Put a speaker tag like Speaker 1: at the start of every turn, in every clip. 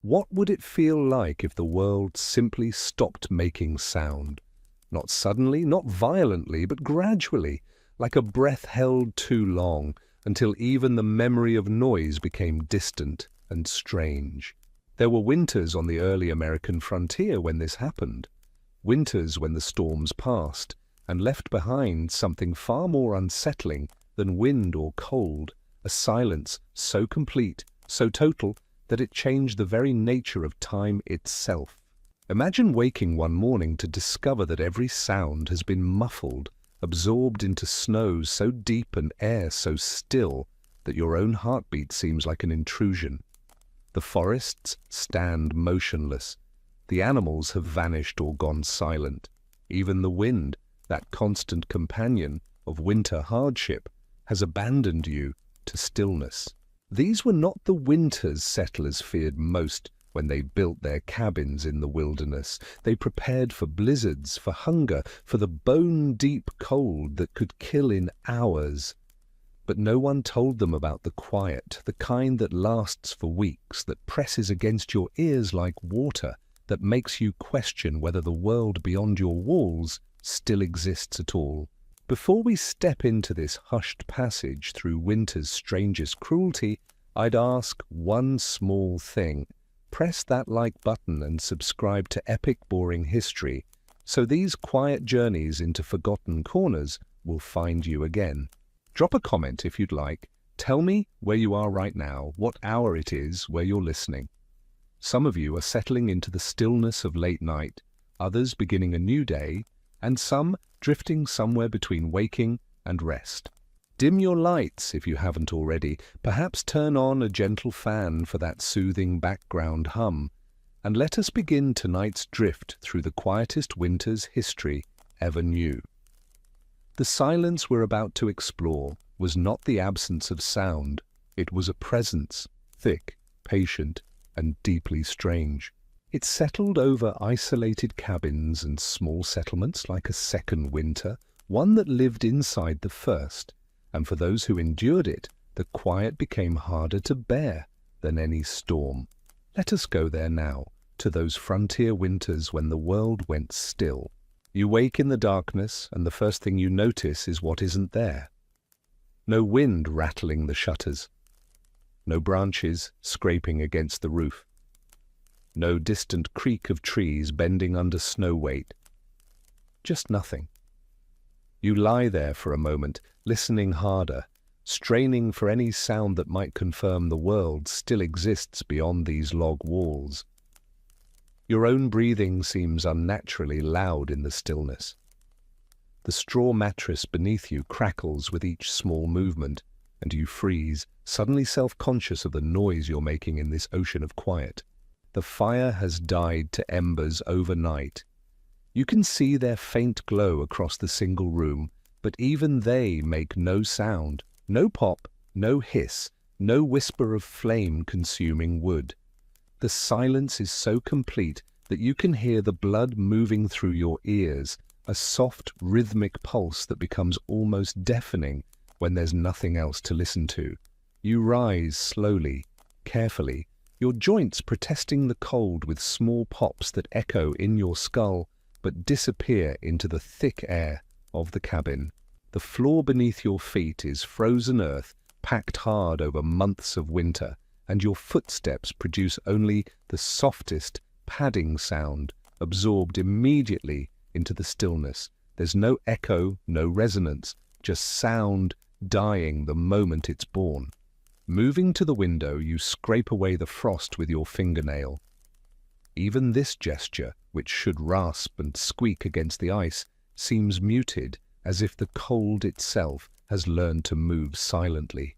Speaker 1: What would it feel like if the world simply stopped making sound? Not suddenly, not violently, but gradually, like a breath held too long, until even the memory of noise became distant and strange. There were winters on the early American frontier when this happened. Winters when the storms passed and left behind something far more unsettling than wind or cold, a silence so complete, so total, that it changed the very nature of time itself. Imagine waking one morning to discover that every sound has been muffled, absorbed into snow so deep and air so still that your own heartbeat seems like an intrusion. The forests stand motionless. The animals have vanished or gone silent. Even the wind, that constant companion of winter hardship, has abandoned you to stillness. These were not the winters settlers feared most when they built their cabins in the wilderness. They prepared for blizzards, for hunger, for the bone-deep cold that could kill in hours. But no one told them about the quiet, the kind that lasts for weeks, that presses against your ears like water, that makes you question whether the world beyond your walls still exists at all. Before we step into this hushed passage through winter's strangest cruelty, I'd ask one small thing. Press that like button and subscribe to Epic Boring History, so these quiet journeys into forgotten corners will find you again. Drop a comment if you'd like. Tell me where you are right now, what hour it is where you're listening. Some of you are settling into the stillness of late night, others beginning a new day, and some drifting somewhere between waking and rest. Dim your lights if you haven't already. Perhaps turn on a gentle fan for that soothing background hum. And let us begin tonight's drift through the quietest winter's history ever knew. The silence we're about to explore was not the absence of sound. It was a presence, thick, patient, and deeply strange. It settled over isolated cabins and small settlements like a second winter, one that lived inside the first. And for those who endured it, the quiet became harder to bear than any storm. Let us go there now, to those frontier winters when the world went still. You wake in the darkness, and the first thing you notice is what isn't there. No wind rattling the shutters. No branches scraping against the roof. No distant creak of trees bending under snow weight. Just nothing. You lie there for a moment, listening harder, straining for any sound that might confirm the world still exists beyond these log walls. Your own breathing seems unnaturally loud in the stillness. The straw mattress beneath you crackles with each small movement, and you freeze, suddenly self-conscious of the noise you're making in this ocean of quiet. The fire has died to embers overnight. You can see their faint glow across the single room, but even they make no sound, no pop, no hiss, no whisper of flame consuming wood. The silence is so complete that you can hear the blood moving through your ears, a soft, rhythmic pulse that becomes almost deafening when there's nothing else to listen to. You rise slowly, carefully, your joints protesting the cold with small pops that echo in your skull but disappear into the thick air of the cabin. The floor beneath your feet is frozen earth, packed hard over months of winter, and your footsteps produce only the softest padding sound, absorbed immediately into the stillness. There's no echo, no resonance, just sound dying the moment it's born. Moving to the window, you scrape away the frost with your fingernail. Even this gesture, which should rasp and squeak against the ice, seems muted, as if the cold itself has learned to move silently.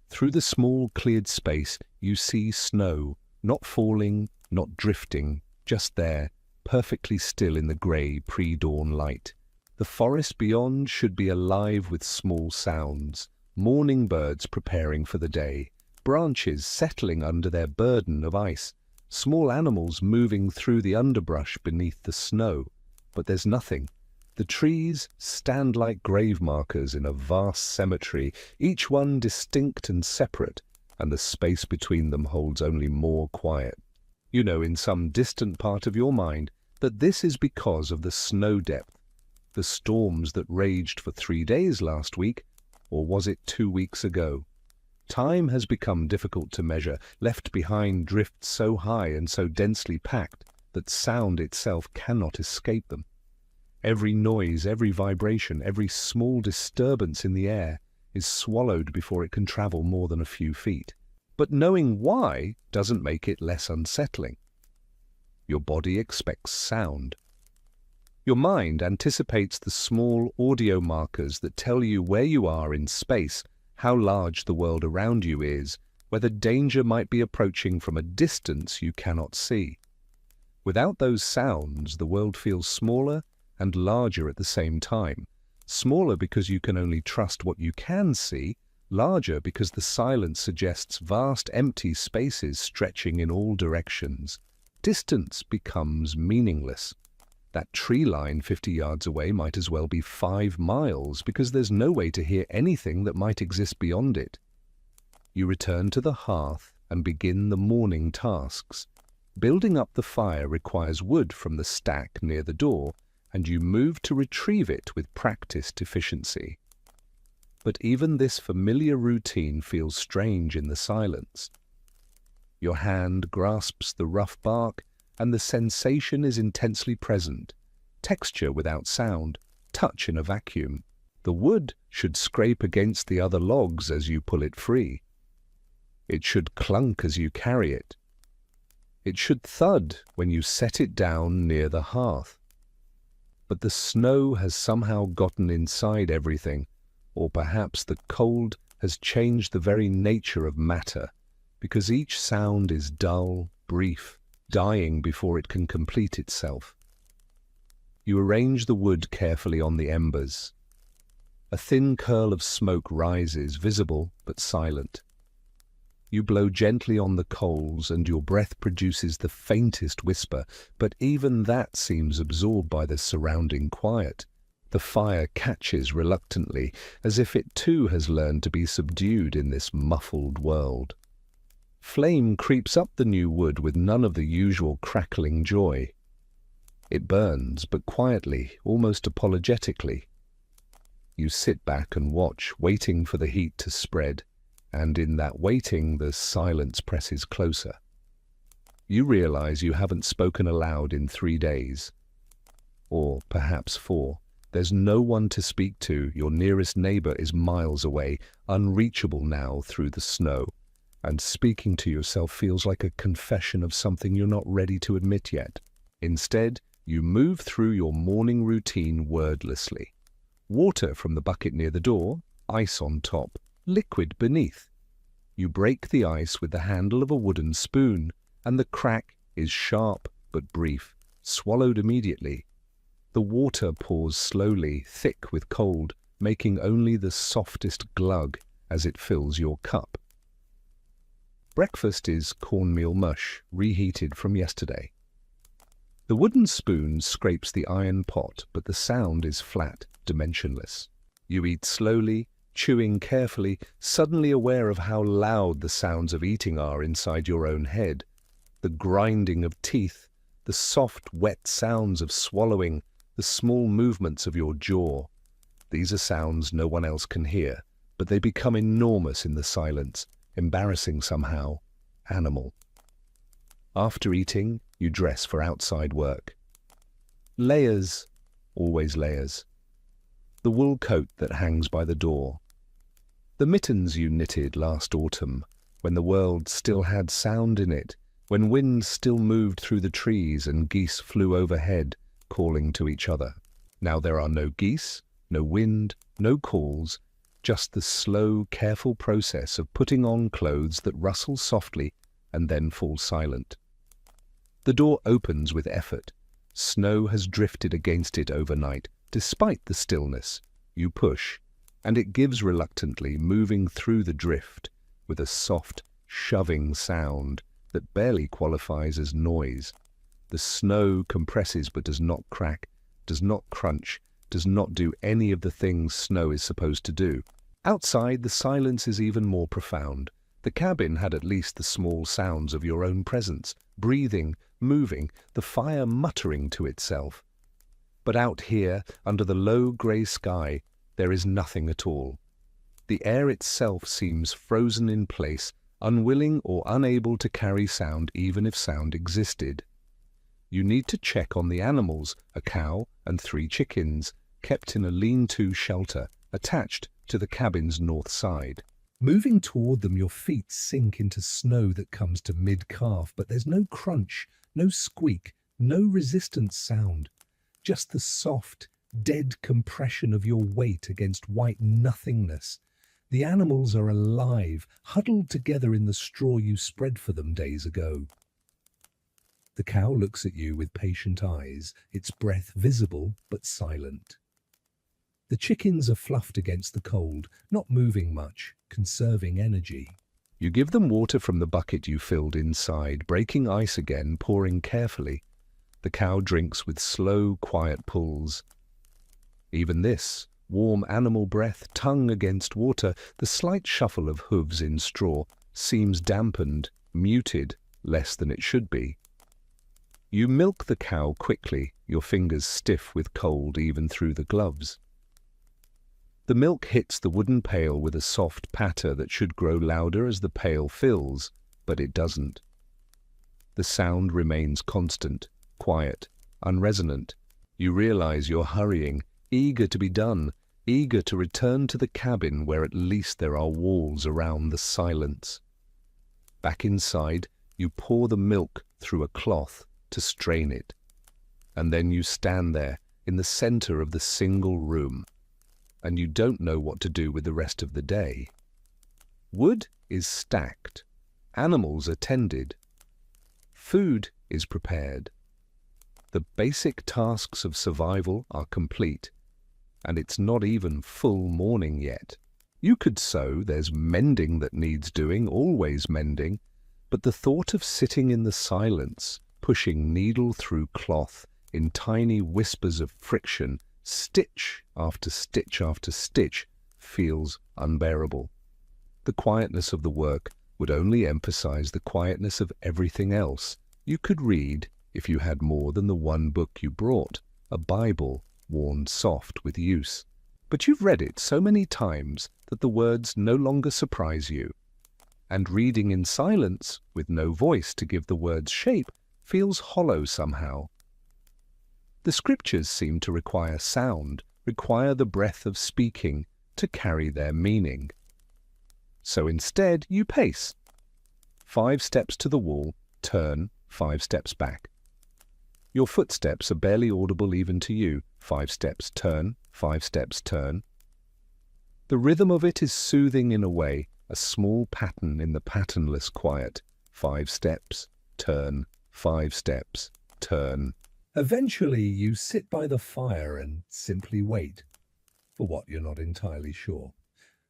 Speaker 1: Through the small cleared space, you see snow, not falling, not drifting, just there, perfectly still in the grey pre-dawn light. The forest beyond should be alive with small sounds, morning birds preparing for the day, branches settling under their burden of ice, small animals moving through the underbrush beneath the snow. But there's nothing. The trees stand like grave markers in a vast cemetery, each one distinct and separate, and the space between them holds only more quiet. You know in some distant part of your mind that this is because of the snow depth, the storms that raged for 3 days last week, or was it 2 weeks ago? Time has become difficult to measure, left behind drifts so high and so densely packed that sound itself cannot escape them. Every noise, every vibration, every small disturbance in the air is swallowed before it can travel more than a few feet. But knowing why doesn't make it less unsettling. Your body expects sound. Your mind anticipates the small audio markers that tell you where you are in space, how large the world around you is, whether danger might be approaching from a distance you cannot see. Without those sounds, the world feels smaller and larger at the same time. Smaller because you can only trust what you can see, larger because the silence suggests vast empty spaces stretching in all directions. Distance becomes meaningless. That tree line 50 yards away might as well be 5 miles because there's no way to hear anything that might exist beyond it. You return to the hearth and begin the morning tasks. Building up the fire requires wood from the stack near the door, and you move to retrieve it with practiced efficiency. But even this familiar routine feels strange in the silence. Your hand grasps the rough bark, and the sensation is intensely present. Texture without sound, touch in a vacuum. The wood should scrape against the other logs as you pull it free. It should clunk as you carry it. It should thud when you set it down near the hearth. But the snow has somehow gotten inside everything, or perhaps the cold has changed the very nature of matter, because each sound is dull, brief, dying before it can complete itself. You arrange the wood carefully on the embers. A thin curl of smoke rises, visible but silent. You blow gently on the coals and your breath produces the faintest whisper, but even that seems absorbed by the surrounding quiet. The fire catches reluctantly, as if it too has learned to be subdued in this muffled world. Flame creeps up the new wood with none of the usual crackling joy. It burns, but quietly, almost apologetically. You sit back and watch, waiting for the heat to spread, and in that waiting the silence presses closer. You realize you haven't spoken aloud in 3 days, or perhaps 4. There's no one to speak to. Your nearest neighbor is miles away, unreachable now through the snow, and speaking to yourself feels like a confession of something you're not ready to admit yet. Instead, you move through your morning routine wordlessly. Water from the bucket near the door, ice on top, liquid beneath. You break the ice with the handle of a wooden spoon, and the crack is sharp but brief, swallowed immediately. The water pours slowly, thick with cold, making only the softest glug as it fills your cup. Breakfast is cornmeal mush, reheated from yesterday. The wooden spoon scrapes the iron pot, but the sound is flat, dimensionless. You eat slowly, chewing carefully, suddenly aware of how loud the sounds of eating are inside your own head. The grinding of teeth, the soft, wet sounds of swallowing, the small movements of your jaw. These are sounds no one else can hear, but they become enormous in the silence, embarrassing somehow, animal. After eating, you dress for outside work. Layers, always layers. The wool coat that hangs by the door. The mittens you knitted last autumn, when the world still had sound in it, when wind still moved through the trees and geese flew overhead, calling to each other. Now there are no geese, no wind, no calls, just the slow, careful process of putting on clothes that rustle softly and then fall silent. The door opens with effort. Snow has drifted against it overnight. Despite the stillness, you push, and it gives reluctantly, moving through the drift with a soft, shoving sound that barely qualifies as noise. The snow compresses but does not crack, does not crunch, does not do any of the things snow is supposed to do. Outside, the silence is even more profound. The cabin had at least the small sounds of your own presence, breathing, moving, the fire muttering to itself. But out here, under the low grey sky, there is nothing at all. The air itself seems frozen in place, unwilling or unable to carry sound even if sound existed. You need to check on the animals, a cow and 3 chickens, kept in a lean-to shelter attached to the cabin's north side. Moving toward them, your feet sink into snow that comes to mid-calf, but there's no crunch, no squeak, no resistance sound. Just the soft, dead compression of your weight against white nothingness. The animals are alive, huddled together in the straw you spread for them days ago. The cow looks at you with patient eyes, its breath visible but silent. The chickens are fluffed against the cold, not moving much, conserving energy. You give them water from the bucket you filled inside, breaking ice again, pouring carefully. The cow drinks with slow, quiet pulls. Even this, warm animal breath, tongue against water, the slight shuffle of hooves in straw, seems dampened, muted, less than it should be. You milk the cow quickly, your fingers stiff with cold even through the gloves. The milk hits the wooden pail with a soft patter that should grow louder as the pail fills, but it doesn't. The sound remains constant, quiet, unresonant. You realize you're hurrying, eager to be done, eager to return to the cabin where at least there are walls around the silence. Back inside, you pour the milk through a cloth to strain it. And then you stand there in the center of the single room, and you don't know what to do with the rest of the day. Wood is stacked, animals are tended, food is prepared. The basic tasks of survival are complete, and it's not even full morning yet. You could sew, there's mending that needs doing, always mending, but the thought of sitting in the silence, pushing needle through cloth in tiny whispers of friction, stitch after stitch after stitch, feels unbearable. The quietness of the work would only emphasize the quietness of everything else. You could read, if you had more than the one book you brought, a Bible worn soft with use. But you've read it so many times that the words no longer surprise you. And reading in silence, with no voice to give the words shape, feels hollow somehow. The scriptures seem to require sound, require the breath of speaking to carry their meaning. So instead, you pace. 5 steps to the wall, turn, 5 steps back. Your footsteps are barely audible even to you. 5 steps, turn, 5 steps, turn. The rhythm of it is soothing in a way, a small pattern in the patternless quiet. 5 steps, turn, 5 steps, turn. Eventually, you sit by the fire and simply wait. For what, you're not entirely sure.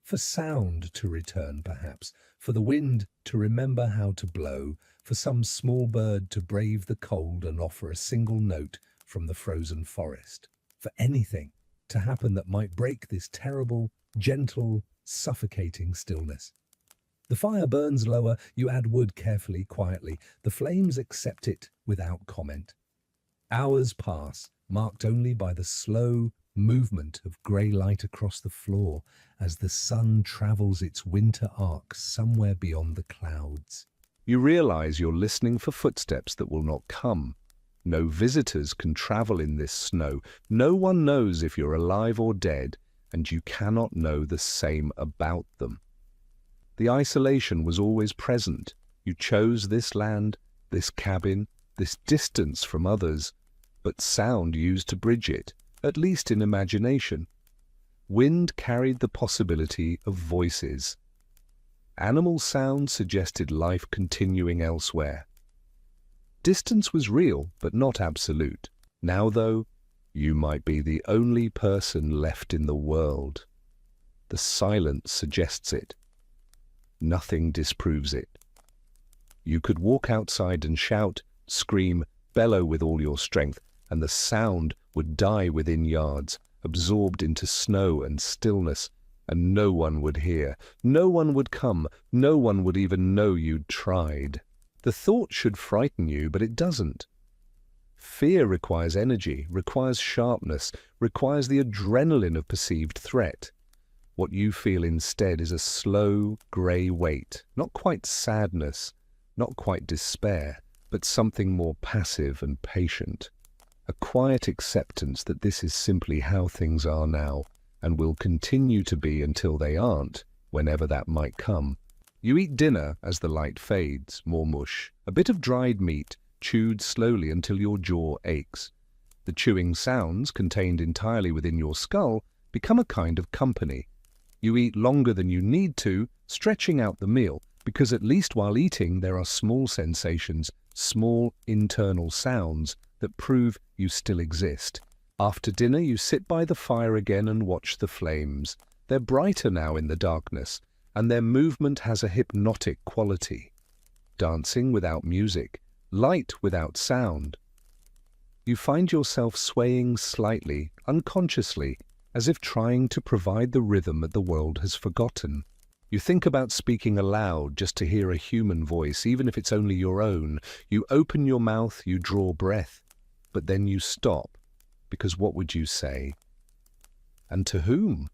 Speaker 1: For sound to return, perhaps. For the wind to remember how to blow. For some small bird to brave the cold and offer a single note from the frozen forest. For anything to happen that might break this terrible, gentle, suffocating stillness. The fire burns lower, you add wood carefully, quietly. The flames accept it without comment. Hours pass, marked only by the slow movement of grey light across the floor as the sun travels its winter arc somewhere beyond the clouds. You realize you're listening for footsteps that will not come. No visitors can travel in this snow. No one knows if you're alive or dead, and you cannot know the same about them. The isolation was always present. You chose this land, this cabin, this distance from others, but sound used to bridge it, at least in imagination. Wind carried the possibility of voices. Animal sound suggested life continuing elsewhere. Distance was real, but not absolute. Now, though, you might be the only person left in the world. The silence suggests it. Nothing disproves it. You could walk outside and shout, scream, bellow with all your strength, and the sound would die within yards, absorbed into snow and stillness, and no one would hear, no one would come, no one would even know you'd tried. The thought should frighten you, but it doesn't. Fear requires energy, requires sharpness, requires the adrenaline of perceived threat. What you feel instead is a slow, grey weight, not quite sadness, not quite despair, but something more passive and patient. A quiet acceptance that this is simply how things are now, and will continue to be until they aren't, whenever that might come. You eat dinner as the light fades, more mush, a bit of dried meat, chewed slowly until your jaw aches. The chewing sounds, contained entirely within your skull, become a kind of company. You eat longer than you need to, stretching out the meal, because at least while eating there are small sensations, small internal sounds that prove you still exist. After dinner you sit by the fire again and watch the flames. They're brighter now in the darkness, and their movement has a hypnotic quality. Dancing without music, light without sound. You find yourself swaying slightly, unconsciously, as if trying to provide the rhythm that the world has forgotten. You think about speaking aloud just to hear a human voice, even if it's only your own. You open your mouth, you draw breath, but then you stop, because what would you say? And to whom?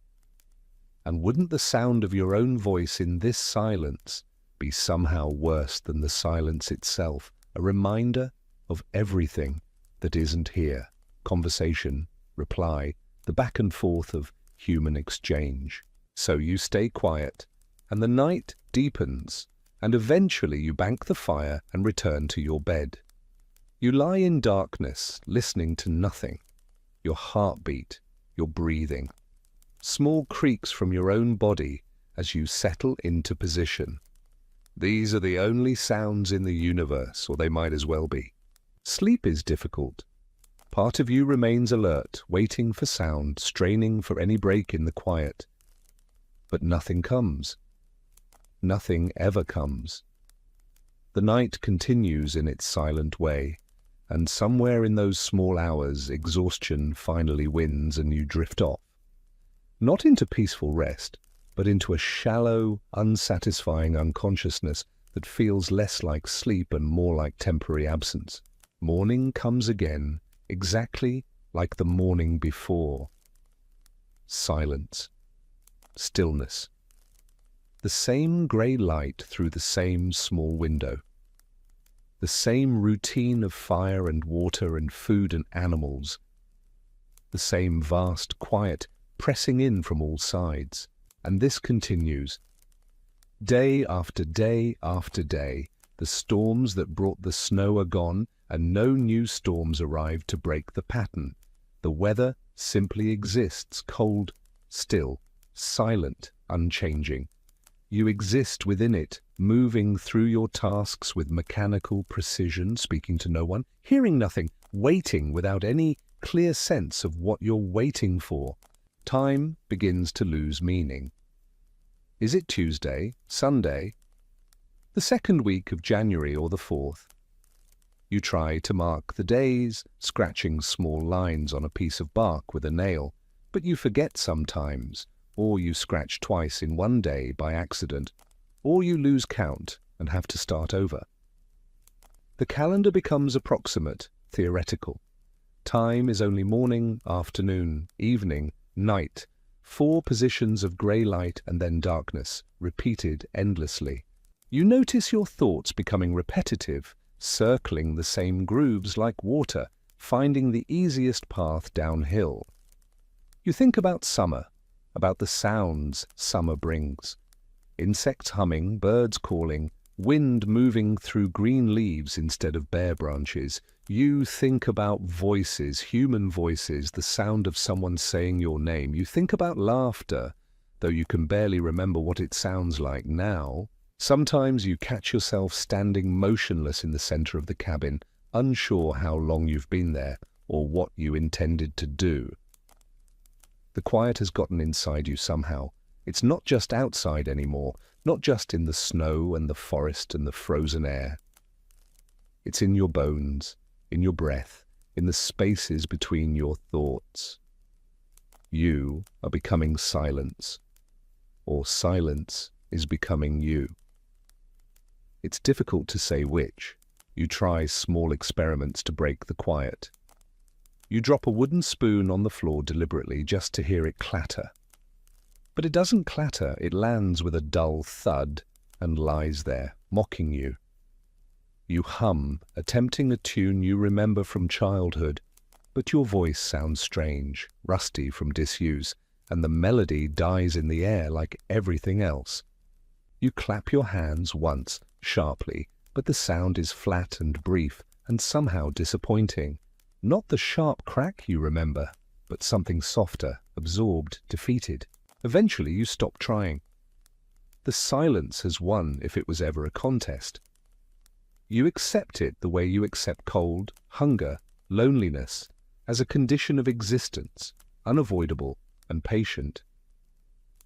Speaker 1: And wouldn't the sound of your own voice in this silence be somehow worse than the silence itself, a reminder of everything that isn't here? Conversation, reply, the back and forth of human exchange. So you stay quiet, and the night deepens, and eventually you bank the fire and return to your bed. You lie in darkness, listening to nothing. Your heartbeat, your breathing. Small creaks from your own body as you settle into position. These are the only sounds in the universe, or they might as well be. Sleep is difficult. Part of you remains alert, waiting for sound, straining for any break in the quiet. But nothing comes. Nothing ever comes. The night continues in its silent way, and somewhere in those small hours, exhaustion finally wins and you drift off. Not into peaceful rest, but into a shallow, unsatisfying unconsciousness that feels less like sleep and more like temporary absence. Morning comes again, exactly like the morning before. Silence. Stillness. The same grey light through the same small window. The same routine of fire and water and food and animals. The same vast quiet pressing in from all sides. And this continues. Day after day after day, the storms that brought the snow are gone, and no new storms arrive to break the pattern. The weather simply exists, cold, still, silent, unchanging. You exist within it, moving through your tasks with mechanical precision, speaking to no one, hearing nothing, waiting without any clear sense of what you're waiting for. Time begins to lose meaning. Is it Tuesday, Sunday, the second week of January or the 4th? You try to mark the days, scratching small lines on a piece of bark with a nail, but you forget sometimes, or you scratch twice in one day by accident, or you lose count and have to start over. The calendar becomes approximate, theoretical. Time is only morning, afternoon, evening, night, 4 positions of grey light and then darkness, repeated endlessly. You notice your thoughts becoming repetitive, circling the same grooves like water, finding the easiest path downhill. You think about summer, about the sounds summer brings. Insects humming, birds calling, wind moving through green leaves instead of bare branches. You think about voices, human voices, the sound of someone saying your name. You think about laughter, though you can barely remember what it sounds like now. Sometimes you catch yourself standing motionless in the center of the cabin, unsure how long you've been there or what you intended to do. The quiet has gotten inside you somehow. It's not just outside anymore, not just in the snow and the forest and the frozen air. It's in your bones, in your breath, in the spaces between your thoughts. You are becoming silence. or silence is becoming you. It's difficult to say which. You try small experiments to break the quiet. You drop a wooden spoon on the floor deliberately just to hear it clatter. But it doesn't clatter, it lands with a dull thud and lies there, mocking you. You hum, attempting a tune you remember from childhood, but your voice sounds strange, rusty from disuse, and the melody dies in the air like everything else. You clap your hands once, sharply, but the sound is flat and brief and somehow disappointing. Not the sharp crack you remember, but something softer, absorbed, defeated. Eventually you stop trying. The silence has won if it was ever a contest. You accept it the way you accept cold, hunger, loneliness, as a condition of existence, unavoidable and patient.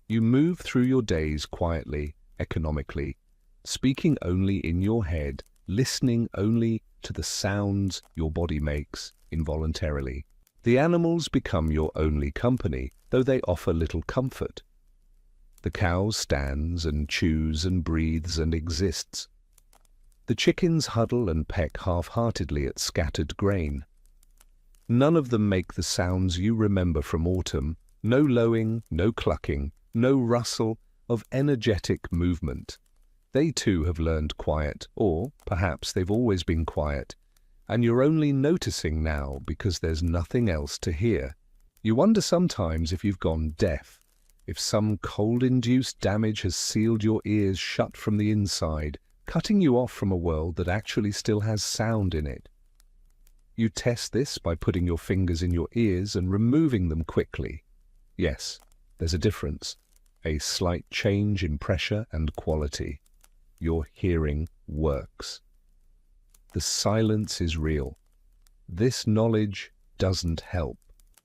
Speaker 1: You move through your days quietly, economically, speaking only in your head, listening only to the sounds your body makes involuntarily. The animals become your only company, though they offer little comfort. The cow stands and chews and breathes and exists. The chickens huddle and peck half-heartedly at scattered grain. None of them make the sounds you remember from autumn, no lowing, no clucking, no rustle of energetic movement. They too have learned quiet, or perhaps they've always been quiet, and you're only noticing now because there's nothing else to hear. You wonder sometimes if you've gone deaf, if some cold-induced damage has sealed your ears shut from the inside, cutting you off from a world that actually still has sound in it. You test this by putting your fingers in your ears and removing them quickly. Yes, there's a difference, a slight change in pressure and quality. Your hearing works. The silence is real. This knowledge doesn't help.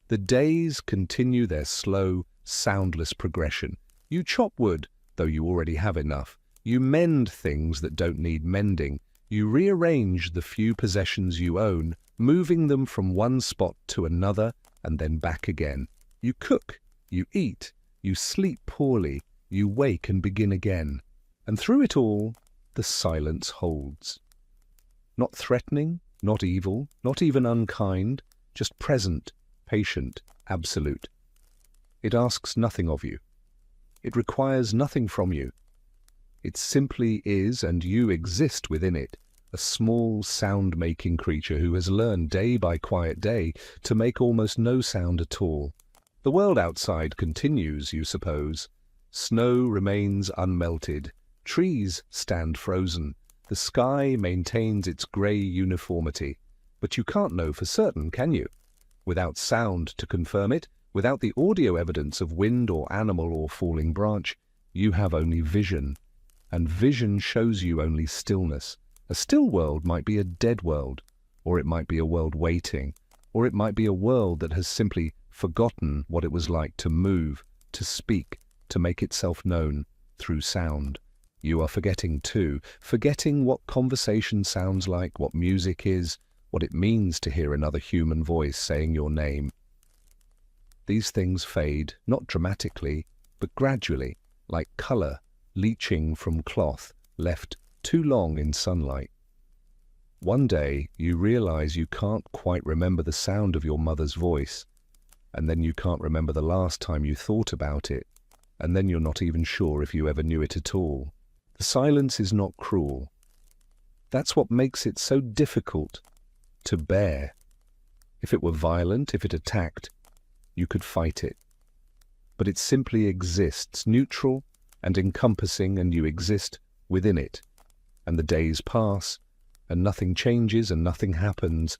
Speaker 1: The days continue their slow, soundless progression. You chop wood, though you already have enough. You mend things that don't need mending. You rearrange the few possessions you own, moving them from one spot to another and then back again. You cook, you eat, you sleep poorly, you wake and begin again. And through it all, the silence holds. Not threatening, not evil, not even unkind, just present, patient, absolute. It asks nothing of you. It requires nothing from you. It simply is, and you exist within it, a small sound-making creature who has learned day by quiet day to make almost no sound at all. The world outside continues, you suppose. Snow remains unmelted. Trees stand frozen. The sky maintains its grey uniformity. But you can't know for certain, can you? Without sound to confirm it, without the audio evidence of wind or animal or falling branch, you have only vision. And vision shows you only stillness. A still world might be a dead world, or it might be a world waiting, or it might be a world that has simply forgotten what it was like to move, to speak, to make itself known through sound. You are forgetting too, forgetting what conversation sounds like, what music is, what it means to hear another human voice saying your name. These things fade, not dramatically, but gradually, like colour leaching from cloth left too long in sunlight. One day you realize you can't quite remember the sound of your mother's voice, and then you can't remember the last time you thought about it, and then you're not even sure if you ever knew it at all. The silence is not cruel. That's what makes it so difficult to bear. If it were violent, if it attacked, you could fight it. But it simply exists, neutral and encompassing, and you exist within it. And the days pass, and nothing changes and nothing happens,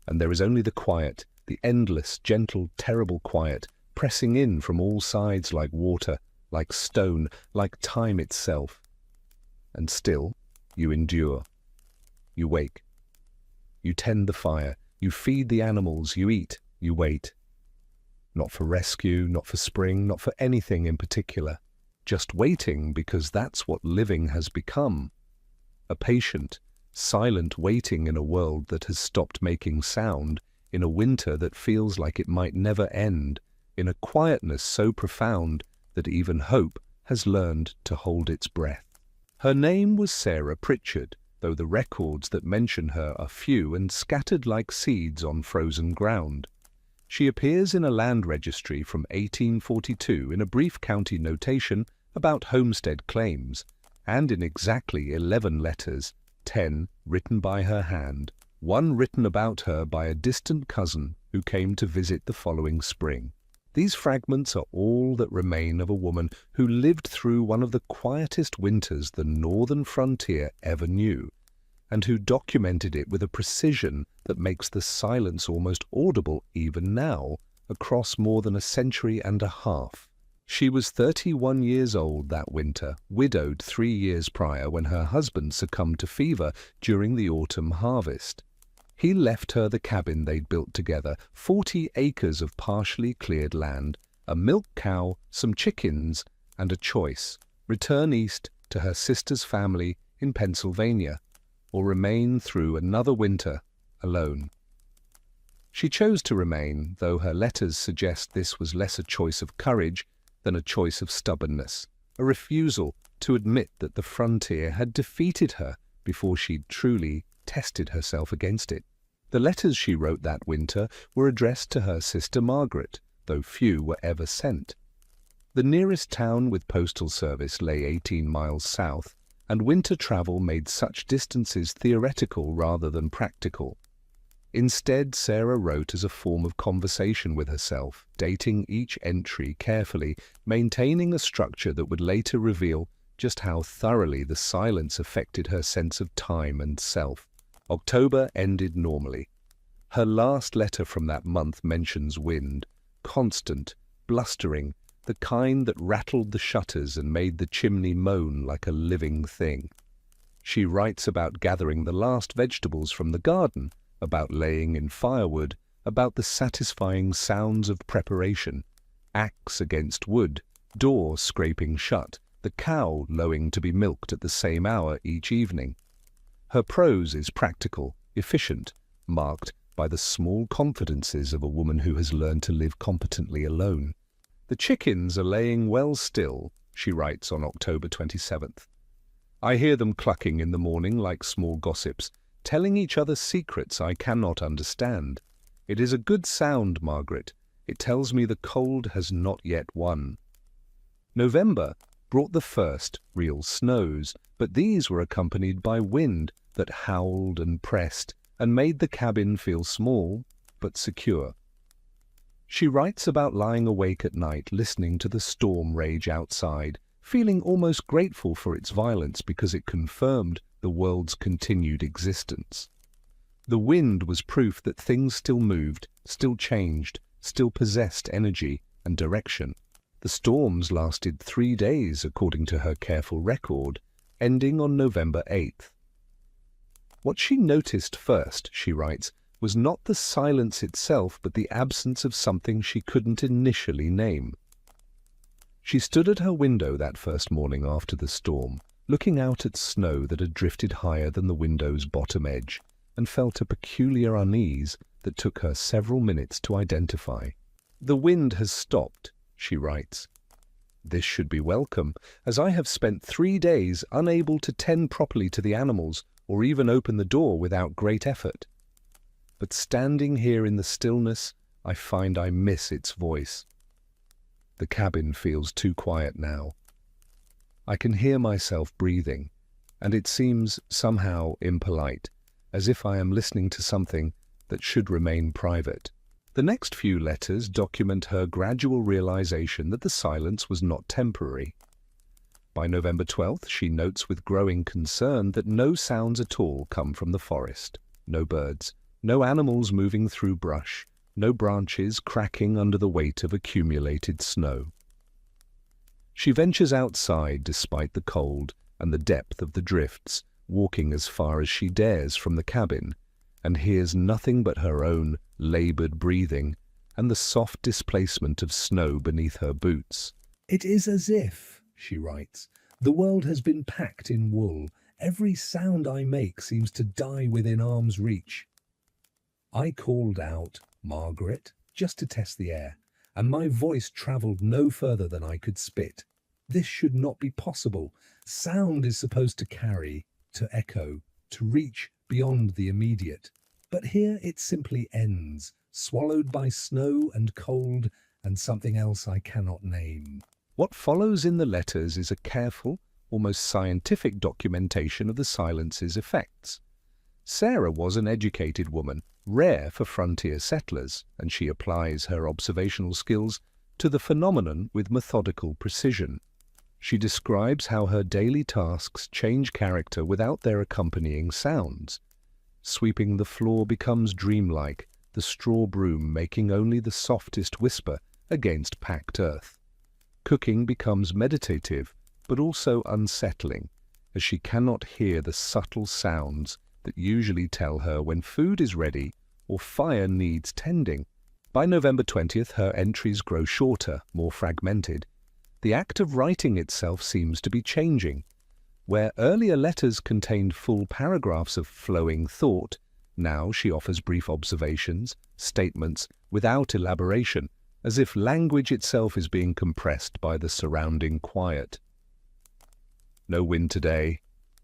Speaker 1: and there is only the quiet, the endless, gentle, terrible quiet, pressing in from all sides like water, like stone, like time itself. And still, you endure. You wake. You tend the fire. You feed the animals. You eat. You wait. Not for rescue, not for spring, not for anything in particular. Just waiting because that's what living has become. A patient, silent waiting in a world that has stopped making sound, in a winter that feels like it might never end, in a quietness so profound that even hope has learned to hold its breath. Her name was Sarah Pritchard, though the records that mention her are few and scattered like seeds on frozen ground. She appears in a land registry from 1842 in a brief county notation about homestead claims, and in exactly 11 letters, 10 written by her hand, one written about her by a distant cousin who came to visit the following spring. These fragments are all that remain of a woman who lived through one of the quietest winters the northern frontier ever knew, and who documented it with a precision that makes the silence almost audible even now, across more than a century and a half. She was 31 years old that winter, widowed 3 years prior when her husband succumbed to fever during the autumn harvest. He left her the cabin they'd built together, 40 acres of partially cleared land, a milk cow, some chickens, and a choice: return east to her sister's family in Pennsylvania, or remain through another winter alone. She chose to remain, though her letters suggest this was less a choice of courage than a choice of stubbornness, a refusal to admit that the frontier had defeated her before she'd truly tested herself against it. The letters she wrote that winter were addressed to her sister Margaret, though few were ever sent. The nearest town with postal service lay 18 miles south, and winter travel made such distances theoretical rather than practical. Instead, Sarah wrote as a form of conversation with herself, dating each entry carefully, maintaining a structure that would later reveal just how thoroughly the silence affected her sense of time and self. October ended normally. Her last letter from that month mentions wind, constant, blustering, the kind that rattled the shutters and made the chimney moan like a living thing. She writes about gathering the last vegetables from the garden, about laying in firewood, about the satisfying sounds of preparation, axe against wood, door scraping shut, the cow lowing to be milked at the same hour each evening. Her prose is practical, efficient, marked by the small confidences of a woman who has learned to live competently alone. The chickens are laying well still, she writes on October 27th. I hear them clucking in the morning like small gossips, telling each other secrets I cannot understand. It is a good sound, Margaret. It tells me the cold has not yet won. November brought the first real snows, but these were accompanied by wind that howled and pressed and made the cabin feel small but secure. She writes about lying awake at night listening to the storm rage outside, feeling almost grateful for its violence because it confirmed the world's continued existence. The wind was proof that things still moved, still changed, still possessed energy and direction. The storms lasted 3 days, according to her careful record, ending on November 8th. What she noticed first, she writes, was not the silence itself, but the absence of something she couldn't initially name. She stood at her window that first morning after the storm, looking out at snow that had drifted higher than the window's bottom edge, and felt a peculiar unease that took her several minutes to identify. The wind has stopped, she writes. This should be welcome, as I have spent 3 days unable to tend properly to the animals or even open the door without great effort. But standing here in the stillness, I find I miss its voice. The cabin feels too quiet now. I can hear myself breathing, and it seems somehow impolite, as if I am listening to something that should remain private. The next few letters document her gradual realization that the silence was not temporary. By November 12th, she notes with growing concern that no sounds at all come from the forest. No birds, no animals moving through brush, no branches cracking under the weight of accumulated snow. She ventures outside despite the cold and the depth of the drifts, walking as far as she dares from the cabin, and hears nothing but her own labored breathing and the soft displacement of snow beneath her boots. It is as if, she writes, the world has been packed in wool. Every sound I make seems to die within arm's reach. I called out, Margaret, just to test the air, and my voice travelled no further than I could spit. This should not be possible. Sound is supposed to carry, to echo, to reach beyond the immediate. But here it simply ends, swallowed by snow and cold and something else I cannot name. What follows in the letters is a careful, almost scientific documentation of the silence's effects. Sarah was an educated woman, rare for frontier settlers, and she applies her observational skills to the phenomenon with methodical precision. She describes how her daily tasks change character without their accompanying sounds. Sweeping the floor becomes dreamlike, the straw broom making only the softest whisper against packed earth. Cooking becomes meditative, but also unsettling, as she cannot hear the subtle sounds that usually tell her when food is ready or fire needs tending. By November 20th, her entries grow shorter, more fragmented. The act of writing itself seems to be changing. Where earlier letters contained full paragraphs of flowing thought, now she offers brief observations, statements, without elaboration, as if language itself is being compressed by the surrounding quiet. No wind today.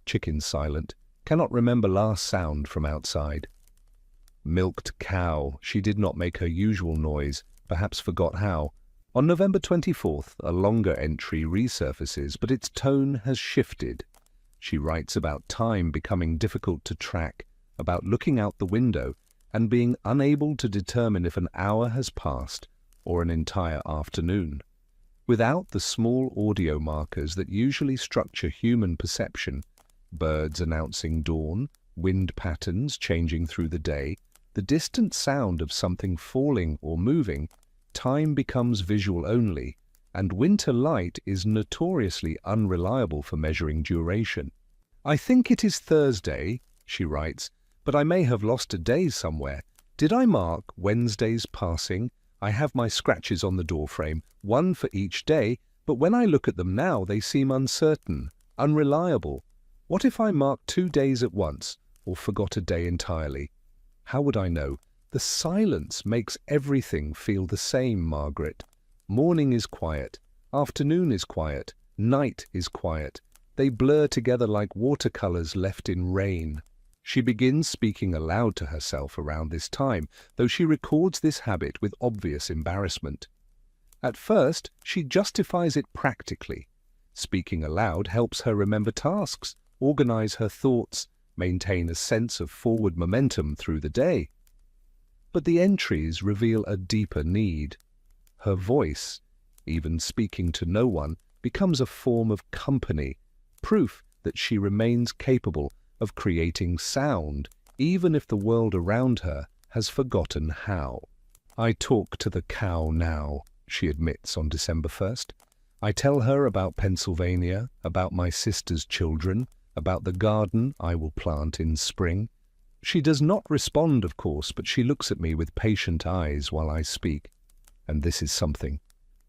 Speaker 1: Chicken silent. Cannot remember last sound from outside. Milked cow. She did not make her usual noise, perhaps forgot how. On November 24th, a longer entry resurfaces, but its tone has shifted. She writes about time becoming difficult to track, about looking out the window and being unable to determine if an hour has passed or an entire afternoon. Without the small audio markers that usually structure human perception, birds announcing dawn, wind patterns changing through the day, the distant sound of something falling or moving, time becomes visual only, and winter light is notoriously unreliable for measuring duration. I think it is Thursday, she writes, but I may have lost a day somewhere. Did I mark Wednesday's passing? I have my scratches on the doorframe, one for each day, but when I look at them now they seem uncertain, unreliable. What if I marked 2 days at once, or forgot a day entirely? How would I know? The silence makes everything feel the same, Margaret. Morning is quiet, afternoon is quiet, night is quiet. They blur together like watercolors left in rain. She begins speaking aloud to herself around this time, though she records this habit with obvious embarrassment. At first, she justifies it practically. Speaking aloud helps her remember tasks, organize her thoughts, maintain a sense of forward momentum through the day. But the entries reveal a deeper need. Her voice, even speaking to no one, becomes a form of company, proof that she remains capable of creating sound, even if the world around her has forgotten how. I talk to the cow now, she admits on December 1st. I tell her about Pennsylvania, about my sister's children, about the garden I will plant in spring. She does not respond, of course, but she looks at me with patient eyes while I speak. And this is something.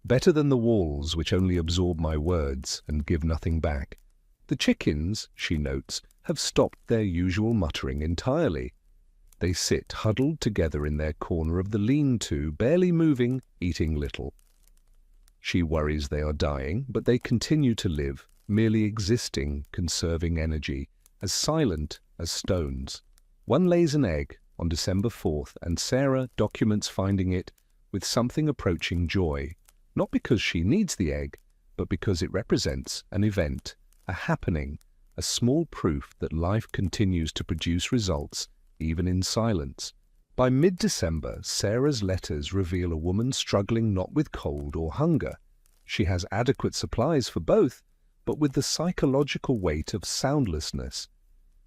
Speaker 1: Better than the walls which only absorb my words and give nothing back. The chickens, she notes, have stopped their usual muttering entirely. They sit huddled together in their corner of the lean-to, barely moving, eating little. She worries they are dying, but they continue to live, merely existing, conserving energy, as silent as stones. One lays an egg on December 4th, and Sarah documents finding it with something approaching joy, not because she needs the egg, but because it represents an event, a happening, a small proof that life continues to produce results, even in silence. By mid-December, Sarah's letters reveal a woman struggling not with cold or hunger. She has adequate supplies for both, but with the psychological weight of soundlessness.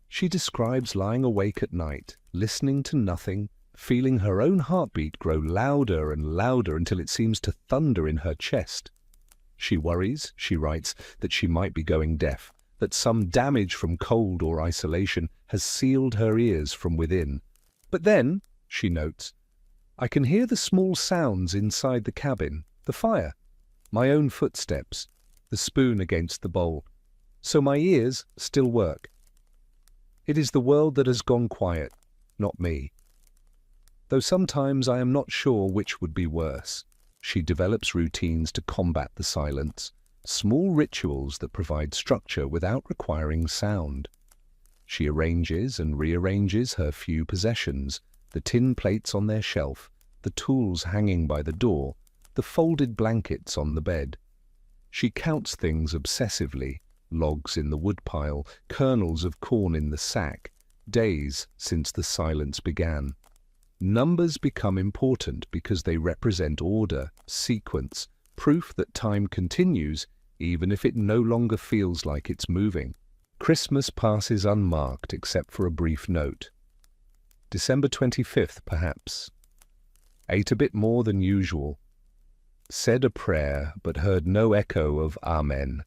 Speaker 1: She describes lying awake at night, listening to nothing, feeling her own heartbeat grow louder and louder until it seems to thunder in her chest. She worries, she writes, that she might be going deaf, that some damage from cold or isolation has sealed her ears from within. But then, she notes, I can hear the small sounds inside the cabin, the fire, my own footsteps, the spoon against the bowl. So my ears still work. It is the world that has gone quiet, not me. Though sometimes I am not sure which would be worse. She develops routines to combat the silence. small rituals that provide structure without requiring sound. She arranges and rearranges her few possessions, the tin plates on their shelf, the tools hanging by the door, the folded blankets on the bed. She counts things obsessively, logs in the woodpile, kernels of corn in the sack, days since the silence began. Numbers become important because they represent order, sequence, proof that time continues even if it no longer feels like it's moving. Christmas passes unmarked except for a brief note. December 25th, perhaps. Ate a bit more than usual. Said a prayer, but heard no echo of Amen.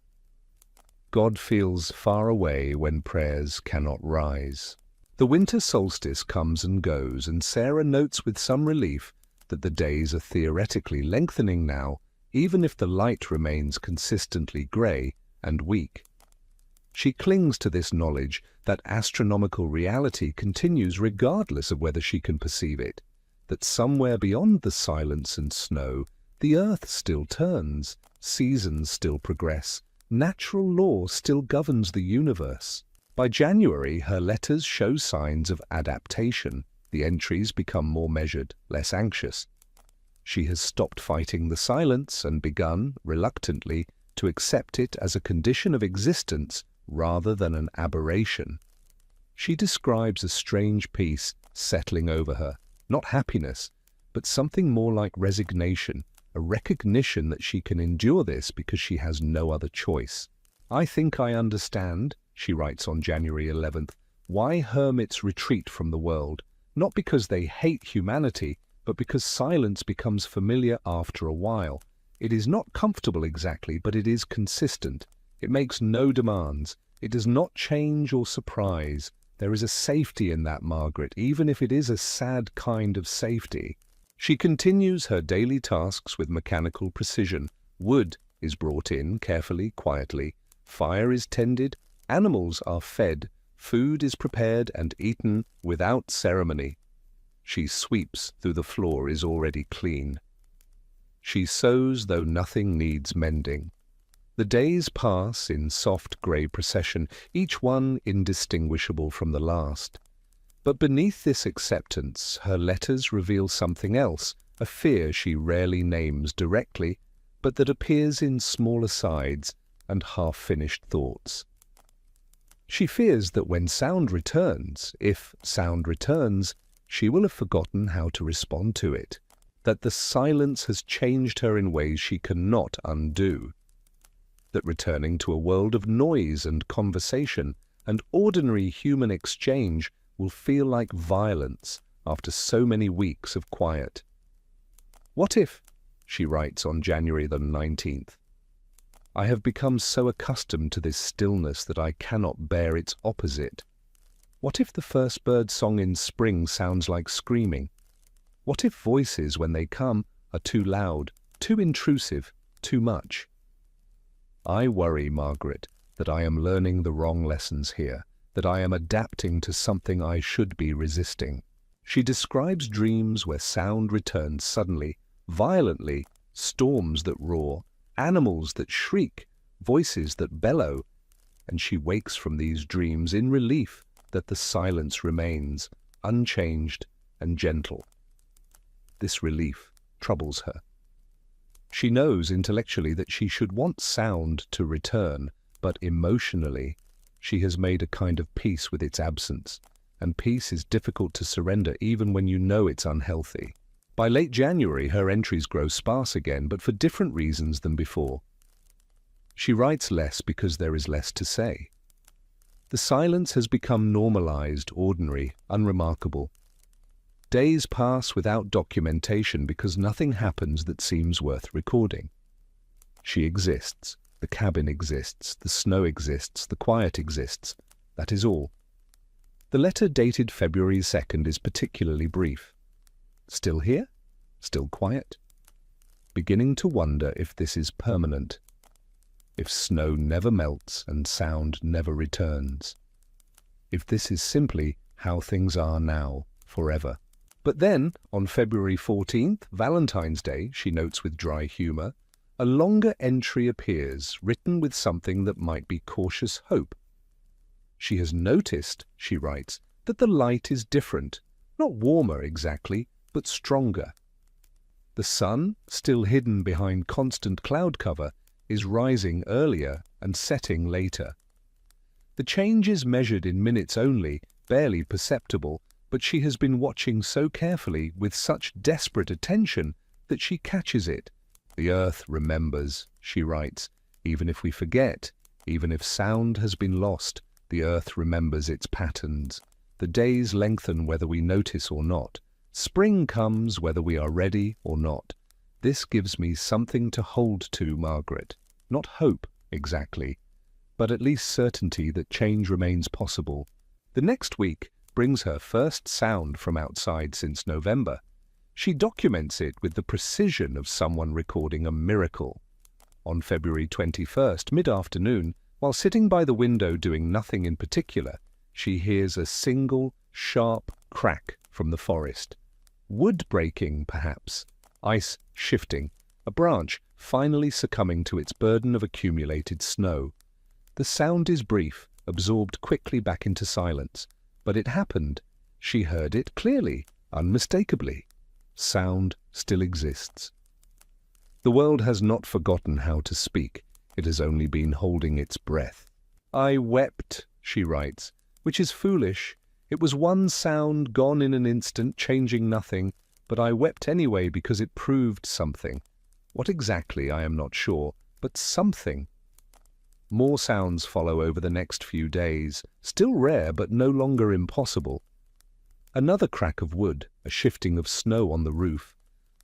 Speaker 1: God feels far away when prayers cannot rise. The winter solstice comes and goes, and Sarah notes with some relief that the days are theoretically lengthening now, even if the light remains consistently grey and weak. She clings to this knowledge that astronomical reality continues regardless of whether she can perceive it, that somewhere beyond the silence and snow, the earth still turns, seasons still progress, natural law still governs the universe. By January, her letters show signs of adaptation. The entries become more measured, less anxious. She has stopped fighting the silence and begun, reluctantly, to accept it as a condition of existence rather than an aberration. She describes a strange peace settling over her, not happiness, but something more like resignation, a recognition that she can endure this because she has no other choice. "I think I understand," she writes on January 11th, "why hermits retreat from the world, not because they hate humanity, but because silence becomes familiar after a while. It is not comfortable exactly, but it is consistent. It makes no demands. It does not change or surprise. There is a safety in that, Margaret, even if it is a sad kind of safety." She continues her daily tasks with mechanical precision. Wood is brought in carefully, quietly. Fire is tended. Animals are fed. Food is prepared and eaten without ceremony. She sweeps though the floor is already clean. She sews though nothing needs mending. The days pass in soft grey procession, each one indistinguishable from the last. But beneath this acceptance, her letters reveal something else, a fear she rarely names directly, but that appears in small asides and half-finished thoughts. She fears that when sound returns, if sound returns, she will have forgotten how to respond to it, that the silence has changed her in ways she cannot undo, that returning to a world of noise and conversation and ordinary human exchange will feel like violence after so many weeks of quiet. "What if," she writes on January the 19th, "I have become so accustomed to this stillness that I cannot bear its opposite? What if the first bird song in spring sounds like screaming? What if voices, when they come, are too loud, too intrusive, too much? I worry, Margaret, that I am learning the wrong lessons here, that I am adapting to something I should be resisting." She describes dreams where sound returns suddenly, violently, storms that roar, animals that shriek, voices that bellow, and she wakes from these dreams in relief that the silence remains, unchanged and gentle. This relief troubles her. She knows intellectually that she should want sound to return, but emotionally she has made a kind of peace with its absence, and peace is difficult to surrender even when you know it's unhealthy. By late January, her entries grow sparse again, but for different reasons than before. She writes less because there is less to say. The silence has become normalized, ordinary, unremarkable. Days pass without documentation because nothing happens that seems worth recording. She exists. The cabin exists, the snow exists, the quiet exists. That is all. The letter dated February 2nd is particularly brief. Still here? Still quiet? Beginning to wonder if this is permanent, if snow never melts and sound never returns, if this is simply how things are now, forever. But then, on February 14th, Valentine's Day, she notes with dry humour, A longer entry appears, written with something that might be cautious hope. She has noticed, she writes, that the light is different, not warmer exactly, but stronger. The sun, still hidden behind constant cloud cover, is rising earlier and setting later. The change is measured in minutes only, barely perceptible, but she has been watching so carefully, with such desperate attention, that she catches it. The earth remembers, she writes, even if we forget, even if sound has been lost, the earth remembers its patterns. The days lengthen whether we notice or not. Spring comes whether we are ready or not. This gives me something to hold to, Margaret. Not hope, exactly, but at least certainty that change remains possible. The next week brings her first sound from outside since November. She documents it with the precision of someone recording a miracle. On February 21st, mid-afternoon, while sitting by the window doing nothing in particular, she hears a single, sharp crack from the forest. Wood breaking, perhaps. Ice shifting. A branch finally succumbing to its burden of accumulated snow. The sound is brief, absorbed quickly back into silence. But it happened. She heard it clearly, unmistakably. Sound still exists. The world has not forgotten how to speak. It has only been holding its breath. I wept, she writes, which is foolish. It was one sound gone in an instant, changing nothing, but I wept anyway because it proved something. What exactly, I am not sure, but something. More sounds follow over the next few days, still rare but no longer impossible. Another crack of wood, a shifting of snow on the roof,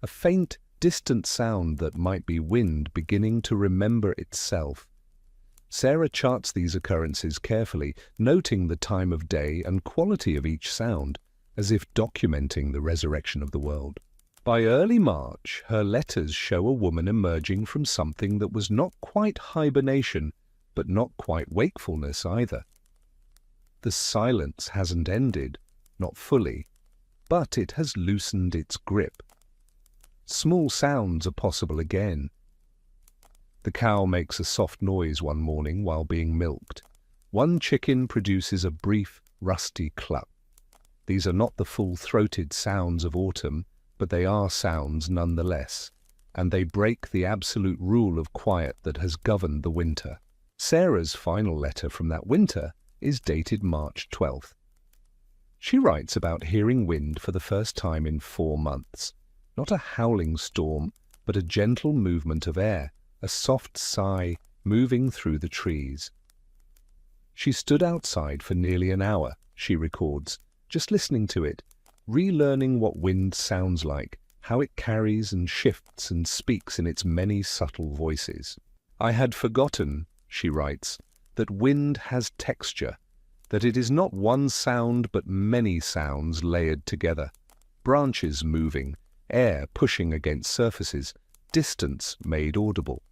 Speaker 1: a faint, distant sound that might be wind beginning to remember itself. Sarah charts these occurrences carefully, noting the time of day and quality of each sound, as if documenting the resurrection of the world. By early March, her letters show a woman emerging from something that was not quite hibernation, but not quite wakefulness either. The silence hasn't ended, not fully, but it has loosened its grip. Small sounds are possible again. The cow makes a soft noise one morning while being milked. One chicken produces a brief, rusty cluck. These are not the full-throated sounds of autumn, but they are sounds nonetheless, and they break the absolute rule of quiet that has governed the winter. Sarah's final letter from that winter is dated March 12th. She writes about hearing wind for the first time in 4 months. Not a howling storm, but a gentle movement of air, a soft sigh moving through the trees. She stood outside for nearly an hour, she records, just listening to it, relearning what wind sounds like, how it carries and shifts and speaks in its many subtle voices. I had forgotten, she writes, that wind has texture, that it is not one sound but many sounds layered together, branches moving, air pushing against surfaces, distance made audible.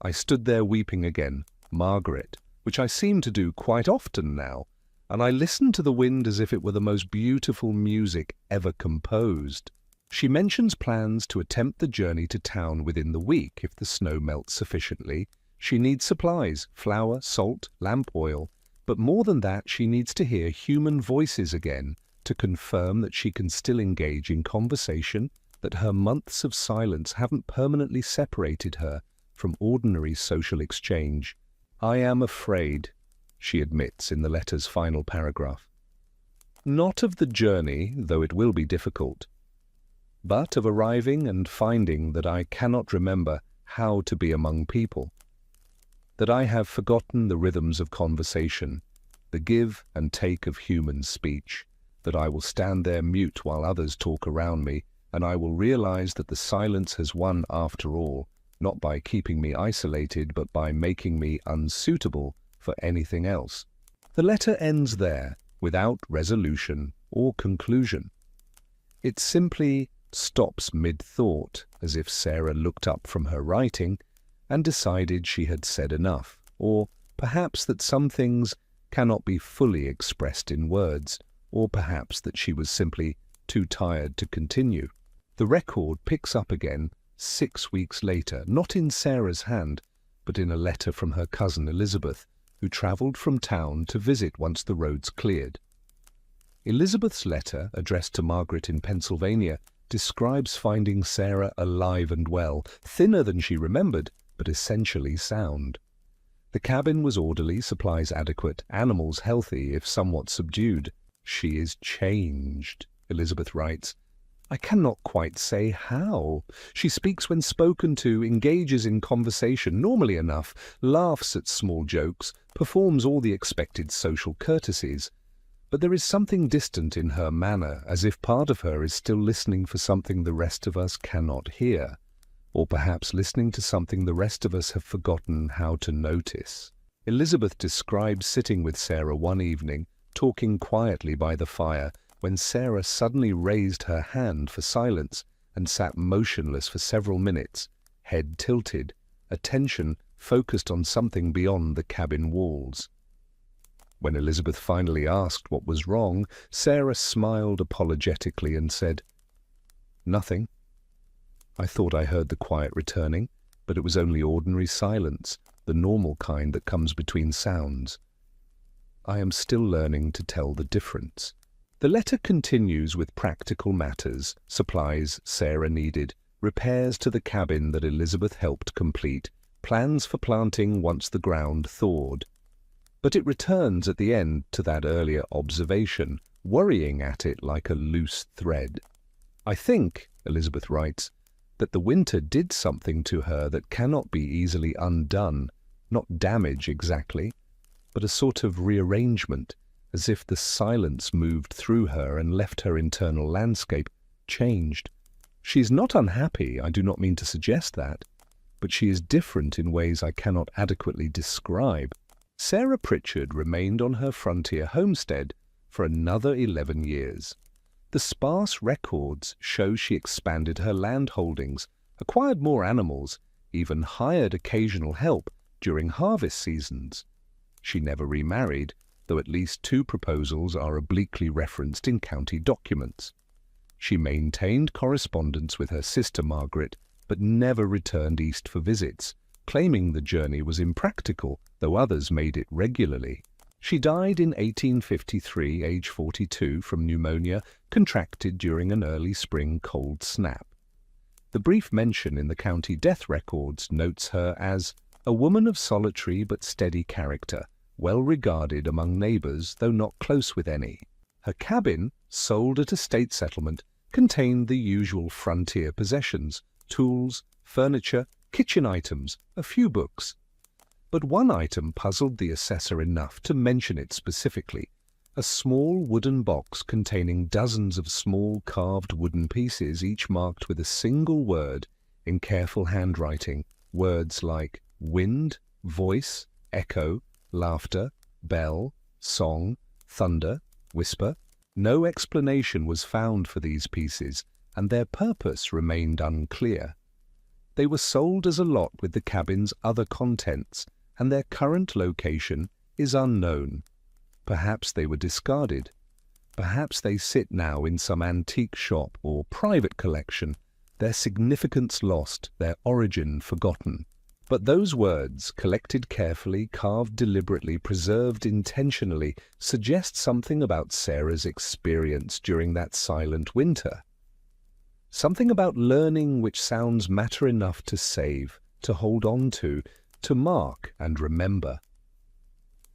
Speaker 1: I stood there weeping again, Margaret, which I seem to do quite often now, and I listened to the wind as if it were the most beautiful music ever composed. She mentions plans to attempt the journey to town within the week if the snow melts sufficiently. She needs supplies, flour, salt, lamp oil, but more than that she needs to hear human voices again to confirm that she can still engage in conversation, that her months of silence haven't permanently separated her from ordinary social exchange. I am afraid, she admits in the letter's final paragraph. Not of the journey, though it will be difficult, but of arriving and finding that I cannot remember how to be among people, that I have forgotten the rhythms of conversation, the give and take of human speech, that I will stand there mute while others talk around me, and I will realize that the silence has won after all, not by keeping me isolated, but by making me unsuitable for anything else. The letter ends there, without resolution or conclusion. It simply stops mid-thought, as if Sarah looked up from her writing and decided she had said enough, or perhaps that some things cannot be fully expressed in words, or perhaps that she was simply too tired to continue. The record picks up again 6 weeks later, not in Sarah's hand, but in a letter from her cousin Elizabeth, who travelled from town to visit once the roads cleared. Elizabeth's letter, addressed to Margaret in Pennsylvania, describes finding Sarah alive and well, thinner than she remembered, but essentially sound. The cabin was orderly, supplies adequate, animals healthy, if somewhat subdued. "She is changed," Elizabeth writes. "I cannot quite say how. She speaks when spoken to, engages in conversation normally enough, laughs at small jokes, performs all the expected social courtesies. But there is something distant in her manner, as if part of her is still listening for something the rest of us cannot hear, or perhaps listening to something the rest of us have forgotten how to notice." Elizabeth describes sitting with Sarah one evening, talking quietly by the fire, when Sarah suddenly raised her hand for silence and sat motionless for several minutes, head tilted, attention focused on something beyond the cabin walls. When Elizabeth finally asked what was wrong, Sarah smiled apologetically and said, "Nothing. I thought I heard the quiet returning, but it was only ordinary silence, the normal kind that comes between sounds. I am still learning to tell the difference." The letter continues with practical matters, supplies Sarah needed, repairs to the cabin that Elizabeth helped complete, plans for planting once the ground thawed. But it returns at the end to that earlier observation, worrying at it like a loose thread. "I think," Elizabeth writes, "that the winter did something to her that cannot be easily undone, not damage exactly, but a sort of rearrangement, as if the silence moved through her and left her internal landscape changed. She is not unhappy, I do not mean to suggest that, but she is different in ways I cannot adequately describe." Sarah Pritchard remained on her frontier homestead for another 11 years. The sparse records show she expanded her land holdings, acquired more animals, even hired occasional help during harvest seasons. She never remarried, though at least 2 proposals are obliquely referenced in county documents. She maintained correspondence with her sister Margaret, but never returned east for visits, claiming the journey was impractical, though others made it regularly. She died in 1853, age 42, from pneumonia contracted during an early spring cold snap. The brief mention in the county death records notes her as a woman of solitary but steady character, well regarded among neighbours, though not close with any. Her cabin, sold at a state settlement, contained the usual frontier possessions, tools, furniture, kitchen items, a few books. But one item puzzled the assessor enough to mention it specifically, a small wooden box containing dozens of small carved wooden pieces, each marked with a single word in careful handwriting, words like wind, voice, echo, laughter, bell, song, thunder, whisper. No explanation was found for these pieces, and their purpose remained unclear. They were sold as a lot with the cabin's other contents, and their current location is unknown. Perhaps they were discarded. Perhaps they sit now in some antique shop or private collection, their significance lost, their origin forgotten. But those words, collected carefully, carved deliberately, preserved intentionally, suggest something about Sarah's experience during that silent winter. Something about learning which sounds matter enough to save, to hold on to mark and remember.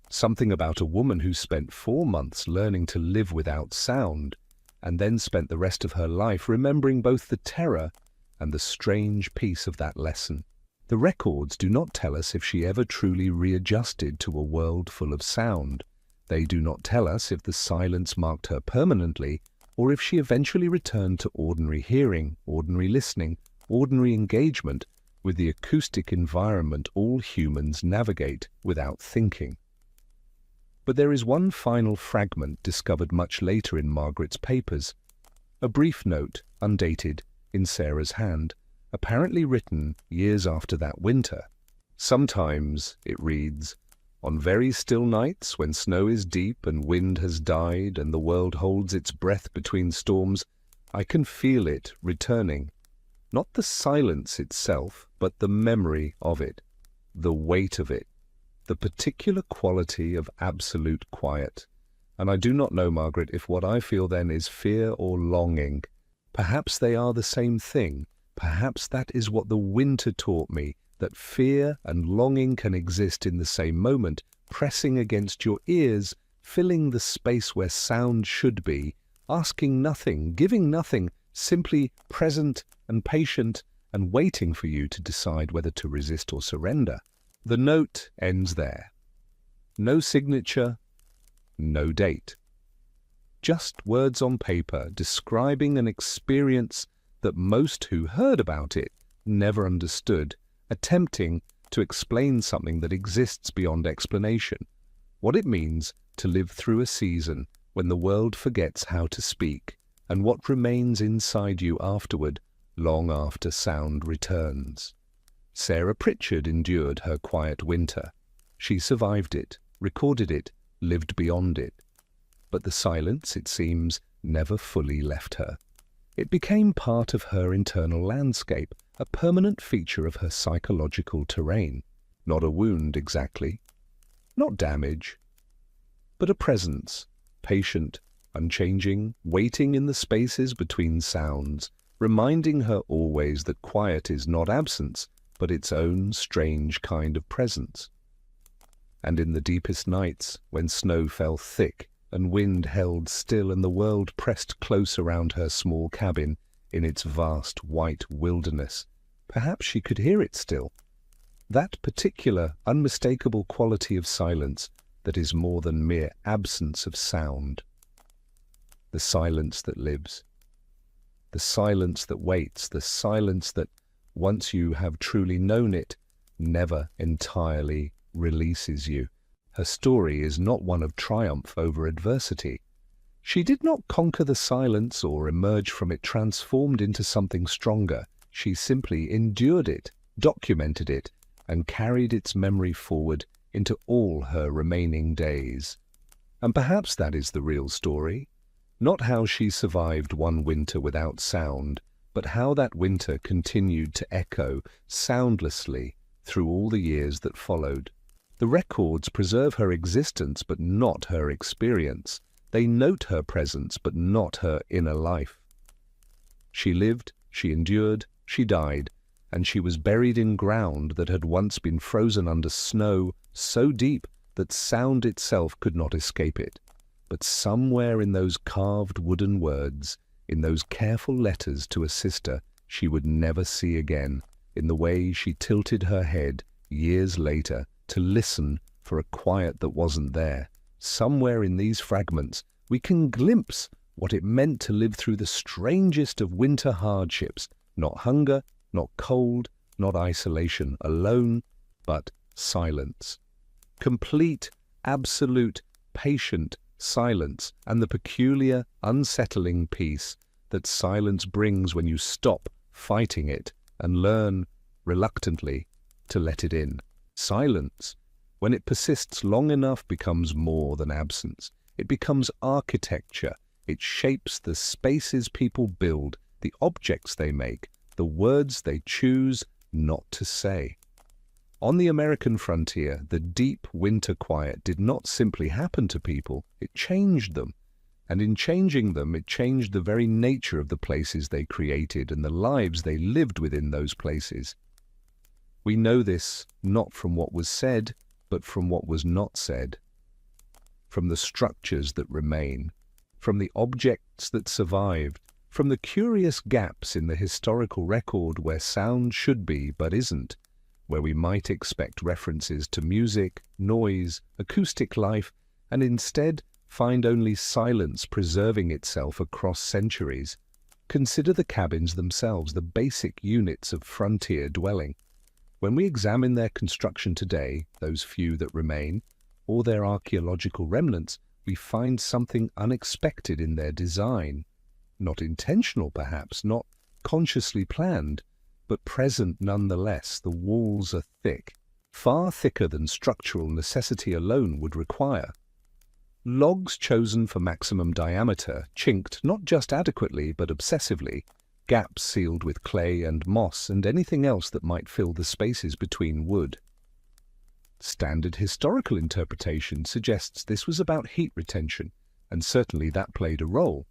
Speaker 1: Something about a woman who spent 4 months learning to live without sound, and then spent the rest of her life remembering both the terror and the strange peace of that lesson. The records do not tell us if she ever truly readjusted to a world full of sound. They do not tell us if the silence marked her permanently, or if she eventually returned to ordinary hearing, ordinary listening, ordinary engagement with the acoustic environment all humans navigate without thinking. But there is one final fragment discovered much later in Margaret's papers, a brief note, undated, in Sarah's hand, apparently written years after that winter. Sometimes, it reads, "On very still nights, when snow is deep and wind has died and the world holds its breath between storms, I can feel it returning. Not the silence itself, but the memory of it, the weight of it, the particular quality of absolute quiet. And I do not know, Margaret, if what I feel then is fear or longing. Perhaps they are the same thing. Perhaps that is what the winter taught me, that fear and longing can exist in the same moment, pressing against your ears, filling the space where sound should be, asking nothing, giving nothing, simply present and patient and waiting for you to decide whether to resist or surrender. The note ends there. No signature, no date. Just words on paper describing an experience that most who heard about it never understood, attempting to explain something that exists beyond explanation. What it means to live through a season when the world forgets how to speak, and what remains inside you afterward, long after sound returns. Sarah Pritchard endured her quiet winter. She survived it, recorded it, lived beyond it. But the silence, it seems, never fully left her. It became part of her internal landscape, a permanent feature of her psychological terrain. Not a wound exactly, not damage, but a presence, patient, unchanging, waiting in the spaces between sounds, reminding her always that quiet is not absence, but its own strange kind of presence. And in the deepest nights, when snow fell thick and wind held still and the world pressed close around her small cabin in its vast white wilderness, perhaps she could hear it still. That particular, unmistakable quality of silence that is more than mere absence of sound. The silence that lives. The silence that waits. The silence that, once you have truly known it, never entirely releases you. Her story is not one of triumph over adversity. She did not conquer the silence or emerge from it transformed into something stronger. She simply endured it, documented it, and carried its memory forward into all her remaining days. And perhaps that is the real story. Not how she survived one winter without sound, but how that winter continued to echo soundlessly through all the years that followed. The records preserve her existence, but not her experience. They note her presence, but not her inner life. She lived, she endured, she died, and she was buried in ground that had once been frozen under snow so deep that sound itself could not escape it. But somewhere in those carved wooden words, in those careful letters to a sister she would never see again, in the way she tilted her head years later to listen for a quiet that wasn't there, somewhere in these fragments we can glimpse what it meant to live through the strangest of winter hardships, not hunger, not cold, not isolation alone, but silence. Complete, absolute, patient silence, and the peculiar, unsettling peace that silence brings when you stop fighting it and learn, reluctantly, to let it in. Silence, when it persists long enough, becomes more than absence. It becomes architecture. It shapes the spaces people build, the objects they make, the words they choose not to say. On the American frontier, the deep winter quiet did not simply happen to people, it changed them. And in changing them, it changed the very nature of the places they created and the lives they lived within those places. We know this not from what was said, but from what was not said, from the structures that remain, from the objects that survived, from the curious gaps in the historical record where sound should be but isn't, where we might expect references to music, noise, acoustic life, and instead find only silence preserving itself across centuries. Consider the cabins themselves, the basic units of frontier dwelling. When we examine their construction today, those few that remain, or their archaeological remnants, we find something unexpected in their design. Not intentional, perhaps, not consciously planned, but present nonetheless. The walls are thick, far thicker than structural necessity alone would require. Logs chosen for maximum diameter, chinked not just adequately but obsessively, gaps sealed with clay and moss and anything else that might fill the spaces between wood. Standard historical interpretation suggests this was about heat retention, and certainly that played a role.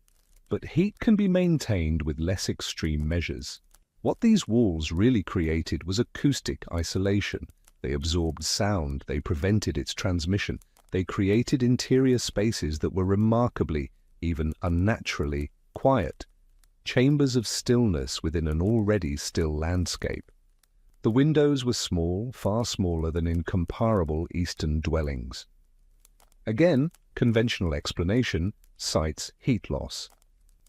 Speaker 1: But heat can be maintained with less extreme measures. What these walls really created was acoustic isolation. They absorbed sound, they prevented its transmission, they created interior spaces that were remarkably, even unnaturally, quiet. Chambers of stillness within an already still landscape. The windows were small, far smaller than in comparable Eastern dwellings. Again, conventional explanation cites heat loss.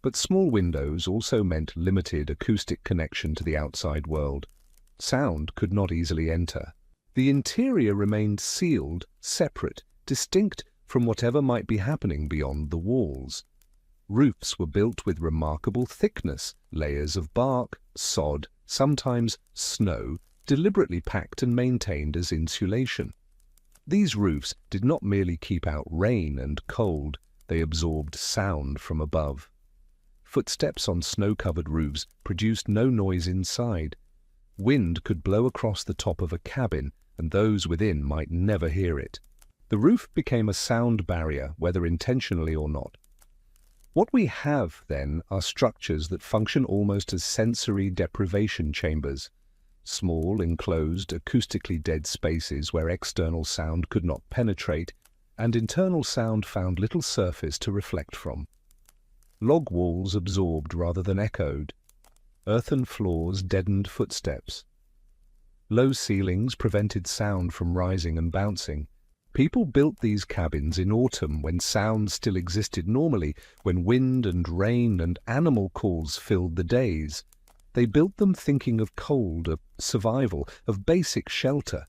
Speaker 1: But small windows also meant limited acoustic connection to the outside world. Sound could not easily enter. The interior remained sealed, separate, distinct from whatever might be happening beyond the walls. Roofs were built with remarkable thickness, layers of bark, sod, sometimes snow, deliberately packed and maintained as insulation. These roofs did not merely keep out rain and cold, they absorbed sound from above. Footsteps on snow-covered roofs produced no noise inside. Wind could blow across the top of a cabin, and those within might never hear it. The roof became a sound barrier, whether intentionally or not. What we have, then, are structures that function almost as sensory deprivation chambers. Small, enclosed, acoustically dead spaces where external sound could not penetrate, and internal sound found little surface to reflect from. Log walls absorbed rather than echoed. Earthen floors deadened footsteps. Low ceilings prevented sound from rising and bouncing. People built these cabins in autumn when sound still existed normally, when wind and rain and animal calls filled the days. They built them thinking of cold, of survival, of basic shelter.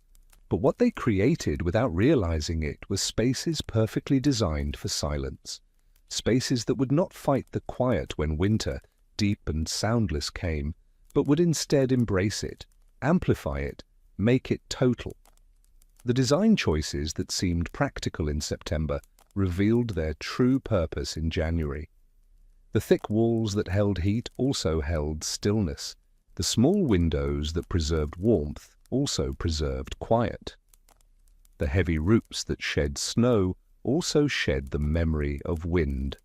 Speaker 1: But what they created without realizing it were spaces perfectly designed for silence. Spaces that would not fight the quiet when winter, deep and soundless, came, but would instead embrace it, amplify it, make it total. The design choices that seemed practical in September revealed their true purpose in January. The thick walls that held heat also held stillness. The small windows that preserved warmth also preserved quiet. The heavy roofs that shed snow also shed the memory of wind.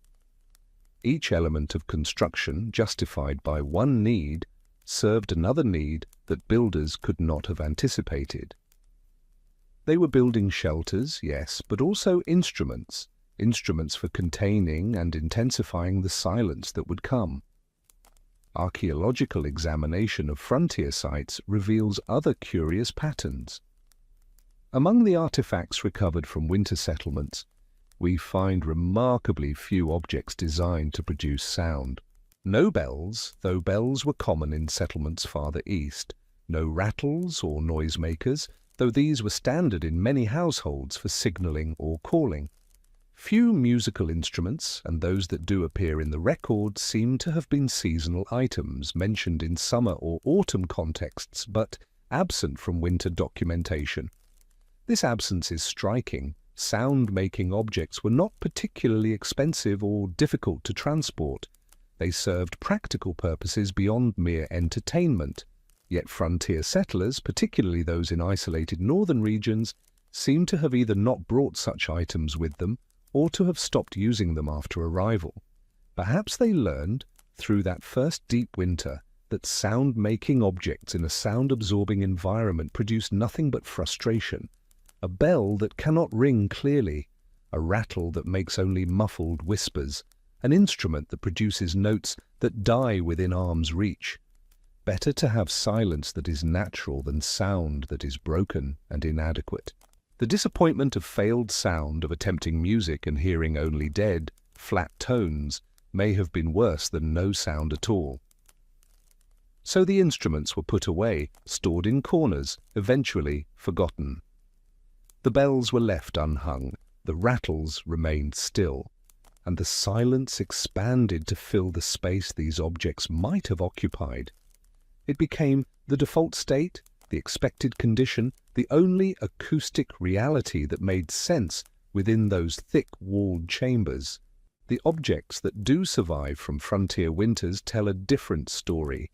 Speaker 1: Each element of construction, justified by one need, served another need that builders could not have anticipated. They were building shelters, yes, but also instruments for containing and intensifying the silence that would come. Archaeological examination of frontier sites reveals other curious patterns. Among the artifacts recovered from winter settlements, we find remarkably few objects designed to produce sound. No bells, though bells were common in settlements farther east. No rattles or noisemakers, though these were standard in many households for signalling or calling. Few musical instruments, and those that do appear in the record seem to have been seasonal items mentioned in summer or autumn contexts, but absent from winter documentation. This absence is striking. Sound-making objects were not particularly expensive or difficult to transport. They served practical purposes beyond mere entertainment. Yet frontier settlers, particularly those in isolated northern regions, seem to have either not brought such items with them or to have stopped using them after arrival. Perhaps they learned, through that first deep winter, that sound-making objects in a sound-absorbing environment produce nothing but frustration. A bell that cannot ring clearly, a rattle that makes only muffled whispers, an instrument that produces notes that die within arm's reach. Better to have silence that is natural than sound that is broken and inadequate. The disappointment of failed sound, of attempting music and hearing only dead, flat tones, may have been worse than no sound at all. So the instruments were put away, stored in corners, eventually forgotten. The bells were left unhung, the rattles remained still, and the silence expanded to fill the space these objects might have occupied. It became the default state, the expected condition, the only acoustic reality that made sense within those thick-walled chambers. The objects that do survive from frontier winters tell a different story,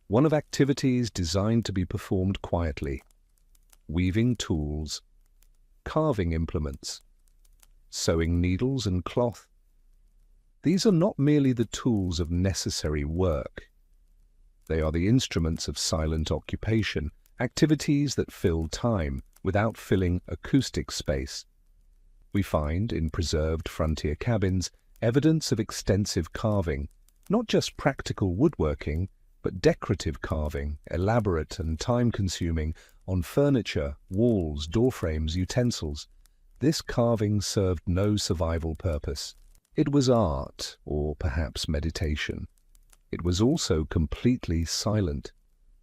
Speaker 1: one of activities designed to be performed quietly. Weaving tools, carving implements, sewing needles and cloth. These are not merely the tools of necessary work. They are the instruments of silent occupation, activities that fill time without filling acoustic space. We find, in preserved frontier cabins, evidence of extensive carving, not just practical woodworking, but decorative carving, elaborate and time-consuming, on furniture, walls, doorframes, utensils. This carving served no survival purpose. It was art, or perhaps meditation. It was also completely silent.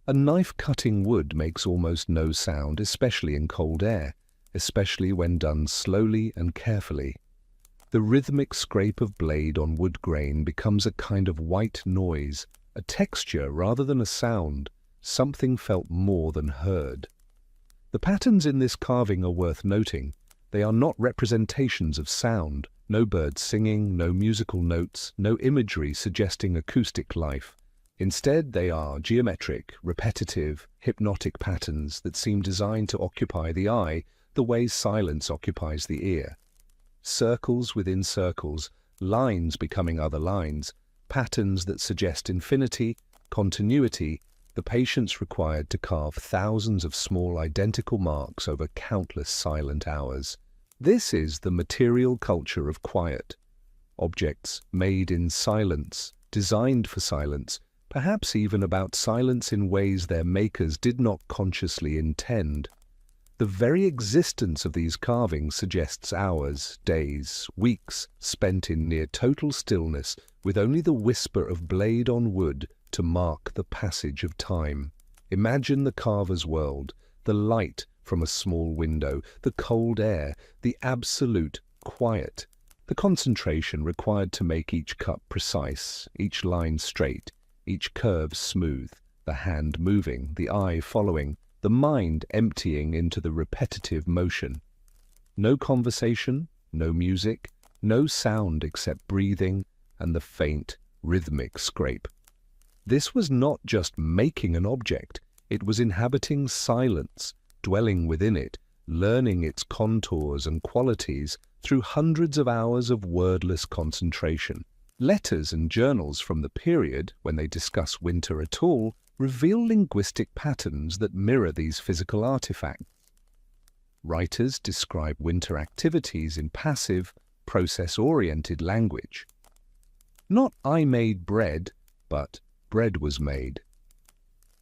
Speaker 1: A knife cutting wood makes almost no sound, especially in cold air, especially when done slowly and carefully. The rhythmic scrape of blade on wood grain becomes a kind of white noise, a texture rather than a sound, something felt more than heard. The patterns in this carving are worth noting. They are not representations of sound, no birds singing, no musical notes, no imagery suggesting acoustic life. Instead, they are geometric, repetitive, hypnotic patterns that seem designed to occupy the eye the way silence occupies the ear. Circles within circles, lines becoming other lines, patterns that suggest infinity, continuity, the patience required to carve thousands of small identical marks over countless silent hours. This is the material culture of quiet. Objects made in silence, designed for silence, perhaps even about silence in ways their makers did not consciously intend. The very existence of these carvings suggests hours, days, weeks spent in near total stillness with only the whisper of blade on wood to mark the passage of time. Imagine the carver's world, the light from a small window, the cold air, the absolute quiet, the concentration required to make each cut precise, each line straight, each curve smooth, the hand moving, the eye following, the mind emptying into the repetitive motion. No conversation, no music, no sound except breathing and the faint, rhythmic scrape. This was not just making an object, it was inhabiting silence, dwelling within it, learning its contours and qualities through hundreds of hours of wordless concentration. Letters and journals from the period, when they discuss winter at all, reveal linguistic patterns that mirror these physical artifacts. Writers describe winter activities in passive, process-oriented language. Not "I made bread," but "bread was made."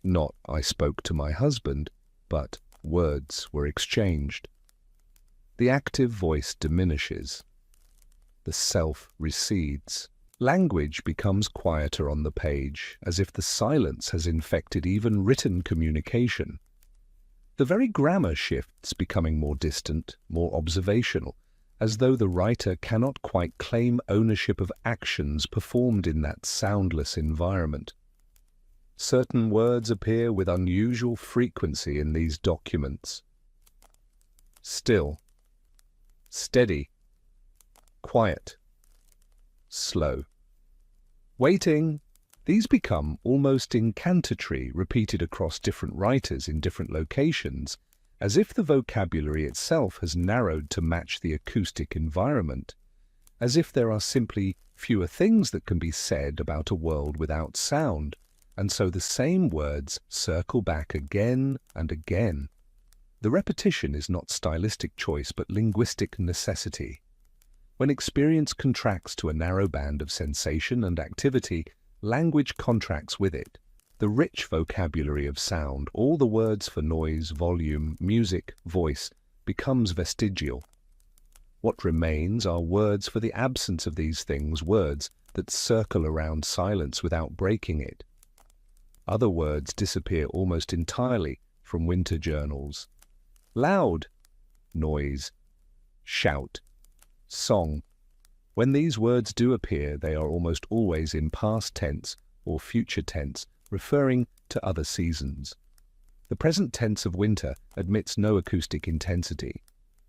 Speaker 1: Not "I spoke to my husband," but words were exchanged. The active voice diminishes. The self recedes. Language becomes quieter on the page, as if the silence has infected even written communication. The very grammar shifts, becoming more distant, more observational, as though the writer cannot quite claim ownership of actions performed in that soundless environment. Certain words appear with unusual frequency in these documents. Still, steady, quiet, slow. Waiting. These become almost incantatory, repeated across different writers in different locations, as if the vocabulary itself has narrowed to match the acoustic environment, as if there are simply fewer things that can be said about a world without sound, and so the same words circle back again and again. The repetition is not stylistic choice but linguistic necessity. When experience contracts to a narrow band of sensation and activity, language contracts with it. The rich vocabulary of sound, all the words for noise, volume, music, voice, becomes vestigial. What remains are words for the absence of these things, words that circle around silence without breaking it. Other words disappear almost entirely from winter journals. Loud, noise, shout, song. When these words do appear, they are almost always in past tense or future tense, referring to other seasons. The present tense of winter admits no acoustic intensity.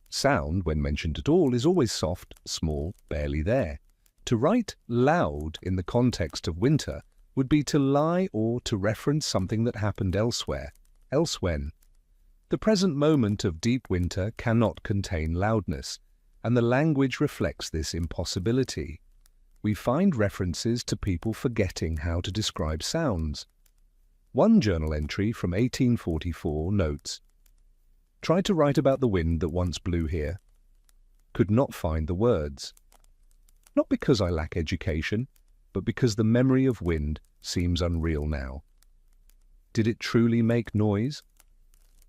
Speaker 1: Sound, when mentioned at all, is always soft, small, barely there. To write loud in the context of winter would be to lie or to reference something that happened elsewhere, elsewhen. The present moment of deep winter cannot contain loudness, and the language reflects this impossibility. We find references to people forgetting how to describe sounds. One journal entry from 1844 notes, "Tried to write about the wind that once blew here. Could not find the words. Not because I lack education, but because the memory of wind seems unreal now. Did it truly make noise?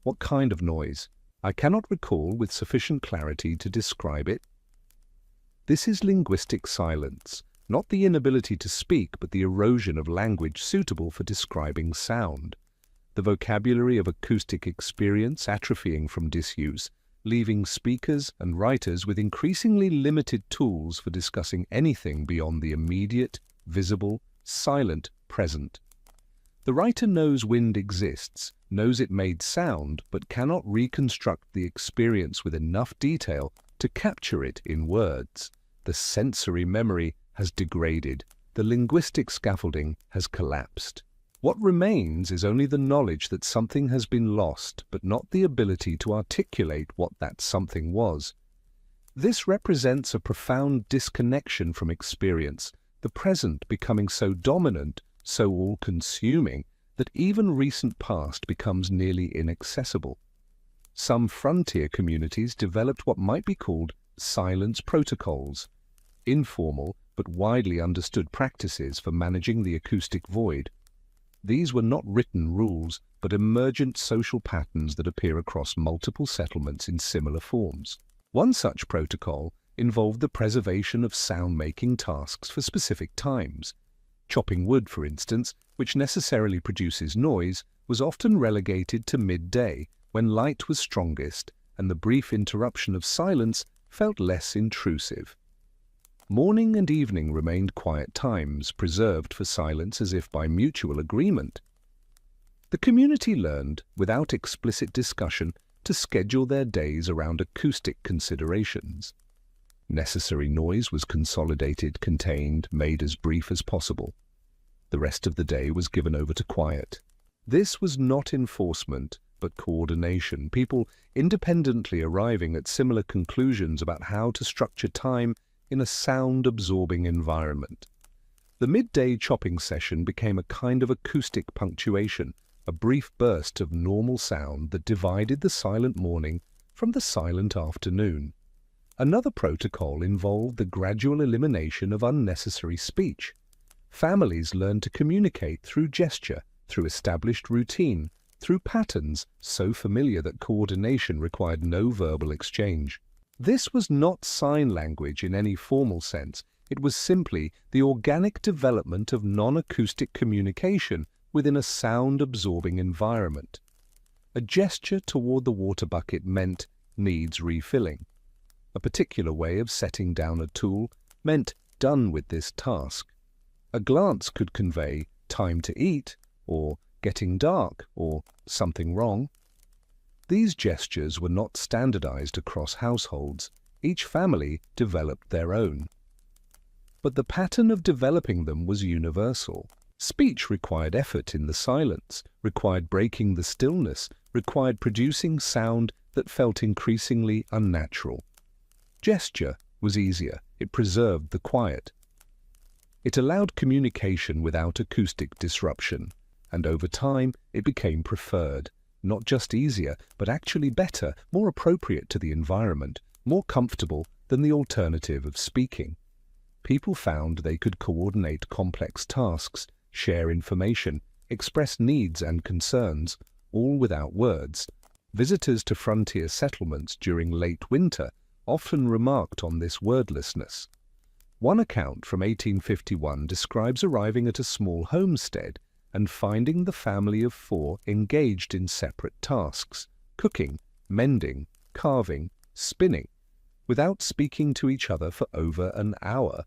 Speaker 1: What kind of noise? I cannot recall with sufficient clarity to describe it." This is linguistic silence, not the inability to speak, but the erosion of language suitable for describing sound. The vocabulary of acoustic experience atrophying from disuse, leaving speakers and writers with increasingly limited tools for discussing anything beyond the immediate, visible, silent present. The writer knows wind exists, knows it made sound, but cannot reconstruct the experience with enough detail to capture it in words. The sensory memory has degraded. The linguistic scaffolding has collapsed. What remains is only the knowledge that something has been lost, but not the ability to articulate what that something was. This represents a profound disconnection from experience, the present becoming so dominant, so all-consuming, that even recent past becomes nearly inaccessible. Some frontier communities developed what might be called silence protocols, informal but widely understood practices for managing the acoustic void. These were not written rules, but emergent social patterns that appear across multiple settlements in similar forms. One such protocol involved the preservation of sound-making tasks for specific times. Chopping wood, for instance, which necessarily produces noise, was often relegated to midday, when light was strongest and the brief interruption of silence felt less intrusive. Morning and evening remained quiet times, preserved for silence as if by mutual agreement. The community learned, without explicit discussion, to schedule their days around acoustic considerations. Necessary noise was consolidated, contained, made as brief as possible. The rest of the day was given over to quiet. This was not enforcement, but coordination, people independently arriving at similar conclusions about how to structure time in a sound-absorbing environment. The midday chopping session became a kind of acoustic punctuation, a brief burst of normal sound that divided the silent morning from the silent afternoon. Another protocol involved the gradual elimination of unnecessary speech. Families learned to communicate through gesture, through established routine, through patterns so familiar that coordination required no verbal exchange. This was not sign language in any formal sense. It was simply the organic development of non-acoustic communication within a sound-absorbing environment. A gesture toward the water bucket meant needs refilling. A particular way of setting down a tool meant done with this task. A glance could convey time to eat, or getting dark, or something wrong. These gestures were not standardized across households. Each family developed their own. But the pattern of developing them was universal. Speech required effort in the silence, required breaking the stillness, required producing sound that felt increasingly unnatural. Gesture was easier. It preserved the quiet. It allowed communication without acoustic disruption, and over time it became preferred. Not just easier, but actually better, more appropriate to the environment, more comfortable than the alternative of speaking. People found they could coordinate complex tasks, share information, express needs and concerns, all without words. Visitors to frontier settlements during late winter often remarked on this wordlessness. One account from 1851 describes arriving at a small homestead and finding the family of 4 engaged in separate tasks, cooking, mending, carving, spinning, without speaking to each other for over an hour.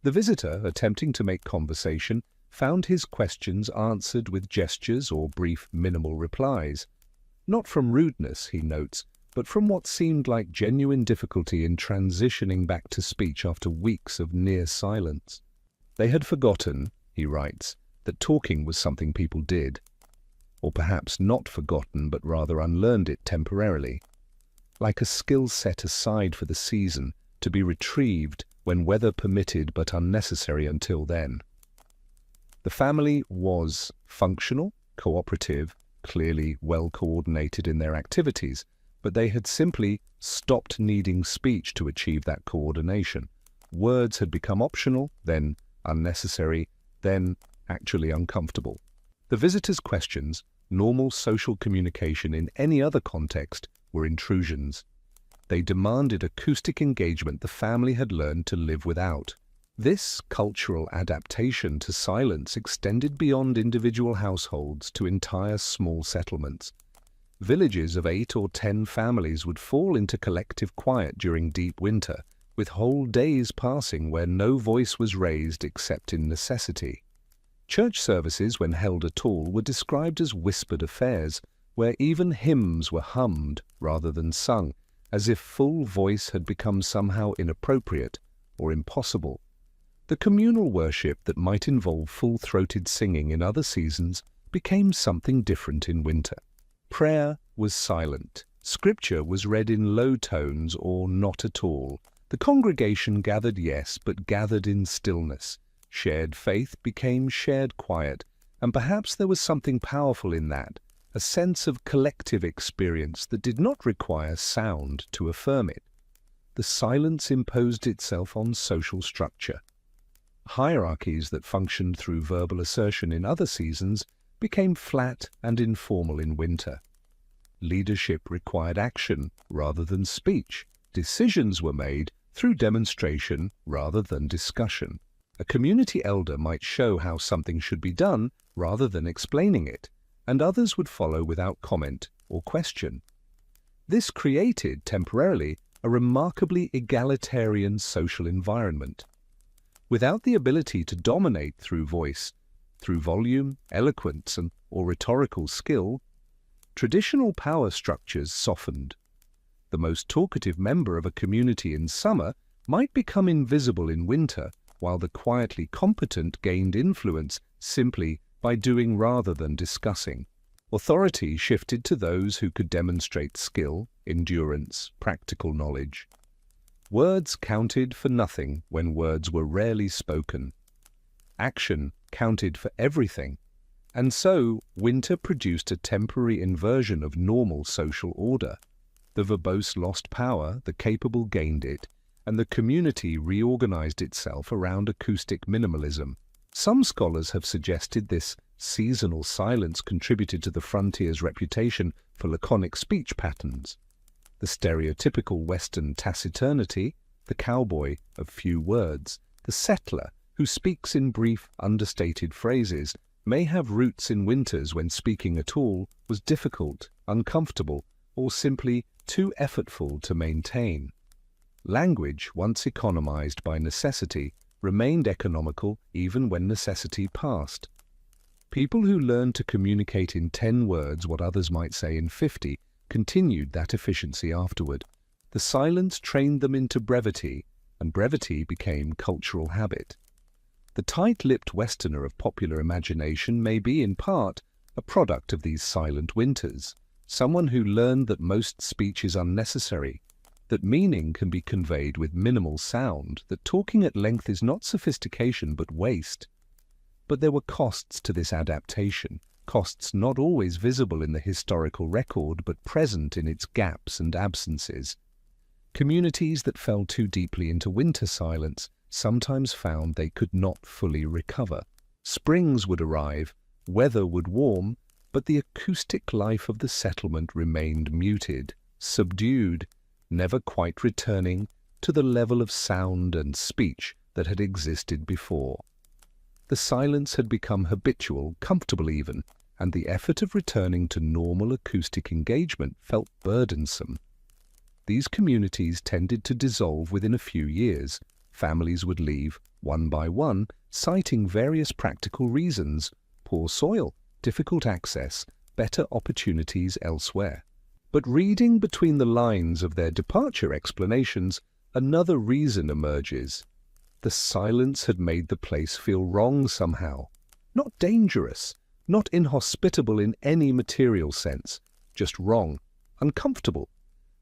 Speaker 1: The visitor, attempting to make conversation, found his questions answered with gestures or brief minimal replies. Not from rudeness, he notes, but from what seemed like genuine difficulty in transitioning back to speech after weeks of near silence. They had forgotten, he writes, that talking was something people did. Or perhaps not forgotten, but rather unlearned it temporarily. Like a skill set aside for the season, to be retrieved when weather permitted but unnecessary until then. The family was functional, cooperative, clearly well coordinated in their activities, but they had simply stopped needing speech to achieve that coordination. Words had become optional, then unnecessary, then actually uncomfortable. The visitors' questions, normal social communication in any other context, were intrusions. They demanded acoustic engagement the family had learned to live without. This cultural adaptation to silence extended beyond individual households to entire small settlements. Villages of 8 or 10 families would fall into collective quiet during deep winter, with whole days passing where no voice was raised except in necessity. Church services, when held at all, were described as whispered affairs, where even hymns were hummed rather than sung, as if full voice had become somehow inappropriate or impossible. The communal worship that might involve full-throated singing in other seasons became something different in winter. Prayer was silent. Scripture was read in low tones or not at all. The congregation gathered, yes, but gathered in stillness. Shared faith became shared quiet, and perhaps there was something powerful in that, a sense of collective experience that did not require sound to affirm it. The silence imposed itself on social structure. Hierarchies that functioned through verbal assertion in other seasons became flat and informal in winter. Leadership required action rather than speech. Decisions were made through demonstration rather than discussion. A community elder might show how something should be done rather than explaining it, and others would follow without comment or question. This created, temporarily, a remarkably egalitarian social environment. Without the ability to dominate through voice, through volume, eloquence, or rhetorical skill, traditional power structures softened. The most talkative member of a community in summer might become invisible in winter, while the quietly competent gained influence simply by doing rather than discussing. Authority shifted to those who could demonstrate skill, endurance, practical knowledge. Words counted for nothing when words were rarely spoken. Action counted for everything, and so winter produced a temporary inversion of normal social order. The verbose lost power, the capable gained it, and the community reorganized itself around acoustic minimalism. Some scholars have suggested this seasonal silence contributed to the frontier's reputation for laconic speech patterns. The stereotypical Western taciturnity, the cowboy of few words, the settler who speaks in brief, understated phrases, may have roots in winters when speaking at all was difficult, uncomfortable, or simply too effortful to maintain. Language, once economized by necessity, remained economical even when necessity passed. People who learned to communicate in 10 words what others might say in 50 continued that efficiency afterward. The silence trained them into brevity, and brevity became cultural habit. The tight-lipped Westerner of popular imagination may be, in part, a product of these silent winters, someone who learned that most speech is unnecessary, that meaning can be conveyed with minimal sound, that talking at length is not sophistication but waste. But there were costs to this adaptation, costs not always visible in the historical record but present in its gaps and absences. Communities that fell too deeply into winter silence sometimes found they could not fully recover. Springs would arrive, weather would warm, but the acoustic life of the settlement remained muted, subdued, never quite returning to the level of sound and speech that had existed before. The silence had become habitual, comfortable even, and the effort of returning to normal acoustic engagement felt burdensome. These communities tended to dissolve within a few years. Families would leave, one by one, citing various practical reasons: poor soil, difficult access, better opportunities elsewhere. But reading between the lines of their departure explanations, another reason emerges. The silence had made the place feel wrong somehow. Not dangerous, not inhospitable in any material sense, just wrong, uncomfortable.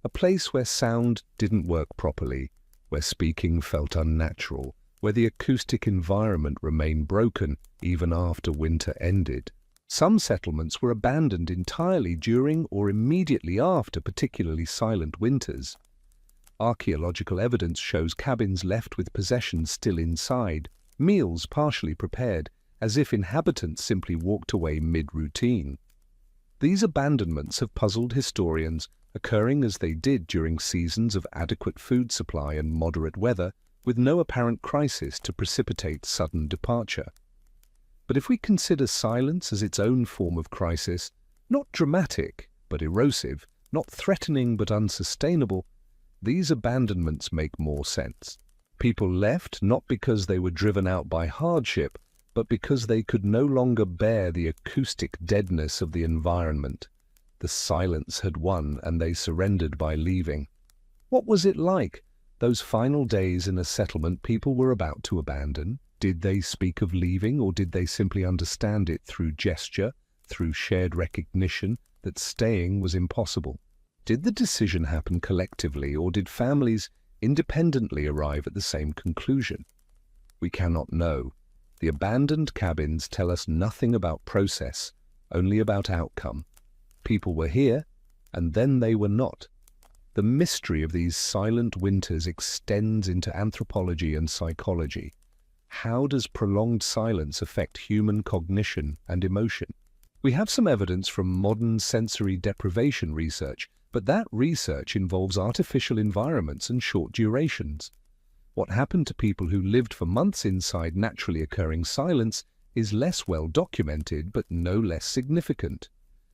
Speaker 1: A place where sound didn't work properly, where speaking felt unnatural, where the acoustic environment remained broken even after winter ended. Some settlements were abandoned entirely during or immediately after particularly silent winters. Archaeological evidence shows cabins left with possessions still inside, meals partially prepared, as if inhabitants simply walked away mid-routine. These abandonments have puzzled historians, occurring as they did during seasons of adequate food supply and moderate weather, with no apparent crisis to precipitate sudden departure. But if we consider silence as its own form of crisis, not dramatic but erosive, not threatening but unsustainable, these abandonments make more sense. People left not because they were driven out by hardship, but because they could no longer bear the acoustic deadness of the environment. The silence had won, and they surrendered by leaving. What was it like, those final days in a settlement people were about to abandon? Did they speak of leaving, or did they simply understand it through gesture, through shared recognition, that staying was impossible? Did the decision happen collectively, or did families independently arrive at the same conclusion? We cannot know. The abandoned cabins tell us nothing about process, only about outcome. People were here, and then they were not. The mystery of these silent winters extends into anthropology and psychology. How does prolonged silence affect human cognition and emotion? We have some evidence from modern sensory deprivation research, but that research involves artificial environments and short durations. What happened to people who lived for months inside naturally occurring silence is less well documented, but no less significant.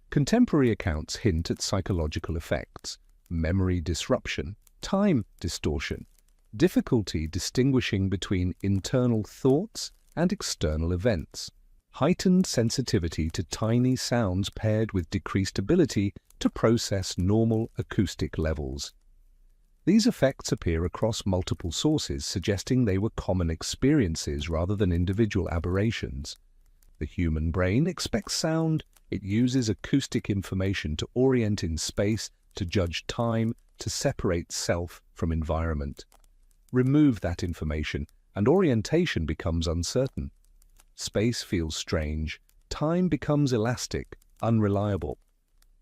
Speaker 1: Contemporary accounts hint at psychological effects: memory disruption, time distortion, difficulty distinguishing between internal thoughts and external events, heightened sensitivity to tiny sounds paired with decreased ability to process normal acoustic levels. These effects appear across multiple sources, suggesting they were common experiences rather than individual aberrations. The human brain expects sound. It uses acoustic information to orient in space, to judge time, to separate self from environment. Remove that information, and orientation becomes uncertain. Space feels strange. Time becomes elastic, unreliable.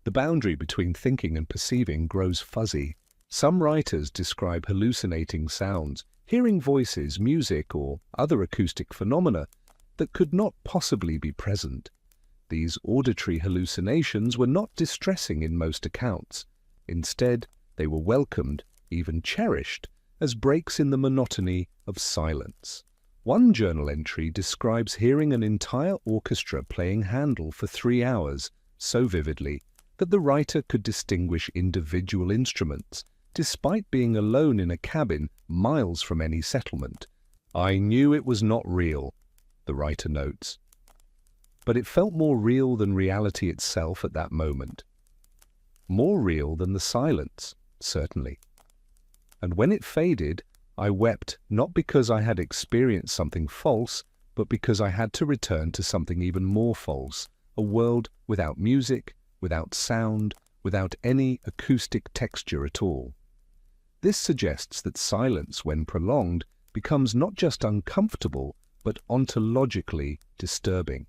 Speaker 1: The boundary between thinking and perceiving grows fuzzy. Some writers describe hallucinating sounds, hearing voices, music, or other acoustic phenomena that could not possibly be present. These auditory hallucinations were not distressing in most accounts. Instead, they were welcomed, even cherished, as breaks in the monotony of silence. One journal entry describes hearing an entire orchestra playing Handel for 3 hours so vividly that the writer could distinguish individual instruments, despite being alone in a cabin miles from any settlement. "I knew it was not real," the writer notes. But it felt more real than reality itself at that moment. More real than the silence, certainly. And when it faded, I wept not because I had experienced something false, but because I had to return to something even more false, a world without music, without sound, without any acoustic texture at all. This suggests that silence, when prolonged, becomes not just uncomfortable, but ontologically disturbing.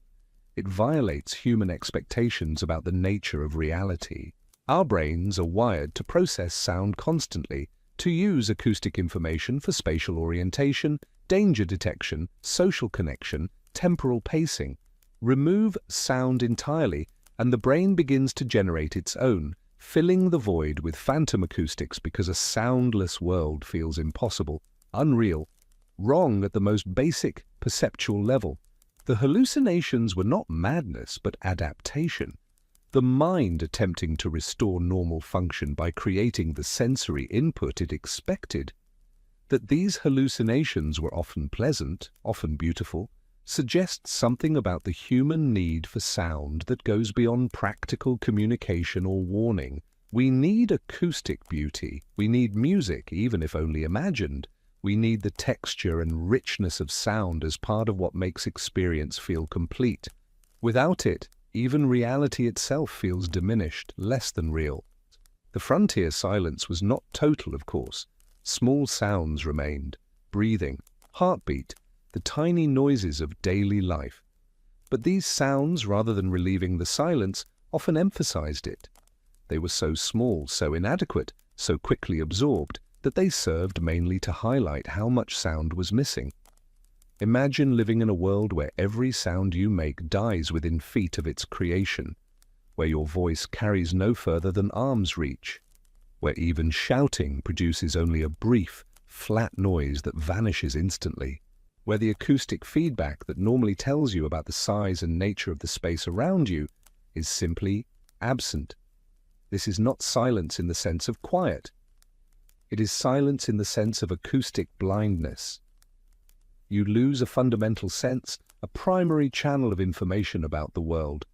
Speaker 1: It violates human expectations about the nature of reality. Our brains are wired to process sound constantly, to use acoustic information for spatial orientation, danger detection, social connection, temporal pacing. Remove sound entirely, and the brain begins to generate its own, filling the void with phantom acoustics because a soundless world feels impossible, unreal, wrong at the most basic perceptual level. The hallucinations were not madness, but adaptation. The mind attempting to restore normal function by creating the sensory input it expected. That these hallucinations were often pleasant, often beautiful, suggests something about the human need for sound that goes beyond practical communication or warning, We need acoustic beauty. We need music, even if only imagined. We need the texture and richness of sound as part of what makes experience feel complete. Without it, even reality itself feels diminished, less than real. The frontier silence was not total, of course. Small sounds remained: breathing, heartbeat, the tiny noises of daily life. But these sounds, rather than relieving the silence, often emphasized it. They were so small, so inadequate, so quickly absorbed, that they served mainly to highlight how much sound was missing. Imagine living in a world where every sound you make dies within feet of its creation, where your voice carries no further than arm's reach, where even shouting produces only a brief, flat noise that vanishes instantly, where the acoustic feedback that normally tells you about the size and nature of the space around you is simply absent. This is not silence in the sense of quiet. It is silence in the sense of acoustic blindness. You lose a fundamental sense, a primary channel of information about the world.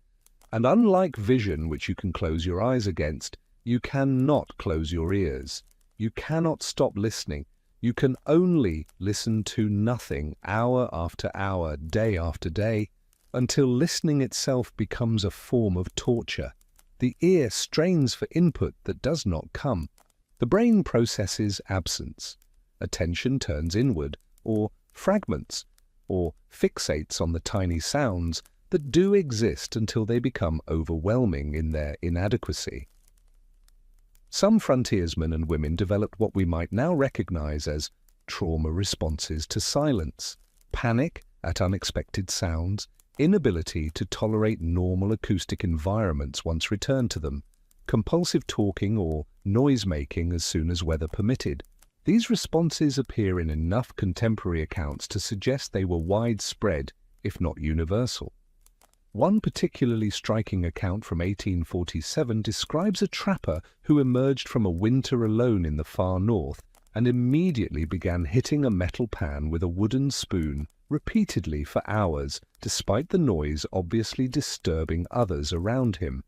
Speaker 1: And unlike vision, which you can close your eyes against, you cannot close your ears. You cannot stop listening. You can only listen to nothing hour after hour, day after day, until listening itself becomes a form of torture. The ear strains for input that does not come. The brain processes absence. Attention turns inward, or fragments, or fixates on the tiny sounds that do exist until they become overwhelming in their inadequacy. Some frontiersmen and women developed what we might now recognize as trauma responses to silence: panic at unexpected sounds, inability to tolerate normal acoustic environments once returned to them, compulsive talking or noise-making as soon as weather permitted. These responses appear in enough contemporary accounts to suggest they were widespread, if not universal. One particularly striking account from 1847 describes a trapper who emerged from a winter alone in the far north and immediately began hitting a metal pan with a wooden spoon repeatedly for hours, despite the noise obviously disturbing others around him.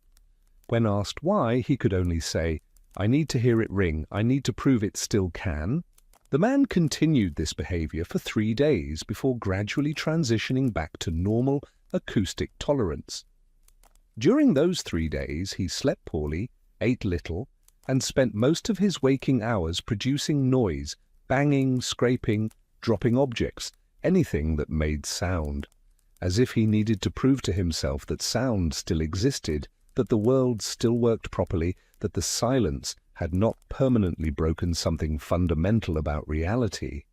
Speaker 1: When asked why, he could only say, "I need to hear it ring. I need to prove it still can." The man continued this behavior for 3 days before gradually transitioning back to normal acoustic tolerance. During those 3 days, he slept poorly, ate little, and spent most of his waking hours producing noise, banging, scraping, dropping objects, anything that made sound, as if he needed to prove to himself that sound still existed, that the world still worked properly, that the silence had not permanently broken something fundamental about reality.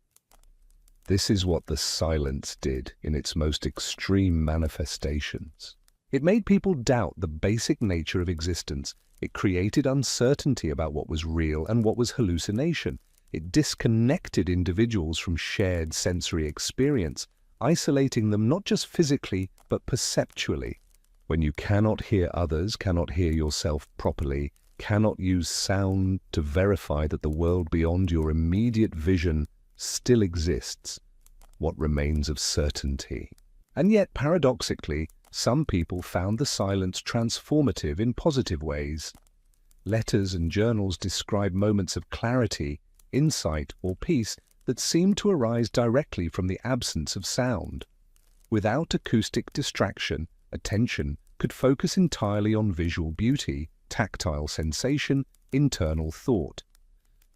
Speaker 1: This is what the silence did in its most extreme manifestations. It made people doubt the basic nature of existence. It created uncertainty about what was real and what was hallucination. It disconnected individuals from shared sensory experience, isolating them not just physically, but perceptually. When you cannot hear others, cannot hear yourself properly, cannot use sound to verify that the world beyond your immediate vision still exists, what remains of certainty? And yet, paradoxically, some people found the silence transformative in positive ways. Letters and journals describe moments of clarity, insight, or peace that seemed to arise directly from the absence of sound. Without acoustic distraction, attention could focus entirely on visual beauty, tactile sensation, internal thought.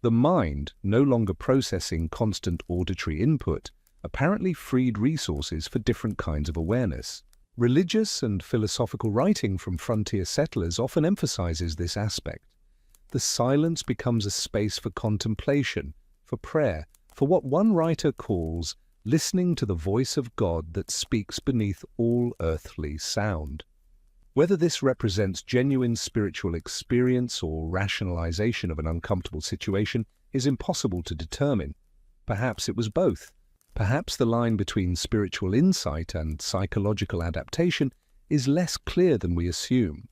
Speaker 1: The mind, no longer processing constant auditory input, apparently freed resources for different kinds of awareness. Religious and philosophical writing from frontier settlers often emphasizes this aspect. The silence becomes a space for contemplation, for prayer, for what one writer calls listening to the voice of God that speaks beneath all earthly sound. Whether this represents genuine spiritual experience or rationalization of an uncomfortable situation is impossible to determine. Perhaps it was both. Perhaps the line between spiritual insight and psychological adaptation is less clear than we assume.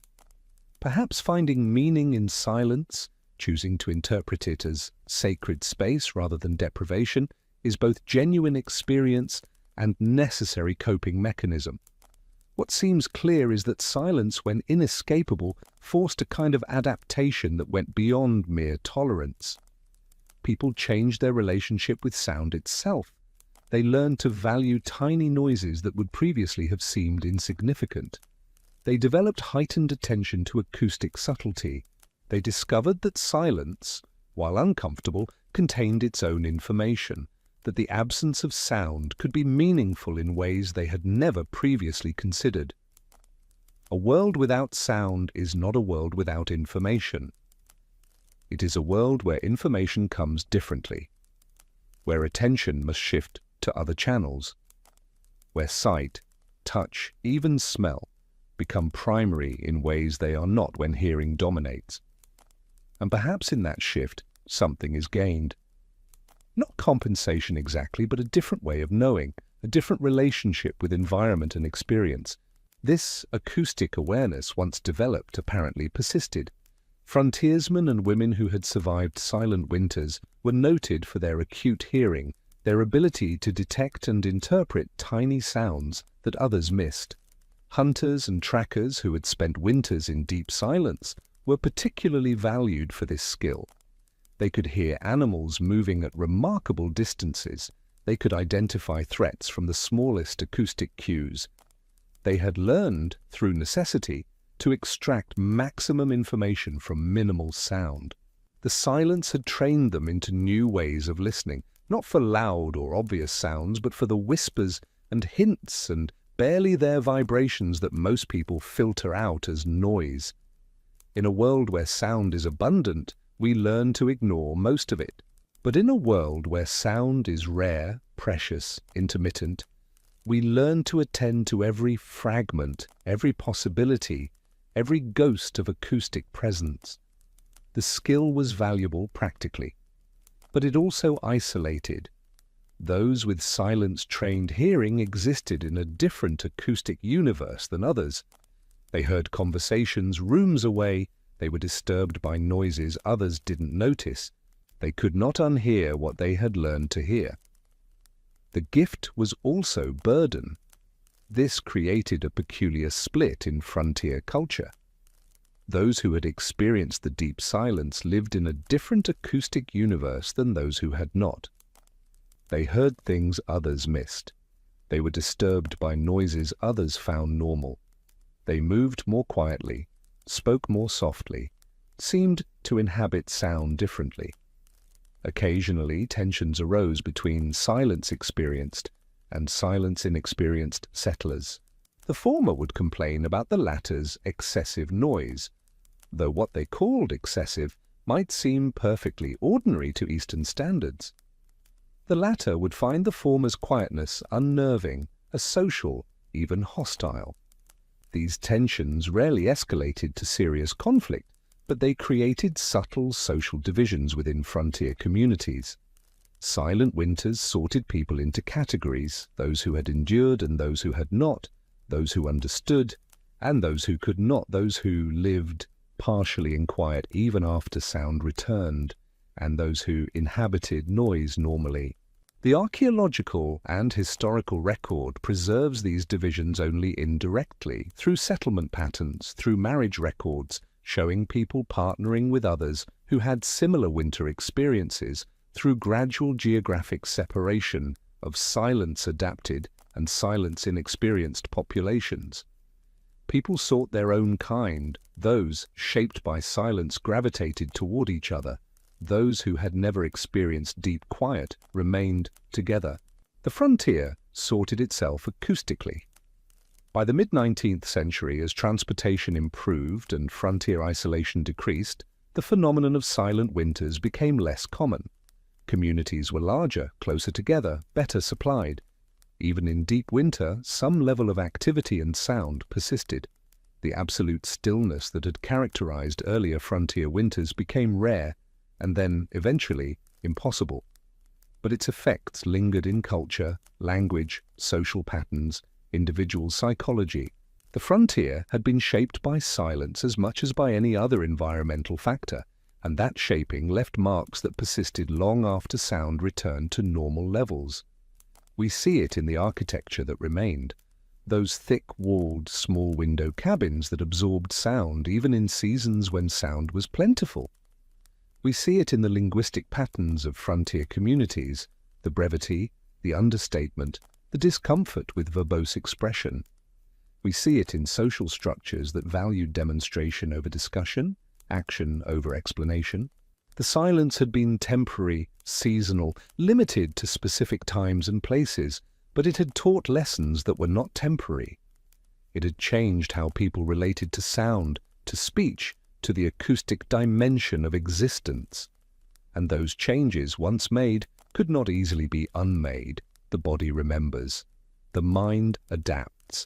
Speaker 1: Perhaps finding meaning in silence, choosing to interpret it as sacred space rather than deprivation, is both genuine experience and necessary coping mechanism. What seems clear is that silence, when inescapable, forced a kind of adaptation that went beyond mere tolerance. People changed their relationship with sound itself. They learned to value tiny noises that would previously have seemed insignificant. They developed heightened attention to acoustic subtlety. They discovered that silence, while uncomfortable, contained its own information, that the absence of sound could be meaningful in ways they had never previously considered. A world without sound is not a world without information. It is a world where information comes differently, where attention must shift to other channels, where sight, touch, even smell become primary in ways they are not when hearing dominates. And perhaps in that shift, something is gained. Not compensation exactly, but a different way of knowing, a different relationship with environment and experience. This acoustic awareness, once developed, apparently persisted. Frontiersmen and women who had survived silent winters were noted for their acute hearing, their ability to detect and interpret tiny sounds that others missed. Hunters and trackers who had spent winters in deep silence were particularly valued for this skill. They could hear animals moving at remarkable distances. They could identify threats from the smallest acoustic cues. They had learned, through necessity, to extract maximum information from minimal sound. The silence had trained them into new ways of listening, not for loud or obvious sounds, but for the whispers and hints and barely there vibrations that most people filter out as noise. In a world where sound is abundant, we learn to ignore most of it. But in a world where sound is rare, precious, intermittent, we learn to attend to every fragment, every possibility, every ghost of acoustic presence. The skill was valuable practically, but it also isolated. Those with silence-trained hearing existed in a different acoustic universe than others. They heard conversations rooms away. They were disturbed by noises others didn't notice. They could not unhear what they had learned to hear. The gift was also burden. This created a peculiar split in frontier culture. Those who had experienced the deep silence lived in a different acoustic universe than those who had not. They heard things others missed. They were disturbed by noises others found normal. They moved more quietly, spoke more softly, seemed to inhabit sound differently. Occasionally, tensions arose between silence experienced and silence inexperienced settlers. The former would complain about the latter's excessive noise, though what they called excessive might seem perfectly ordinary to Eastern standards. The latter would find the former's quietness unnerving, asocial, even hostile. These tensions rarely escalated to serious conflict, but they created subtle social divisions within frontier communities. Silent winters sorted people into categories, those who had endured and those who had not, those who understood and those who could not, those who lived partially in quiet even after sound returned, and those who inhabited noise normally. The archaeological and historical record preserves these divisions only indirectly, through settlement patterns, through marriage records, showing people partnering with others who had similar winter experiences, through gradual geographic separation of silence-adapted and silence-inexperienced populations. People sought their own kind. Those shaped by silence gravitated toward each other. Those who had never experienced deep quiet remained together. The frontier sorted itself acoustically. By the mid-19th century, as transportation improved and frontier isolation decreased, the phenomenon of silent winters became less common. Communities were larger, closer together, better supplied. Even in deep winter, some level of activity and sound persisted. The absolute stillness that had characterized earlier frontier winters became rare, and then, eventually, impossible. But its effects lingered in culture, language, social patterns, individual psychology. The frontier had been shaped by silence as much as by any other environmental factor, and that shaping left marks that persisted long after sound returned to normal levels. We see it in the architecture that remained. those thick-walled, small-window cabins that absorbed sound even in seasons when sound was plentiful. We see it in the linguistic patterns of frontier communities, the brevity, the understatement, the discomfort with verbose expression. We see it in social structures that valued demonstration over discussion, action over explanation. The silence had been temporary, seasonal, limited to specific times and places, but it had taught lessons that were not temporary. It had changed how people related to sound, to speech, to the acoustic dimension of existence. And those changes, once made, could not easily be unmade. The body remembers. The mind adapts.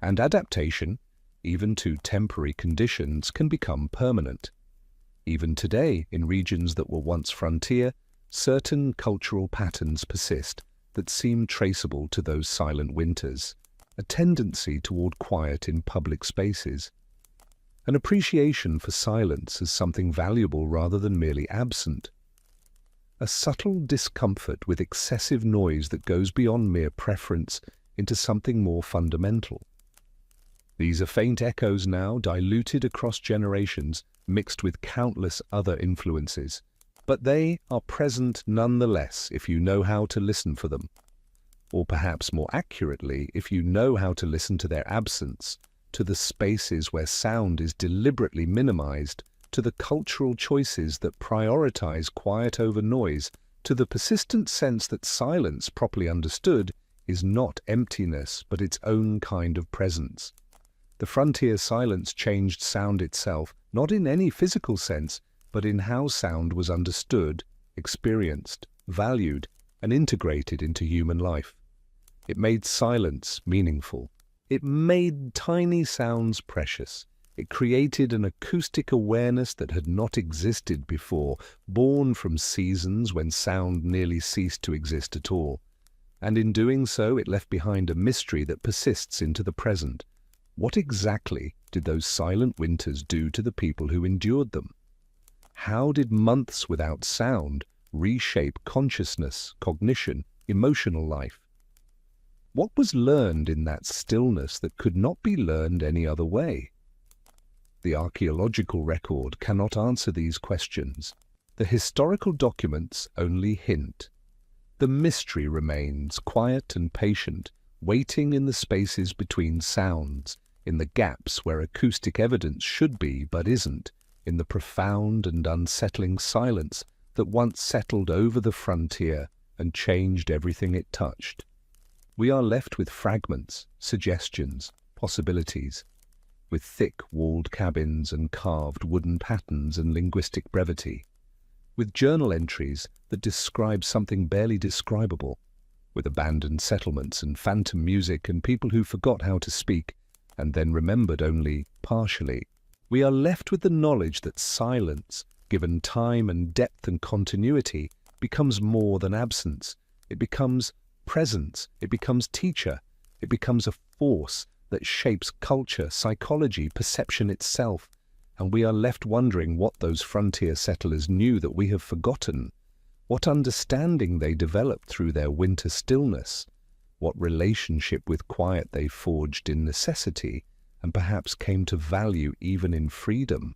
Speaker 1: And adaptation, even to temporary conditions, can become permanent. Even today, in regions that were once frontier, certain cultural patterns persist that seem traceable to those silent winters, a tendency toward quiet in public spaces, an appreciation for silence as something valuable rather than merely absent, a subtle discomfort with excessive noise that goes beyond mere preference into something more fundamental. These are faint echoes now, diluted across generations, mixed with countless other influences. But they are present nonetheless if you know how to listen for them. Or perhaps more accurately, if you know how to listen to their absence, to the spaces where sound is deliberately minimized, to the cultural choices that prioritize quiet over noise, to the persistent sense that silence, properly understood, is not emptiness but its own kind of presence. The frontier silence changed sound itself, not in any physical sense, but in how sound was understood, experienced, valued, and integrated into human life. It made silence meaningful. It made tiny sounds precious. It created an acoustic awareness that had not existed before, born from seasons when sound nearly ceased to exist at all. And in doing so, it left behind a mystery that persists into the present. What exactly did those silent winters do to the people who endured them? How did months without sound reshape consciousness, cognition, emotional life? What was learned in that stillness that could not be learned any other way? The archaeological record cannot answer these questions. The historical documents only hint. The mystery remains, quiet and patient, waiting in the spaces between sounds, in the gaps where acoustic evidence should be but isn't, in the profound and unsettling silence that once settled over the frontier and changed everything it touched. We are left with fragments, suggestions, possibilities, with thick-walled cabins and carved wooden patterns and linguistic brevity, with journal entries that describe something barely describable, with abandoned settlements and phantom music and people who forgot how to speak and then remembered only partially. We are left with the knowledge that silence, given time and depth and continuity, becomes more than absence. It becomes presence, it becomes teacher, it becomes a force that shapes culture, psychology, perception itself, and we are left wondering what those frontier settlers knew that we have forgotten, what understanding they developed through their winter stillness, what relationship with quiet they forged in necessity, and perhaps came to value even in freedom.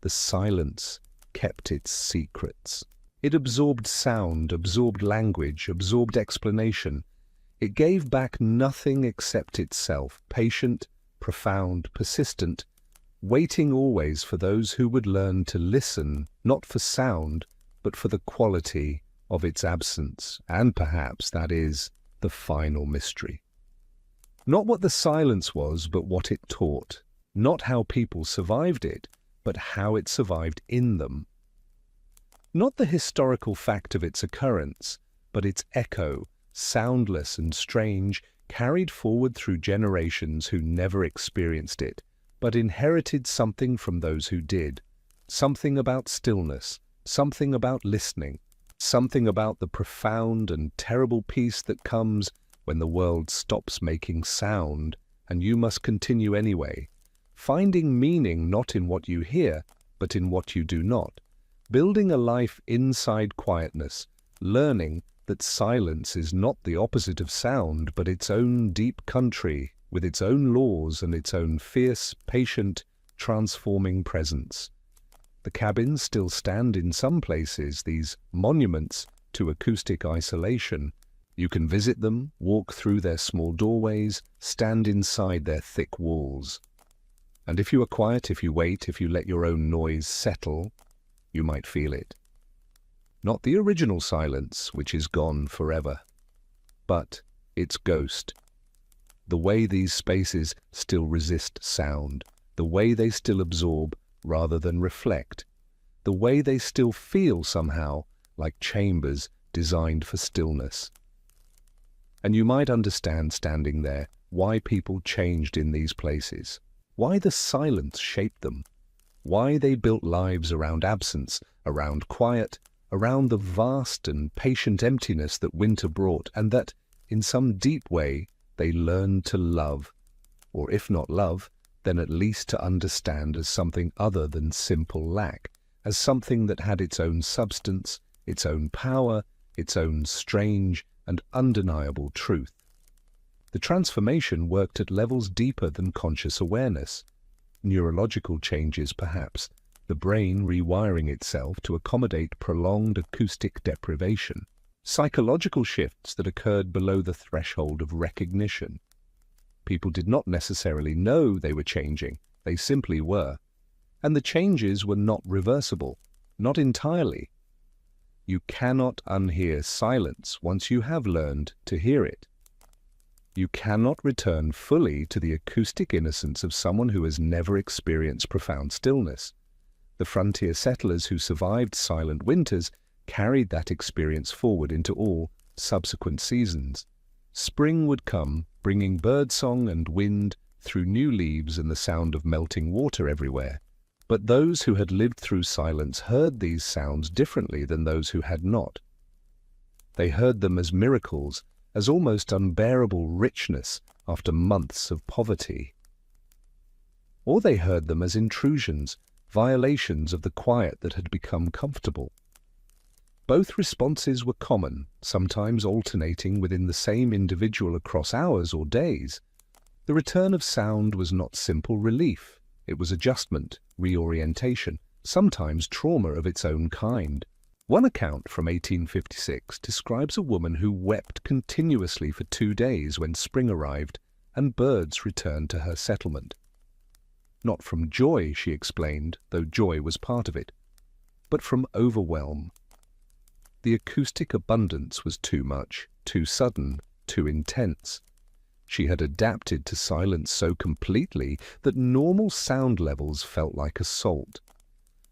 Speaker 1: The silence kept its secrets. It absorbed sound, absorbed language, absorbed explanation. It gave back nothing except itself, patient, profound, persistent, waiting always for those who would learn to listen, not for sound, but for the quality of its absence. And perhaps that is the final mystery. Not what the silence was, but what it taught. Not how people survived it, but how it survived in them. Not the historical fact of its occurrence, but its echo, soundless and strange, carried forward through generations who never experienced it, but inherited something from those who did. Something about stillness, something about listening, something about the profound and terrible peace that comes when the world stops making sound and you must continue anyway, finding meaning not in what you hear, but in what you do not, building a life inside quietness, learning that silence is not the opposite of sound, but its own deep country, with its own laws and its own fierce, patient, transforming presence. The cabins still stand in some places, these monuments to acoustic isolation. You can visit them, walk through their small doorways, stand inside their thick walls. And if you are quiet, if you wait, if you let your own noise settle, you might feel it. Not the original silence, which is gone forever, but its ghost. The way these spaces still resist sound, the way they still absorb rather than reflect, the way they still feel somehow like chambers designed for stillness. And you might understand standing there why people changed in these places, why the silence shaped them, why they built lives around absence, around quiet, around the vast and patient emptiness that winter brought, and that, in some deep way, they learned to love, or if not love, then at least to understand as something other than simple lack, as something that had its own substance, its own power, its own strange and undeniable truth. The transformation worked at levels deeper than conscious awareness. Neurological changes, perhaps, the brain rewiring itself to accommodate prolonged acoustic deprivation. Psychological shifts that occurred below the threshold of recognition. People did not necessarily know they were changing, they simply were. And the changes were not reversible, not entirely. You cannot unhear silence once you have learned to hear it. You cannot return fully to the acoustic innocence of someone who has never experienced profound stillness. The frontier settlers who survived silent winters carried that experience forward into all subsequent seasons. Spring would come, bringing birdsong and wind through new leaves and the sound of melting water everywhere. But those who had lived through silence heard these sounds differently than those who had not. They heard them as miracles, as almost unbearable richness after months of poverty. Or they heard them as intrusions, violations of the quiet that had become comfortable. Both responses were common, sometimes alternating within the same individual across hours or days. The return of sound was not simple relief. It was adjustment, reorientation, sometimes trauma of its own kind. One account from 1856 describes a woman who wept continuously for 2 days when spring arrived and birds returned to her settlement. Not from joy, she explained, though joy was part of it, but from overwhelm. The acoustic abundance was too much, too sudden, too intense. She had adapted to silence so completely that normal sound levels felt like assault.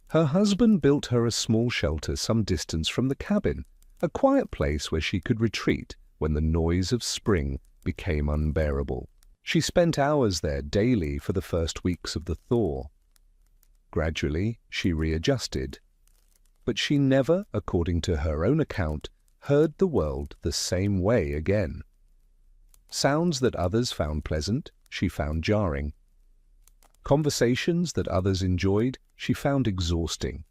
Speaker 1: Her husband built her a small shelter some distance from the cabin, a quiet place where she could retreat when the noise of spring became unbearable. She spent hours there daily for the first weeks of the thaw. Gradually, she readjusted. But she never, according to her own account, heard the world the same way again. Sounds that others found pleasant, she found jarring. Conversations that others enjoyed, she found exhausting.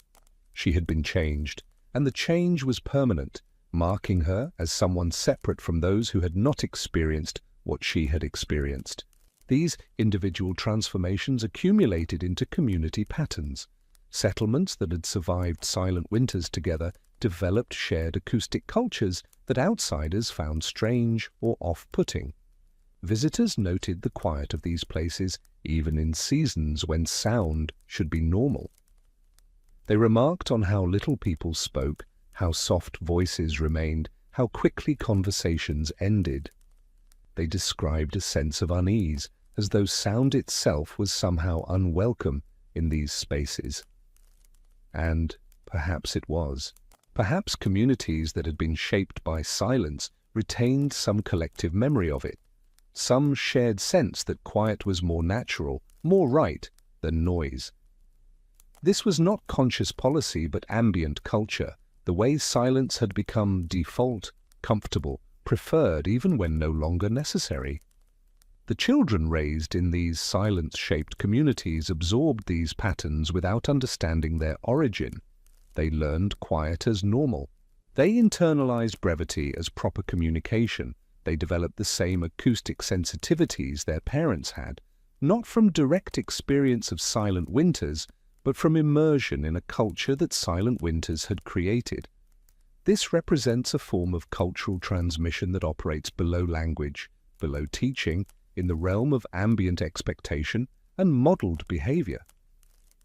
Speaker 1: She had been changed, and the change was permanent, marking her as someone separate from those who had not experienced what she had experienced. These individual transformations accumulated into community patterns. Settlements that had survived silent winters together developed shared acoustic cultures that outsiders found strange or off-putting. Visitors noted the quiet of these places even in seasons when sound should be normal. They remarked on how little people spoke, how soft voices remained, how quickly conversations ended. They described a sense of unease, as though sound itself was somehow unwelcome in these spaces. And perhaps it was. Perhaps communities that had been shaped by silence retained some collective memory of it, some shared sense that quiet was more natural, more right than noise. This was not conscious policy but ambient culture, the way silence had become default, comfortable, preferred even when no longer necessary. The children raised in these silence-shaped communities absorbed these patterns without understanding their origin. They learned quiet as normal. They internalized brevity as proper communication. They developed the same acoustic sensitivities their parents had, not from direct experience of silent winters, but from immersion in a culture that silent winters had created. This represents a form of cultural transmission that operates below language, below teaching, in the realm of ambient expectation and modeled behavior.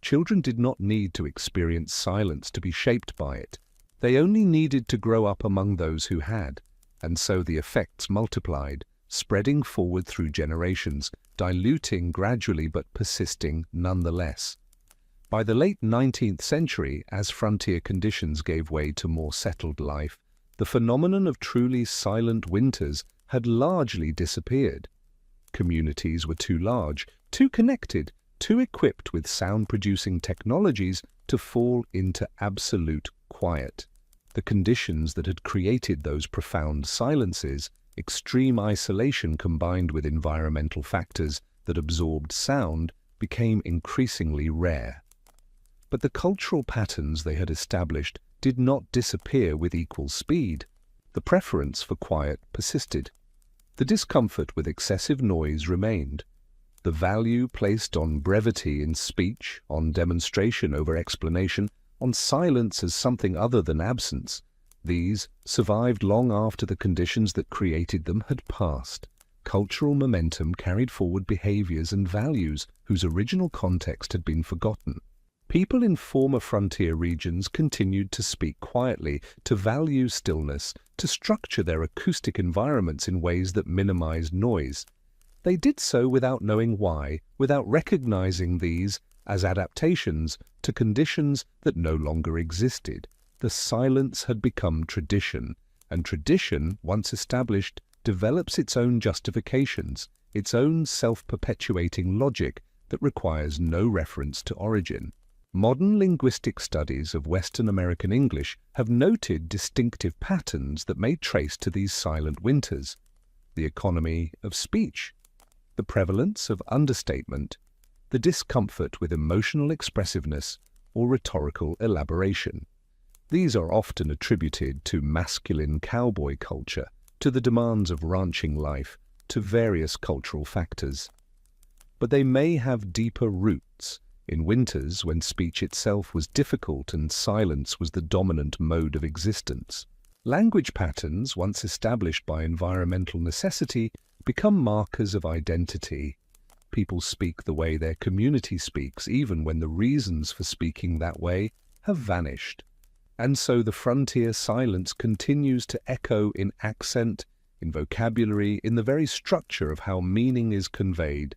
Speaker 1: Children did not need to experience silence to be shaped by it. They only needed to grow up among those who had, and so the effects multiplied, spreading forward through generations, diluting gradually but persisting nonetheless. By the late 19th century, as frontier conditions gave way to more settled life, the phenomenon of truly silent winters had largely disappeared. Communities were too large, too connected, too equipped with sound-producing technologies to fall into absolute quiet. The conditions that had created those profound silences, extreme isolation combined with environmental factors that absorbed sound, became increasingly rare. But the cultural patterns they had established did not disappear with equal speed. The preference for quiet persisted. The discomfort with excessive noise remained. The value placed on brevity in speech, on demonstration over explanation, on silence as something other than absence, these survived long after the conditions that created them had passed. Cultural momentum carried forward behaviors and values whose original context had been forgotten. People in former frontier regions continued to speak quietly, to value stillness, to structure their acoustic environments in ways that minimized noise. They did so without knowing why, without recognizing these as adaptations to conditions that no longer existed. The silence had become tradition, and tradition, once established, develops its own justifications, its own self-perpetuating logic that requires no reference to origin. Modern linguistic studies of Western American English have noted distinctive patterns that may trace to these silent winters: the economy of speech, the prevalence of understatement, the discomfort with emotional expressiveness or rhetorical elaboration. These are often attributed to masculine cowboy culture, to the demands of ranching life, to various cultural factors. But they may have deeper roots. In winters, when speech itself was difficult and silence was the dominant mode of existence, language patterns, once established by environmental necessity, become markers of identity. People speak the way their community speaks, even when the reasons for speaking that way have vanished. And so the frontier silence continues to echo in accent, in vocabulary, in the very structure of how meaning is conveyed,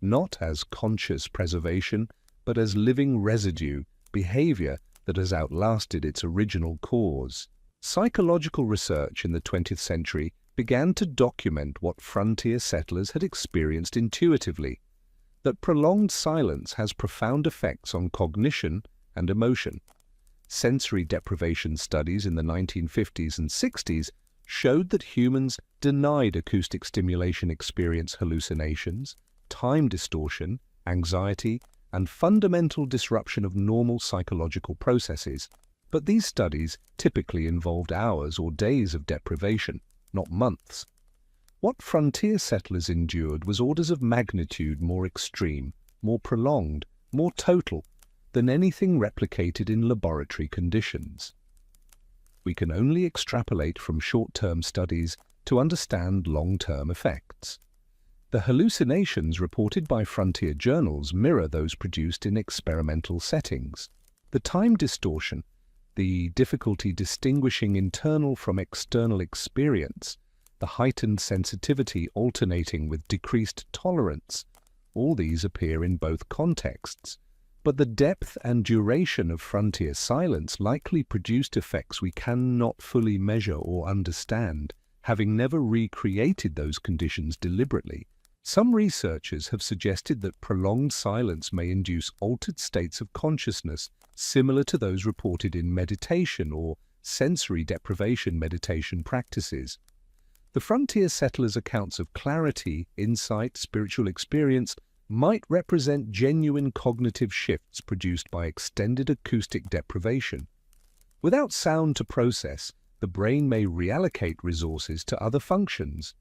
Speaker 1: not as conscious preservation, but as living residue, behavior that has outlasted its original cause. Psychological research in the 20th century began to document what frontier settlers had experienced intuitively, that prolonged silence has profound effects on cognition and emotion. Sensory deprivation studies in the 1950s and 60s showed that humans denied acoustic stimulation experience hallucinations, time distortion, anxiety, and fundamental disruption of normal psychological processes. But these studies typically involved hours or days of deprivation, not months. What frontier settlers endured was orders of magnitude more extreme, more prolonged, more total than anything replicated in laboratory conditions. We can only extrapolate from short-term studies to understand long-term effects. The hallucinations reported by frontier journals mirror those produced in experimental settings. The time distortion, the difficulty distinguishing internal from external experience, the heightened sensitivity alternating with decreased tolerance, all these appear in both contexts. But the depth and duration of frontier silence likely produced effects we cannot fully measure or understand, having never recreated those conditions deliberately. Some researchers have suggested that prolonged silence may induce altered states of consciousness similar to those reported in meditation or sensory deprivation meditation practices. The frontier settlers' accounts of clarity, insight, spiritual experience might represent genuine cognitive shifts produced by extended acoustic deprivation. Without sound to process, The brain may reallocate resources to other functions.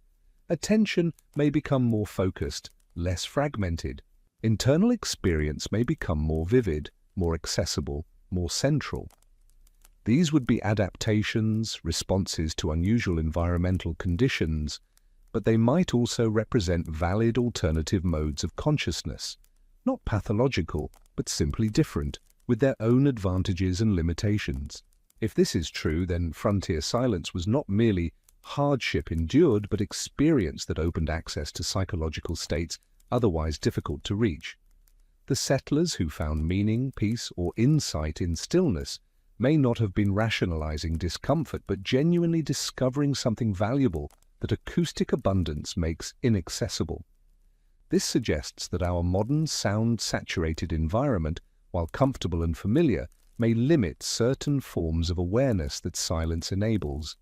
Speaker 1: Attention may become more focused, less fragmented. Internal experience may become more vivid, more accessible, more central. These would be adaptations, responses to unusual environmental conditions, but they might also represent valid alternative modes of consciousness, not pathological, but simply different, with their own advantages and limitations. If this is true, then frontier silence was not merely hardship endured, but experience that opened access to psychological states otherwise difficult to reach. The settlers who found meaning, peace, or insight in stillness may not have been rationalizing discomfort, but genuinely discovering something valuable that acoustic abundance makes inaccessible. This suggests that our modern sound-saturated environment, while comfortable and familiar, may limit certain forms of awareness that silence enables.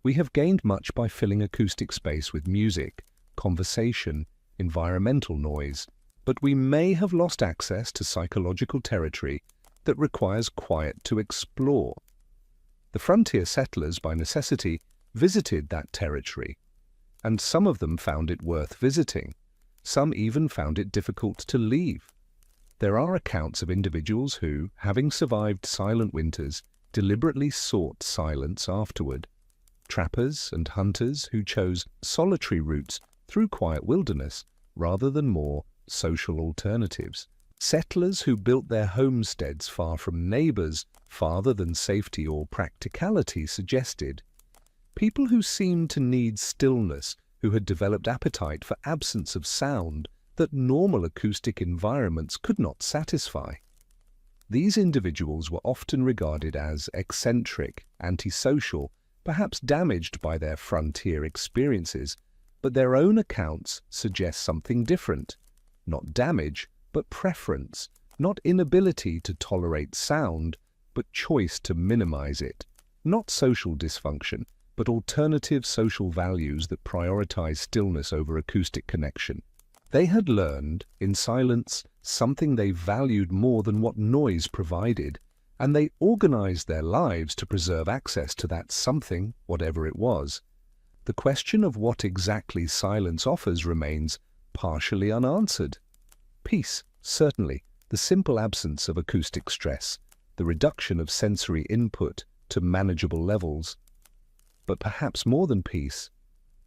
Speaker 1: We have gained much by filling acoustic space with music, conversation, environmental noise, but we may have lost access to psychological territory that requires quiet to explore. The frontier settlers, by necessity, visited that territory, and some of them found it worth visiting. Some even found it difficult to leave. There are accounts of individuals who, having survived silent winters, deliberately sought silence afterward. Trappers and hunters who chose solitary routes through quiet wilderness rather than more social alternatives. Settlers who built their homesteads far from neighbors, farther than safety or practicality suggested. People who seemed to need stillness, who had developed appetite for absence of sound that normal acoustic environments could not satisfy. These individuals were often regarded as eccentric, antisocial, perhaps damaged by their frontier experiences, but their own accounts suggest something different. Not damage, but preference, not inability to tolerate sound, but choice to minimize it. Not social dysfunction, but alternative social values that prioritize stillness over acoustic connection. They had learned, in silence, something they valued more than what noise provided, and they organized their lives to preserve access to that something, whatever it was. The question of what exactly silence offers remains partially unanswered. Peace, certainly, the simple absence of acoustic stress, the reduction of sensory input to manageable levels. But perhaps more than peace,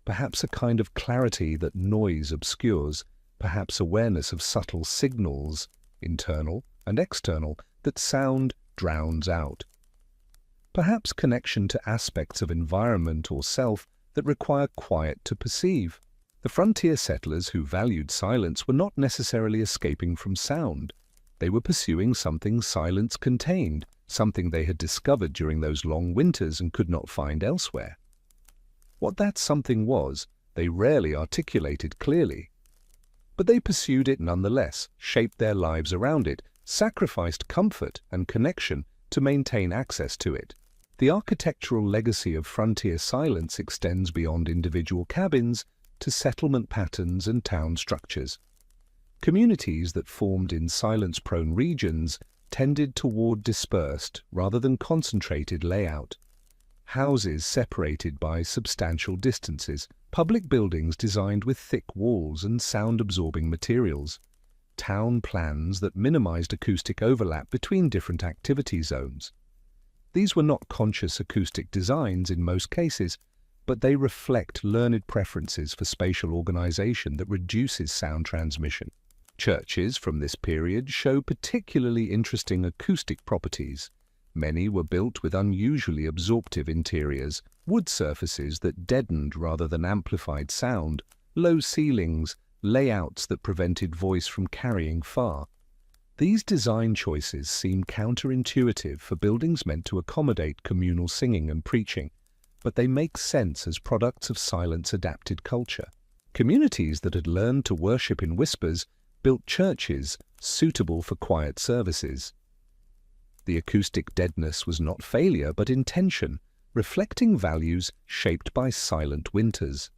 Speaker 1: perhaps a kind of clarity that noise obscures, perhaps awareness of subtle signals, internal and external, that sound drowns out. Perhaps connection to aspects of environment or self that require quiet to perceive. The frontier settlers who valued silence were not necessarily escaping from sound. They were pursuing something silence contained, something they had discovered during those long winters and could not find elsewhere. What that something was, they rarely articulated clearly. But they pursued it nonetheless, shaped their lives around it, sacrificed comfort and connection to maintain access to it. The architectural legacy of frontier silence extends beyond individual cabins to settlement patterns and town structures. Communities that formed in silence-prone regions tended toward dispersed rather than concentrated layout. Houses separated by substantial distances, public buildings designed with thick walls and sound-absorbing materials, town plans that minimized acoustic overlap between different activity zones. These were not conscious acoustic designs in most cases, but they reflect learned preferences for spatial organization that reduces sound transmission. Churches from this period show particularly interesting acoustic properties. Many were built with unusually absorptive interiors, wood surfaces that deadened rather than amplified sound, low ceilings, layouts that prevented voice from carrying far. These design choices seem counterintuitive for buildings meant to accommodate communal singing and preaching, but they make sense as products of silence-adapted culture. Communities that had learned to worship in whispers built churches suitable for quiet services. The acoustic deadness was not failure but intention, reflecting values shaped by silent winters.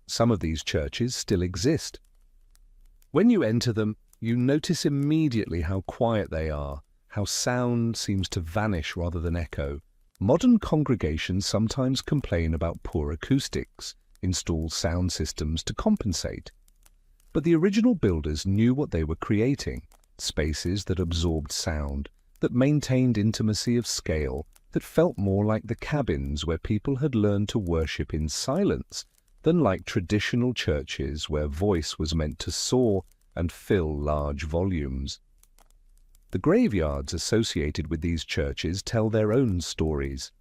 Speaker 1: Some of these churches still exist. When you enter them, you notice immediately how quiet they are, how sound seems to vanish rather than echo. Modern congregations sometimes complain about poor acoustics, install sound systems to compensate. But the original builders knew what they were creating, spaces that absorbed sound, that maintained intimacy of scale, that felt more like the cabins where people had learned to worship in silence than like traditional churches where voice was meant to soar and fill large volumes. The graveyards associated with these churches tell their own stories.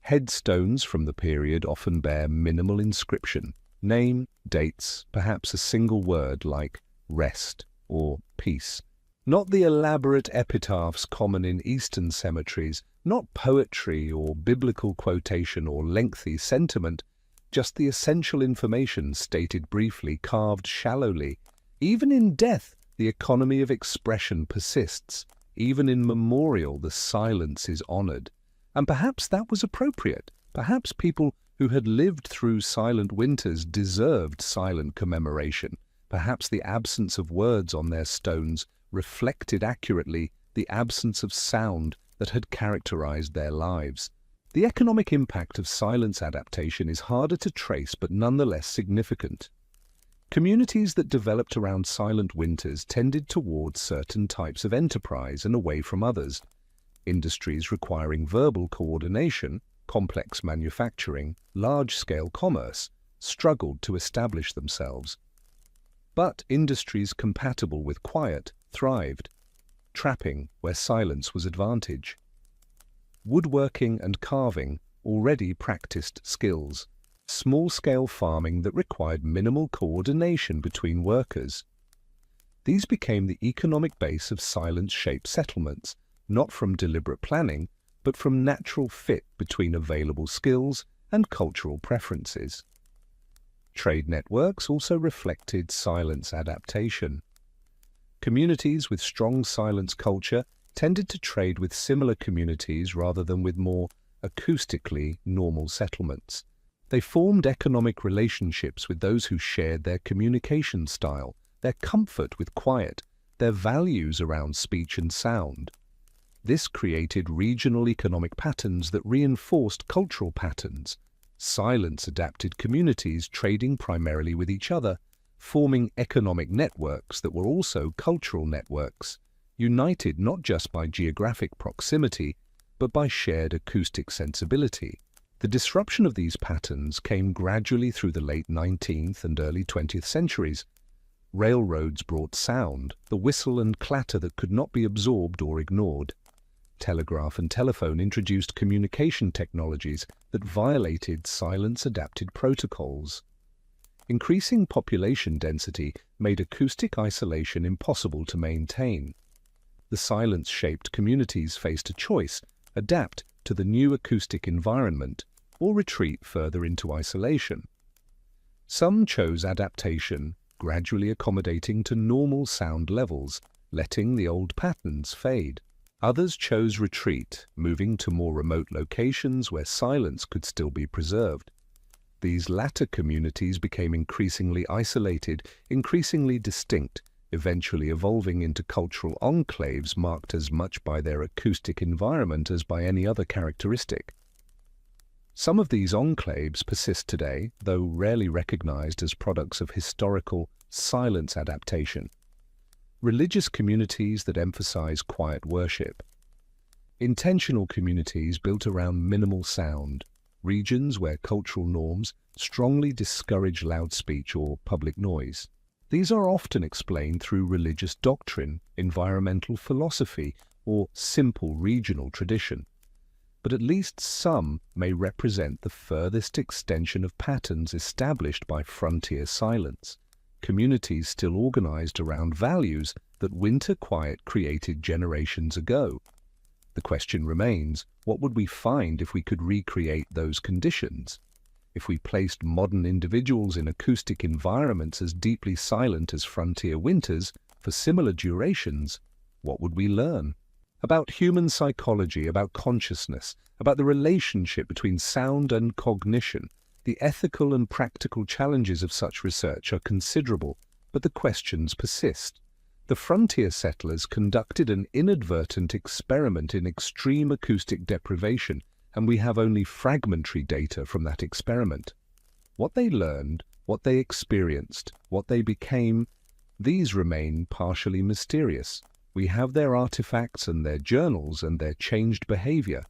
Speaker 1: Headstones from the period often bear minimal inscription, name, dates, perhaps a single word like rest or peace. Not the elaborate epitaphs common in Eastern cemeteries, not poetry or biblical quotation or lengthy sentiment, just the essential information stated briefly, carved shallowly. Even in death, the economy of expression persists. Even in memorial, the silence is honored. And perhaps that was appropriate. Perhaps people who had lived through silent winters deserved silent commemoration. Perhaps the absence of words on their stones reflected accurately the absence of sound that had characterized their lives. The economic impact of silence adaptation is harder to trace but nonetheless significant. Communities that developed around silent winters tended towards certain types of enterprise and away from others. Industries requiring verbal coordination, complex manufacturing, large-scale commerce, struggled to establish themselves. But industries compatible with quiet thrived. Trapping, where silence was advantage. Woodworking and carving already practiced skills. Small-scale farming that required minimal coordination between workers. These became the economic base of silence-shaped settlements, not from deliberate planning, but from natural fit between available skills and cultural preferences. Trade networks also reflected silence adaptation. Communities with strong silence culture tended to trade with similar communities rather than with more acoustically normal settlements. They formed economic relationships with those who shared their communication style, their comfort with quiet, their values around speech and sound. This created regional economic patterns that reinforced cultural patterns. Silence-adapted communities trading primarily with each other, forming economic networks that were also cultural networks, united not just by geographic proximity, but by shared acoustic sensibility. The disruption of these patterns came gradually through the late 19th and early 20th centuries. Railroads brought sound, the whistle and clatter that could not be absorbed or ignored. Telegraph and telephone introduced communication technologies that violated silence-adapted protocols. Increasing population density made acoustic isolation impossible to maintain. The silence-shaped communities faced a choice: adapt to the new acoustic environment or retreat further into isolation. Some chose adaptation, gradually accommodating to normal sound levels, letting the old patterns fade. Others chose retreat, moving to more remote locations where silence could still be preserved. These latter communities became increasingly isolated, increasingly distinct, eventually evolving into cultural enclaves marked as much by their acoustic environment as by any other characteristic. Some of these enclaves persist today, though rarely recognized as products of historical silence adaptation. Religious communities that emphasize quiet worship. Intentional communities built around minimal sound. Regions where cultural norms strongly discourage loud speech or public noise. These are often explained through religious doctrine, environmental philosophy, or simple regional tradition. But at least some may represent the furthest extension of patterns established by frontier silence, communities still organized around values that winter quiet created generations ago. The question remains, what would we find if we could recreate those conditions? If we placed modern individuals in acoustic environments as deeply silent as frontier winters for similar durations, what would we learn? About human psychology, about consciousness, about the relationship between sound and cognition. The ethical and practical challenges of such research are considerable, but the questions persist. The frontier settlers conducted an inadvertent experiment in extreme acoustic deprivation, and we have only fragmentary data from that experiment. What they learned, what they experienced, what they became, these remain partially mysterious. We have their artifacts and their journals and their changed behavior,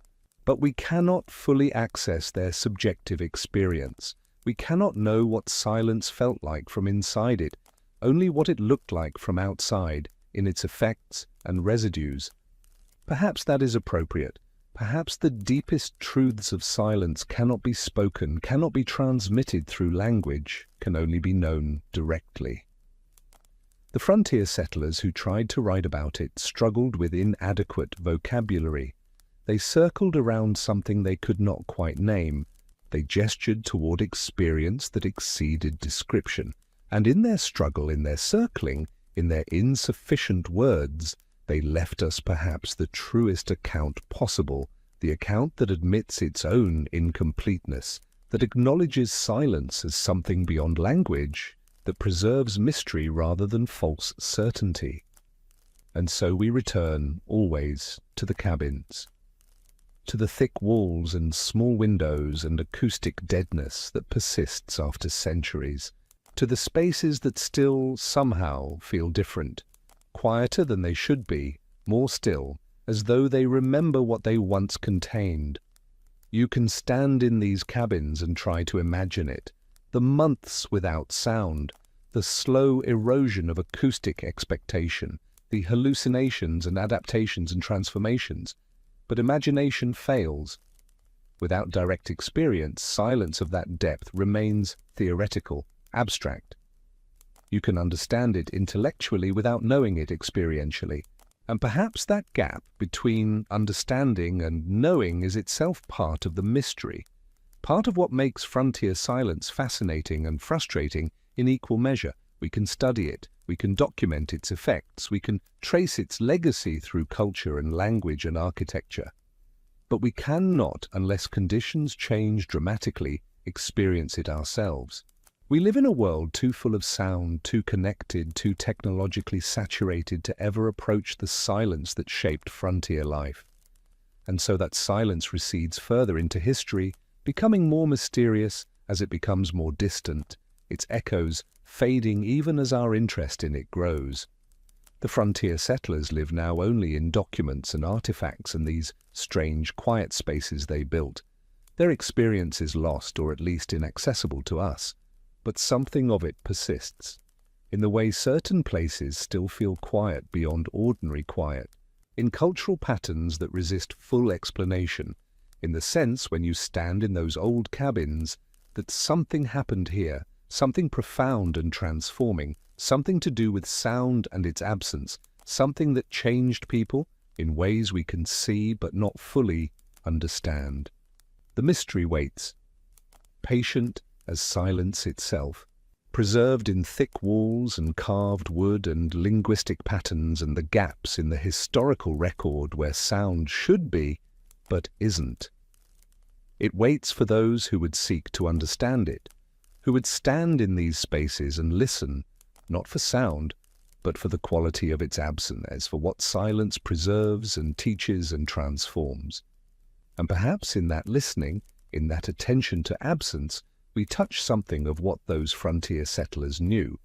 Speaker 1: but we cannot fully access their subjective experience. We cannot know what silence felt like from inside it, only what it looked like from outside, in its effects and residues. Perhaps that is appropriate. Perhaps the deepest truths of silence cannot be spoken, cannot be transmitted through language, can only be known directly. The frontier settlers who tried to write about it struggled with inadequate vocabulary. They circled around something they could not quite name. They gestured toward experience that exceeded description. And in their struggle, in their circling, in their insufficient words, they left us perhaps the truest account possible, the account that admits its own incompleteness, that acknowledges silence as something beyond language, that preserves mystery rather than false certainty. And so we return, always, to the cabins, to the thick walls and small windows and acoustic deadness that persists after centuries, to the spaces that still, somehow, feel different, quieter than they should be, more still, as though they remember what they once contained. You can stand in these cabins and try to imagine it, the months without sound, the slow erosion of acoustic expectation, the hallucinations and adaptations and transformations. But imagination fails. Without direct experience, silence of that depth remains theoretical, abstract. You can understand it intellectually without knowing it experientially. And perhaps that gap between understanding and knowing is itself part of the mystery, part of what makes frontier silence fascinating and frustrating in equal measure. We can study it, we can document its effects, we can trace its legacy through culture and language and architecture. But we cannot, unless conditions change dramatically, experience it ourselves. We live in a world too full of sound, too connected, too technologically saturated to ever approach the silence that shaped frontier life. And so that silence recedes further into history, becoming more mysterious as it becomes more distant, its echoes fading even as our interest in it grows. The frontier settlers live now only in documents and artifacts and these strange, quiet spaces they built. Their experience is lost, or at least inaccessible to us. But something of it persists, in the way certain places still feel quiet beyond ordinary quiet, in cultural patterns that resist full explanation, in the sense when you stand in those old cabins that something happened here, something profound and transforming, something to do with sound and its absence, something that changed people in ways we can see but not fully understand. The mystery waits, patient as silence itself, preserved in thick walls and carved wood and linguistic patterns and the gaps in the historical record where sound should be, but isn't. It waits for those who would seek to understand it, who would stand in these spaces and listen, not for sound, but for the quality of its absence, as for what silence preserves and teaches and transforms. And perhaps in that listening, in that attention to absence, we touch something of what those frontier settlers knew.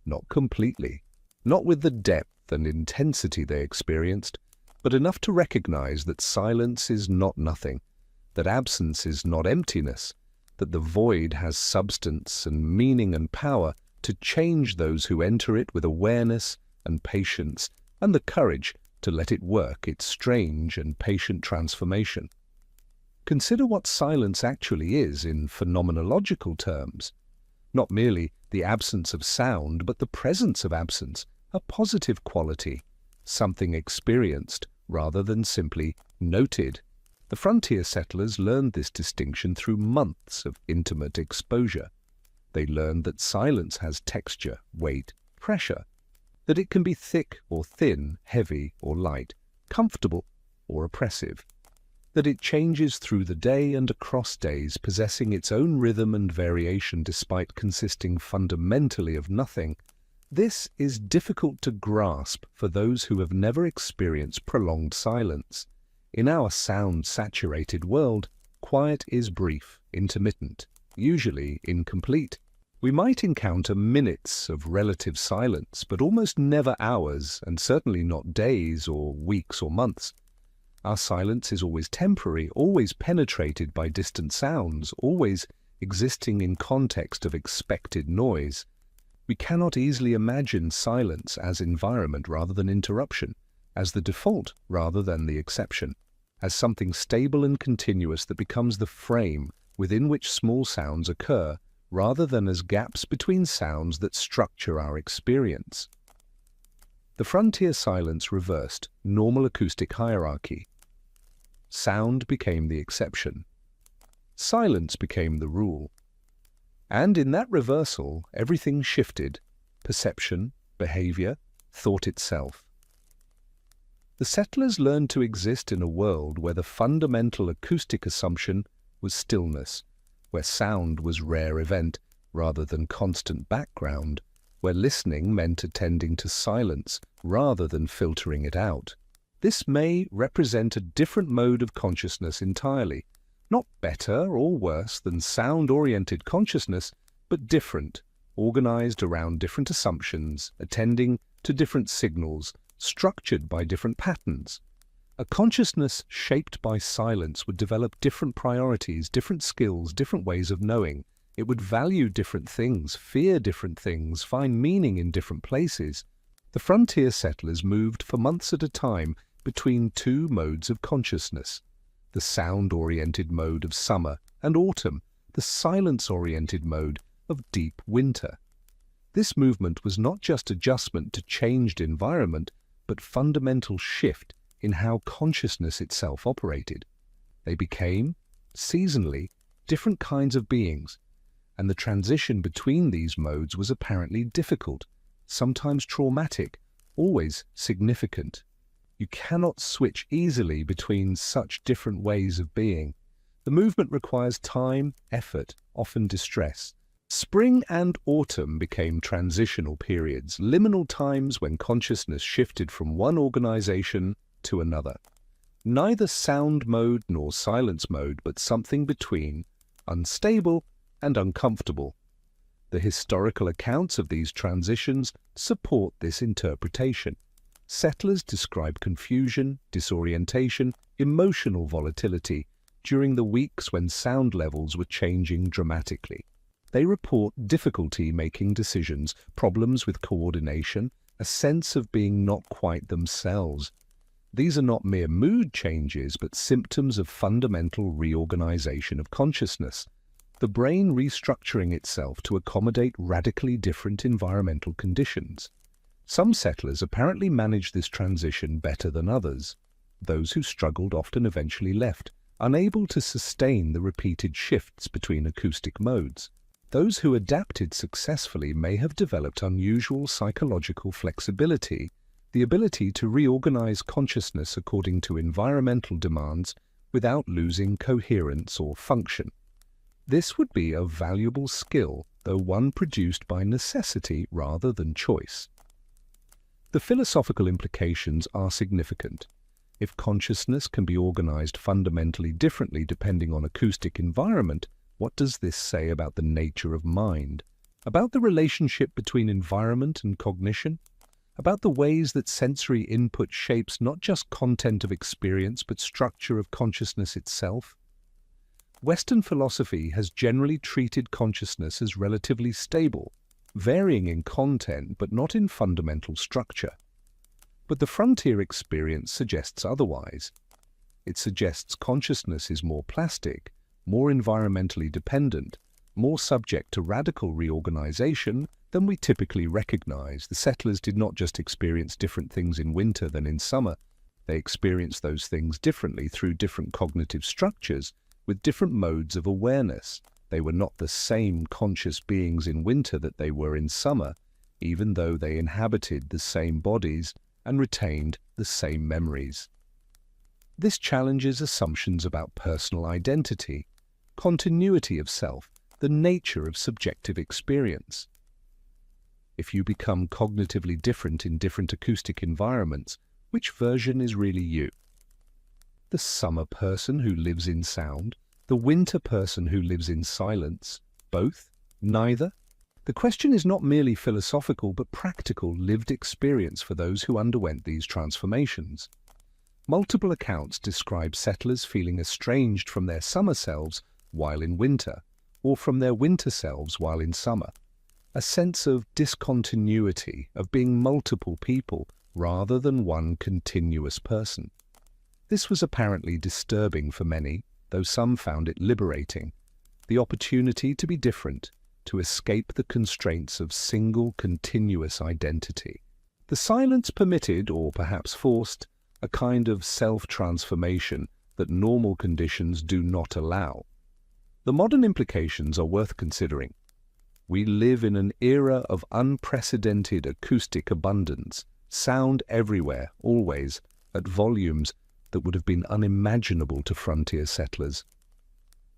Speaker 1: Not completely, not with the depth and intensity they experienced, but enough to recognize that silence is not nothing, that absence is not emptiness, that the void has substance and meaning and power to change those who enter it with awareness and patience and the courage to let it work its strange and patient transformation. Consider what silence actually is in phenomenological terms. Not merely the absence of sound, but the presence of absence, a positive quality, something experienced rather than simply noted. The frontier settlers learned this distinction through months of intimate exposure. They learned that silence has texture, weight, pressure, that it can be thick or thin, heavy or light, comfortable or oppressive, that it changes through the day and across days, possessing its own rhythm and variation despite consisting fundamentally of nothing, This is difficult to grasp for those who have never experienced prolonged silence. In our sound-saturated world, quiet is brief, intermittent, usually incomplete. We might encounter minutes of relative silence, but almost never hours, and certainly not days or weeks or months. Our silence is always temporary, always penetrated by distant sounds, always existing in context of expected noise. We cannot easily imagine silence as environment rather than interruption, as the default rather than the exception, as something stable and continuous that becomes the frame within which small sounds occur, rather than as gaps between sounds that structure our experience. The frontier silence reversed normal acoustic hierarchy. Sound became the exception. Silence became the rule. And in that reversal, everything shifted: perception, behavior, thought itself. The settlers learned to exist in a world where the fundamental acoustic assumption was stillness, where sound was rare event rather than constant background, where listening meant attending to silence rather than filtering it out. This may represent a different mode of consciousness entirely, not better or worse than sound-oriented consciousness, but different, organized around different assumptions, attending to different signals, structured by different patterns. A consciousness shaped by silence would develop different priorities, different skills, different ways of knowing. It would value different things, fear different things, find meaning in different places. The frontier settlers moved for months at a time between two modes of consciousness: the sound-oriented mode of summer and autumn, the silence-oriented mode of deep winter. This movement was not just adjustment to changed environment, but fundamental shift in how consciousness itself operated. They became, seasonally, different kinds of beings, and the transition between these modes was apparently difficult, sometimes traumatic, always significant. You cannot switch easily between such different ways of being. The movement requires time, effort, often distress. Spring and autumn became transitional periods, liminal times when consciousness shifted from one organization to another. Neither sound mode nor silence mode, but something between, unstable and uncomfortable. The historical accounts of these transitions support this interpretation. Settlers describe confusion, disorientation, emotional volatility during the weeks when sound levels were changing dramatically. They report difficulty making decisions, problems with coordination, a sense of being not quite themselves. These are not mere mood changes, but symptoms of fundamental reorganization of consciousness, the brain restructuring itself to accommodate radically different environmental conditions. Some settlers apparently managed this transition better than others. Those who struggled often eventually left, unable to sustain the repeated shifts between acoustic modes. Those who adapted successfully may have developed unusual psychological flexibility, the ability to reorganize consciousness according to environmental demands without losing coherence or function. This would be a valuable skill, though one produced by necessity rather than choice. The philosophical implications are significant. If consciousness can be organized fundamentally differently depending on acoustic environment, what does this say about the nature of mind? About the relationship between environment and cognition? About the ways that sensory input shapes not just content of experience but structure of consciousness itself? Western philosophy has generally treated consciousness as relatively stable, varying in content but not in fundamental structure. But the frontier experience suggests otherwise. It suggests consciousness is more plastic, more environmentally dependent, more subject to radical reorganization than we typically recognize. The settlers did not just experience different things in winter than in summer. They experienced those things differently through different cognitive structures with different modes of awareness. They were not the same conscious beings in winter that they were in summer, even though they inhabited the same bodies and retained the same memories. This challenges assumptions about personal identity, continuity of self, the nature of subjective experience. If you become cognitively different in different acoustic environments, which version is really you? The summer person who lives in sound? The winter person who lives in silence? Both? Neither? The question is not merely philosophical but practical, lived experience for those who underwent these transformations. Multiple accounts describe settlers feeling estranged from their summer selves while in winter, or from their winter selves while in summer. A sense of discontinuity, of being multiple people rather than one continuous person. This was apparently disturbing for many, though some found it liberating. The opportunity to be different, to escape the constraints of single continuous identity. The silence permitted, or perhaps forced, a kind of self-transformation that normal conditions do not allow. The modern implications are worth considering. We live in an era of unprecedented acoustic abundance, sound everywhere, always, at volumes that would have been unimaginable to frontier settlers.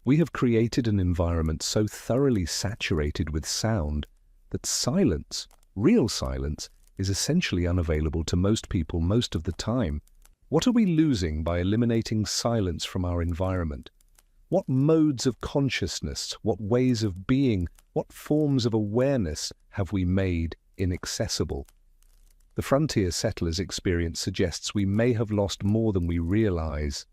Speaker 1: We have created an environment so thoroughly saturated with sound that silence, real silence, is essentially unavailable to most people most of the time. What are we losing by eliminating silence from our environment? What modes of consciousness, what ways of being, what forms of awareness have we made inaccessible? The frontier settlers' experience suggests we may have lost more than we realize.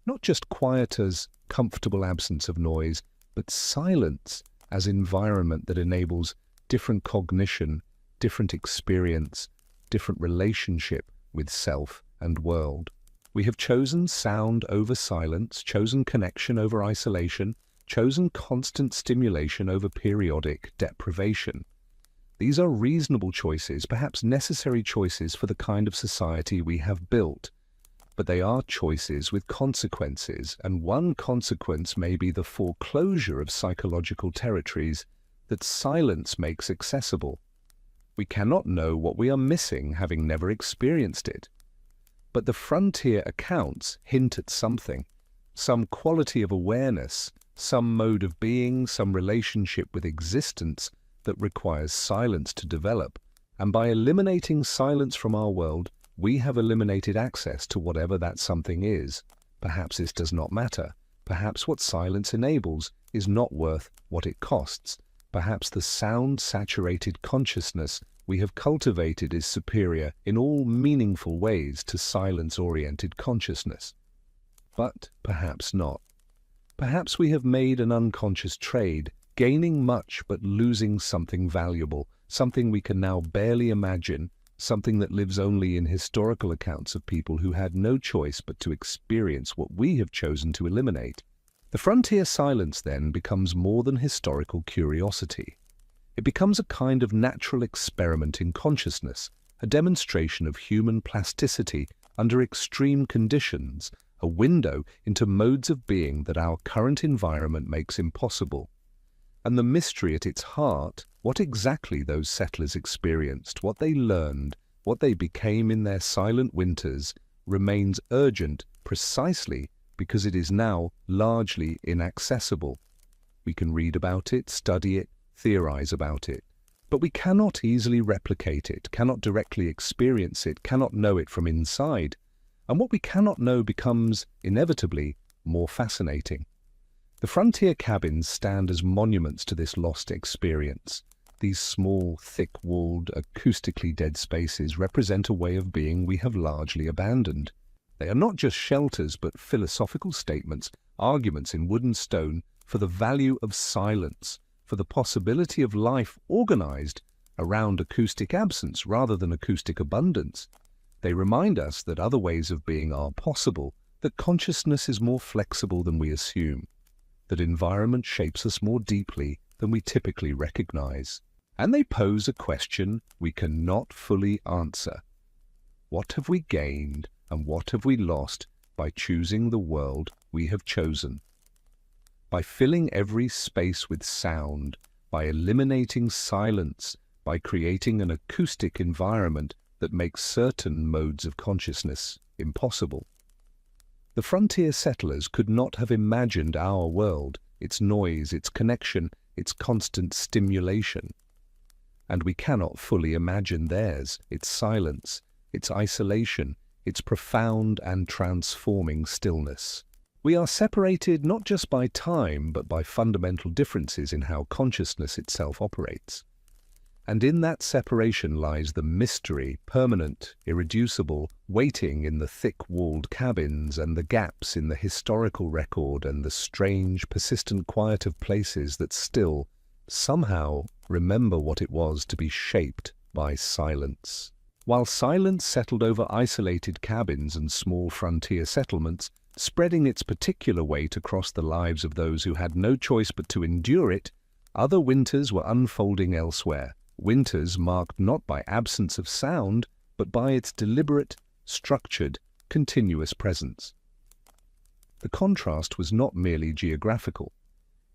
Speaker 1: Not just quiet as comfortable absence of noise, but silence as environment that enables different cognition, different experience, different relationship with self and world. We have chosen sound over silence, chosen connection over isolation, chosen constant stimulation over periodic deprivation. These are reasonable choices, perhaps necessary choices for the kind of society we have built. But they are choices with consequences, and one consequence may be the foreclosure of psychological territories that silence makes accessible. We cannot know what we are missing, having never experienced it. But the frontier accounts hint at something, some quality of awareness, some mode of being, some relationship with existence that requires silence to develop, and by eliminating silence from our world, we have eliminated access to whatever that something is. Perhaps this does not matter. Perhaps what silence enables is not worth what it costs. Perhaps the sound-saturated consciousness we have cultivated is superior in all meaningful ways to silence-oriented consciousness. But perhaps not. Perhaps we have made an unconscious trade, gaining much but losing something valuable, something we can now barely imagine, something that lives only in historical accounts of people who had no choice but to experience what we have chosen to eliminate. The frontier silence then becomes more than historical curiosity. It becomes a kind of natural experiment in consciousness, a demonstration of human plasticity under extreme conditions, a window into modes of being that our current environment makes impossible. And the mystery at its heart, what exactly those settlers experienced, what they learned, what they became in their silent winters, remains urgent precisely because it is now largely inaccessible. We can read about it, study it, theorize about it, but we cannot easily replicate it, cannot directly experience it, cannot know it from inside. And what we cannot know becomes, inevitably, more fascinating. The frontier cabins stand as monuments to this lost experience. These small, thick-walled, acoustically dead spaces represent a way of being we have largely abandoned. They are not just shelters, but philosophical statements, arguments in wood and stone for the value of silence, for the possibility of life organized around acoustic absence rather than acoustic abundance. They remind us that other ways of being are possible, that consciousness is more flexible than we assume, that environment shapes us more deeply than we typically recognize. And they pose a question we cannot fully answer. What have we gained and what have we lost by choosing the world we have chosen? By filling every space with sound, by eliminating silence, by creating an acoustic environment that makes certain modes of consciousness impossible. The frontier settlers could not have imagined our world, its noise, its connection, its constant stimulation. and we cannot fully imagine theirs, its silence, its isolation, its profound and transforming stillness. We are separated not just by time, but by fundamental differences in how consciousness itself operates. And in that separation lies the mystery, permanent, irreducible, waiting in the thick-walled cabins and the gaps in the historical record and the strange, persistent quiet of places that still, somehow, remember what it was to be shaped by silence. While silence settled over isolated cabins and small frontier settlements, spreading its particular weight across the lives of those who had no choice but to endure it, other winters were unfolding elsewhere. Winters marked not by absence of sound, but by its deliberate, structured, continuous presence. The contrast was not merely geographical.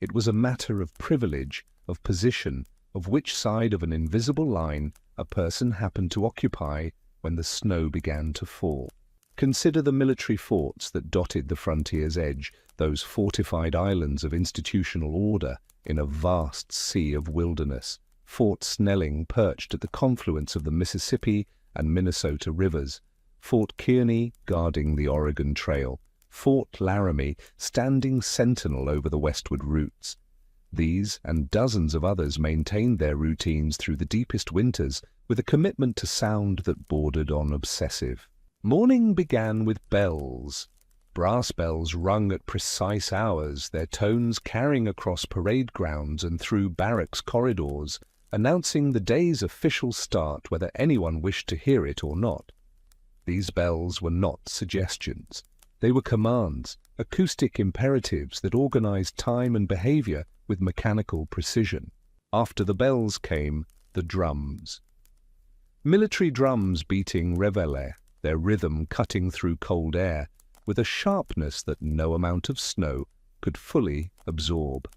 Speaker 1: It was a matter of privilege, of position, of which side of an invisible line a person happened to occupy when the snow began to fall. Consider the military forts that dotted the frontier's edge, those fortified islands of institutional order in a vast sea of wilderness. Fort Snelling perched at the confluence of the Mississippi and Minnesota rivers, Fort Kearny guarding the Oregon Trail, Fort Laramie standing sentinel over the westward routes. These and dozens of others maintained their routines through the deepest winters with a commitment to sound that bordered on obsessive. Morning began with bells. Brass bells rung at precise hours, their tones carrying across parade grounds and through barracks corridors, announcing the day's official start whether anyone wished to hear it or not. These bells were not suggestions. They were commands, acoustic imperatives that organized time and behavior with mechanical precision. After the bells came the drums. Military drums beating reveille, their rhythm cutting through cold air with a sharpness that no amount of snow could fully absorb.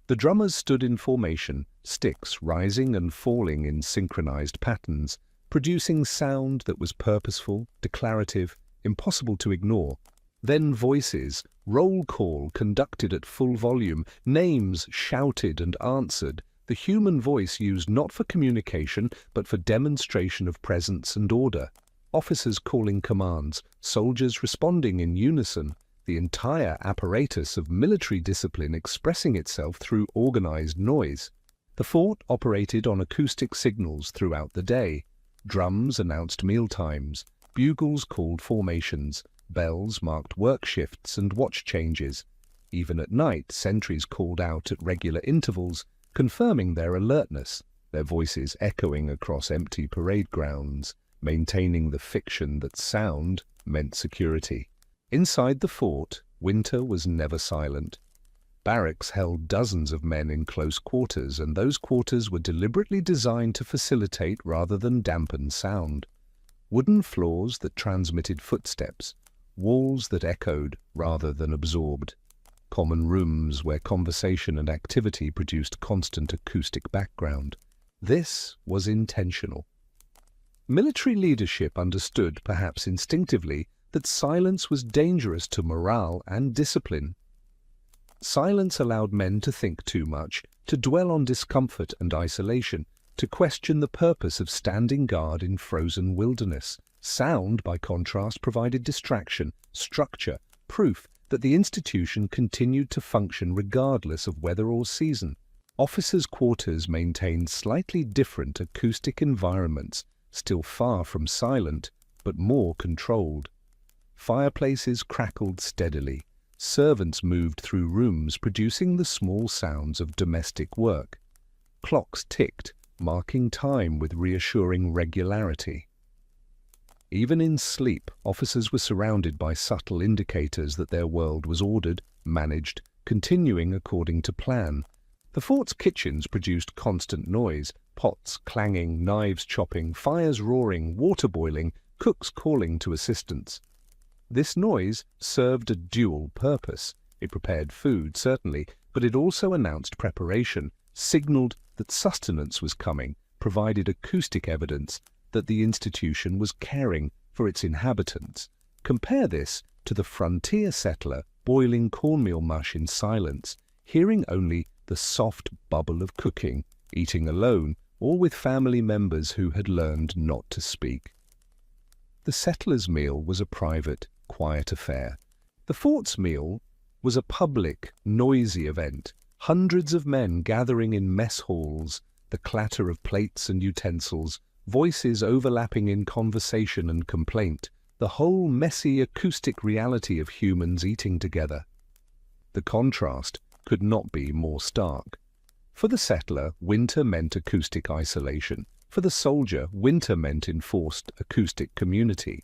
Speaker 1: The drummers stood in formation, sticks rising and falling in synchronized patterns, producing sound that was purposeful, declarative, impossible to ignore. Then voices, roll call conducted at full volume, names shouted and answered, the human voice used not for communication but for demonstration of presence and order. Officers calling commands, soldiers responding in unison, the entire apparatus of military discipline expressing itself through organized noise. The fort operated on acoustic signals throughout the day. Drums announced mealtimes, bugles called formations, bells marked work shifts and watch changes. Even at night, sentries called out at regular intervals, confirming their alertness, their voices echoing across empty parade grounds, maintaining the fiction that sound meant security. Inside the fort, winter was never silent. Barracks held dozens of men in close quarters, and those quarters were deliberately designed to facilitate rather than dampen sound. Wooden floors that transmitted footsteps, walls that echoed rather than absorbed, common rooms where conversation and activity produced constant acoustic background. This was intentional. Military leadership understood, perhaps instinctively, that silence was dangerous to morale and discipline. Silence allowed men to think too much, to dwell on discomfort and isolation, to question the purpose of standing guard in frozen wilderness. Sound, by contrast, provided distraction, structure, proof that the institution continued to function regardless of weather or season. Officers' quarters maintained slightly different acoustic environments, still far from silent, but more controlled. Fireplaces crackled steadily. Servants moved through rooms, producing the small sounds of domestic work. Clocks ticked, marking time with reassuring regularity. Even in sleep, officers were surrounded by subtle indicators that their world was ordered, managed, continuing according to plan. The fort's kitchens produced constant noise, pots clanging, knives chopping, fires roaring, water boiling, cooks calling to assistance. This noise served a dual purpose. It prepared food, certainly, but it also announced preparation, signaled that sustenance was coming, provided acoustic evidence that the institution was caring for its inhabitants. Compare this to the frontier settler boiling cornmeal mush in silence, hearing only the soft bubble of cooking, eating alone, or with family members who had learned not to speak. The settlers' meal was a private, quiet affair. The fort's meal was a public, noisy event, hundreds of men gathering in mess halls, the clatter of plates and utensils, voices overlapping in conversation and complaint, the whole messy acoustic reality of humans eating together. The contrast could not be more stark. For the settler, winter meant acoustic isolation. For the soldier, winter meant enforced acoustic community.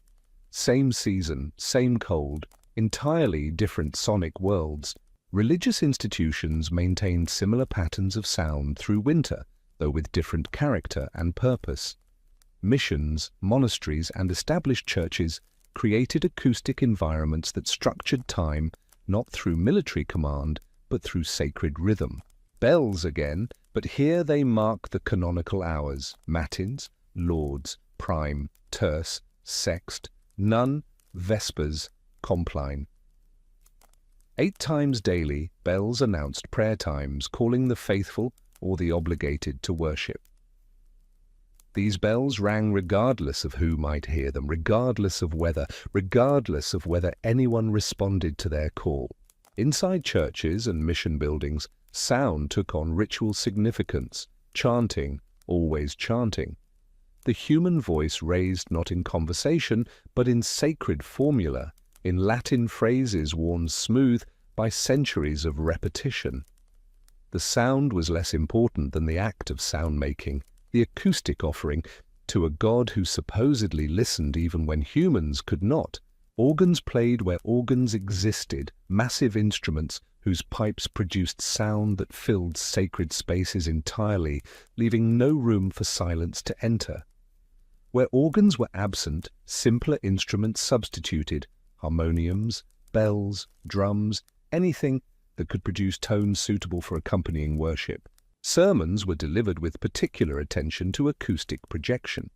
Speaker 1: Same season, same cold, entirely different sonic worlds. Religious institutions maintained similar patterns of sound through winter, though with different character and purpose. Missions, monasteries, and established churches created acoustic environments that structured time not through military command, but through sacred rhythm. Bells again, but here they mark the canonical hours: matins, lauds, prime, terce, sext, none, vespers, compline. 8 times daily, bells announced prayer times, calling the faithful or the obligated to worship. These bells rang regardless of who might hear them, regardless of whether anyone responded to their call. Inside churches and mission buildings, sound took on ritual significance, chanting, always chanting. The human voice raised not in conversation, but in sacred formula, in Latin phrases worn smooth by centuries of repetition. The sound was less important than the act of sound-making, the acoustic offering to a God who supposedly listened even when humans could not. Organs played where organs existed, massive instruments whose pipes produced sound that filled sacred spaces entirely, leaving no room for silence to enter. Where organs were absent, simpler instruments substituted: harmoniums, bells, drums, anything that could produce tones suitable for accompanying worship. Sermons were delivered with particular attention to acoustic projection.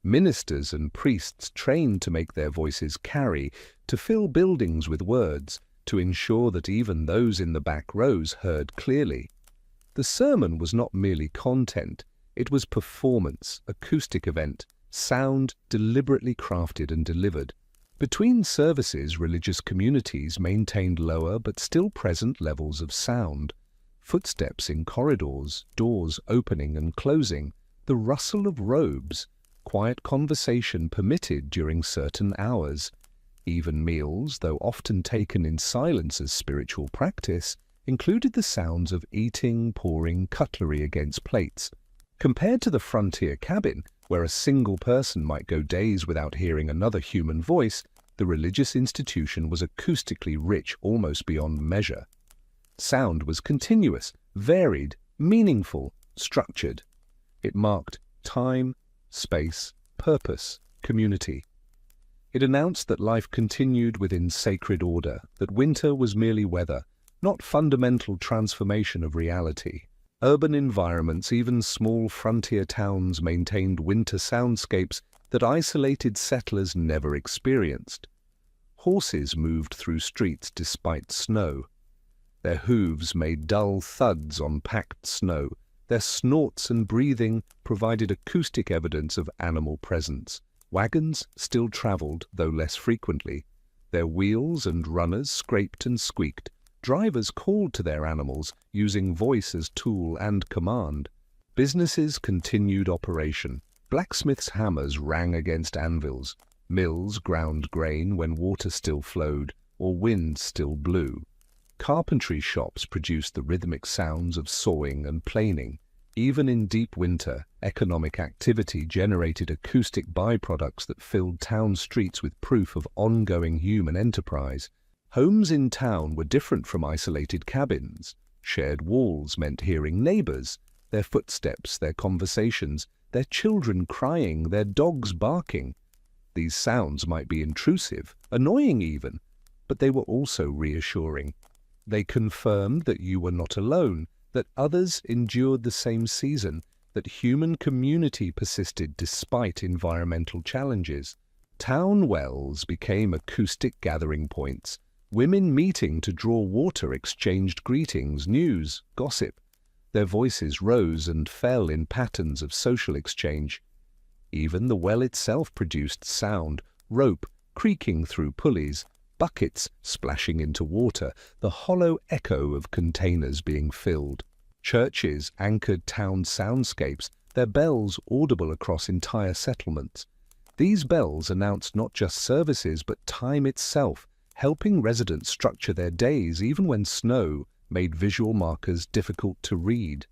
Speaker 1: Ministers and priests trained to make their voices carry, to fill buildings with words, to ensure that even those in the back rows heard clearly. The sermon was not merely content, it was performance, acoustic event, sound deliberately crafted and delivered. Between services, religious communities maintained lower but still present levels of sound. Footsteps in corridors, doors opening and closing, the rustle of robes, quiet conversation permitted during certain hours. Even meals, though often taken in silence as spiritual practice, included the sounds of eating, pouring cutlery against plates. Compared to the frontier cabin, where a single person might go days without hearing another human voice, the religious institution was acoustically rich almost beyond measure. Sound was continuous, varied, meaningful, structured. It marked time, space, purpose, community. It announced that life continued within sacred order, that winter was merely weather, not fundamental transformation of reality. Urban environments, even small frontier towns, maintained winter soundscapes that isolated settlers never experienced. Horses moved through streets despite snow. Their hooves made dull thuds on packed snow. Their snorts and breathing provided acoustic evidence of animal presence. Wagons still travelled, though less frequently. Their wheels and runners scraped and squeaked. Drivers called to their animals, using voice as tool and command. Businesses continued operation. Blacksmiths' hammers rang against anvils. Mills ground grain when water still flowed or wind still blew. Carpentry shops produced the rhythmic sounds of sawing and planing. Even in deep winter, economic activity generated acoustic byproducts that filled town streets with proof of ongoing human enterprise. Homes in town were different from isolated cabins. Shared walls meant hearing neighbors, their footsteps, their conversations, their children crying, their dogs barking. These sounds might be intrusive, annoying even, but they were also reassuring. They confirmed that you were not alone, that others endured the same season, that human community persisted despite environmental challenges. Town wells became acoustic gathering points. Women meeting to draw water exchanged greetings, news, gossip. Their voices rose and fell in patterns of social exchange. Even the well itself produced sound, rope creaking through pulleys, buckets splashing into water, the hollow echo of containers being filled. Churches anchored town soundscapes, their bells audible across entire settlements. These bells announced not just services but time itself, helping residents structure their days even when snow made visual markers difficult to read.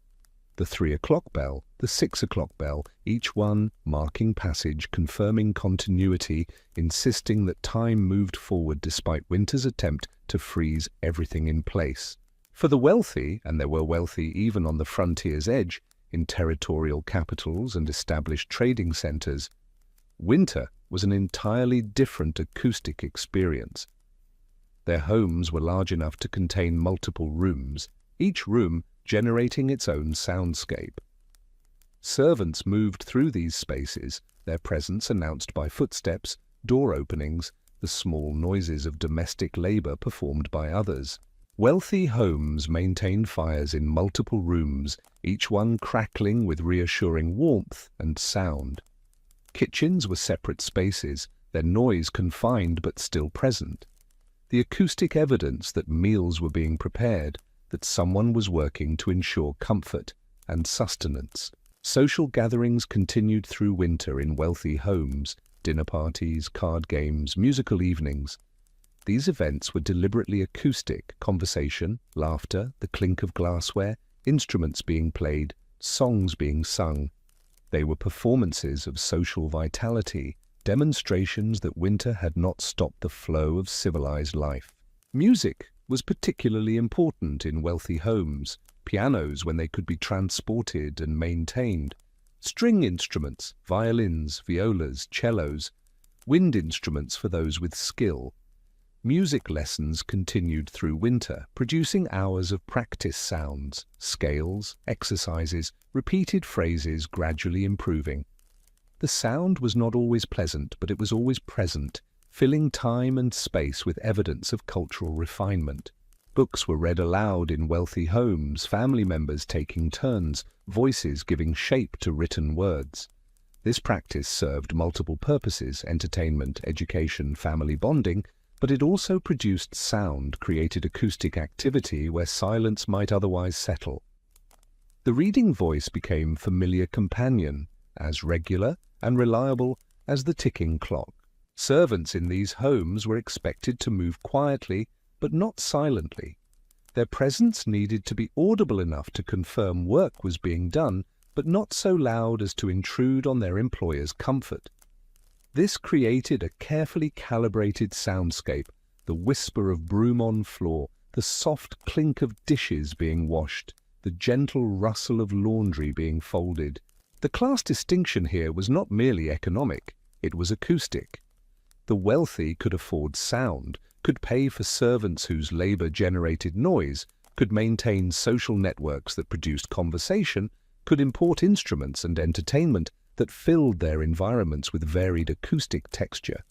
Speaker 1: The 3 o'clock bell, the 6 o'clock bell, each one marking passage, confirming continuity, insisting that time moved forward despite winter's attempt to freeze everything in place. For the wealthy, and there were wealthy even on the frontier's edge, in territorial capitals and established trading centers, winter was an entirely different acoustic experience. Their homes were large enough to contain multiple rooms, each room generating its own soundscape. Servants moved through these spaces, their presence announced by footsteps, door openings, the small noises of domestic labor performed by others. Wealthy homes maintained fires in multiple rooms, each one crackling with reassuring warmth and sound. Kitchens were separate spaces, their noise confined but still present. The acoustic evidence that meals were being prepared, that someone was working to ensure comfort and sustenance. Social gatherings continued through winter in wealthy homes, dinner parties, card games, musical evenings. These events were deliberately acoustic: conversation, laughter, the clink of glassware, instruments being played, songs being sung. They were performances of social vitality, demonstrations that winter had not stopped the flow of civilized life. Music was particularly important in wealthy homes: pianos when they could be transported and maintained, string instruments, violins, violas, cellos, wind instruments for those with skill. Music lessons continued through winter, producing hours of practice sounds, scales, exercises, repeated phrases gradually improving. The sound was not always pleasant, but it was always present, filling time and space with evidence of cultural refinement. Books were read aloud in wealthy homes, family members taking turns, voices giving shape to written words. This practice served multiple purposes: entertainment, education, family bonding, but it also produced sound, created acoustic activity where silence might otherwise settle. The reading voice became familiar companion, as regular and reliable as the ticking clock. Servants in these homes were expected to move quietly, but not silently. Their presence needed to be audible enough to confirm work was being done, but not so loud as to intrude on their employer's comfort. This created a carefully calibrated soundscape: the whisper of broom on floor, the soft clink of dishes being washed, the gentle rustle of laundry being folded. The class distinction here was not merely economic, it was acoustic. The wealthy could afford sound, could pay for servants whose labor generated noise, could maintain social networks that produced conversation, could import instruments and entertainment that filled their environments with varied acoustic texture.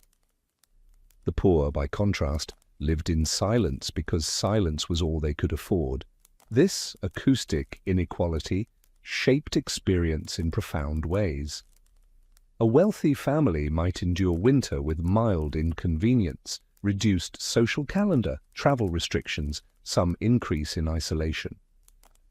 Speaker 1: The poor, by contrast, lived in silence because silence was all they could afford. This acoustic inequality shaped experience in profound ways. A wealthy family might endure winter with mild inconvenience, reduced social calendar, travel restrictions, some increase in isolation.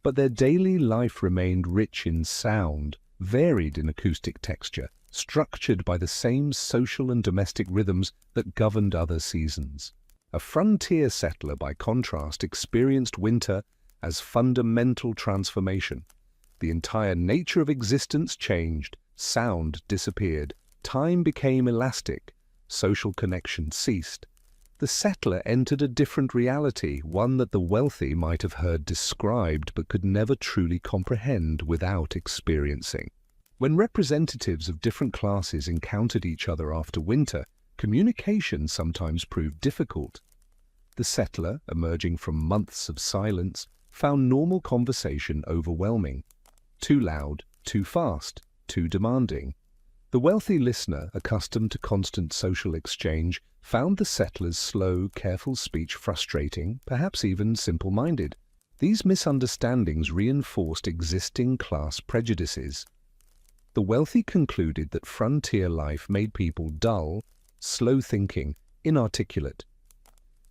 Speaker 1: But their daily life remained rich in sound, varied in acoustic texture, structured by the same social and domestic rhythms that governed other seasons. A frontier settler, by contrast, experienced winter as fundamental transformation. The entire nature of existence changed, sound disappeared, time became elastic, social connection ceased. The settler entered a different reality, one that the wealthy might have heard described but could never truly comprehend without experiencing. When representatives of different classes encountered each other after winter, communication sometimes proved difficult. The settler, emerging from months of silence, found normal conversation overwhelming. Too loud, too fast, too demanding. The wealthy listener, accustomed to constant social exchange, found the settler's slow, careful speech frustrating, perhaps even simple-minded. These misunderstandings reinforced existing class prejudices. The wealthy concluded that frontier life made people dull, slow-thinking, inarticulate.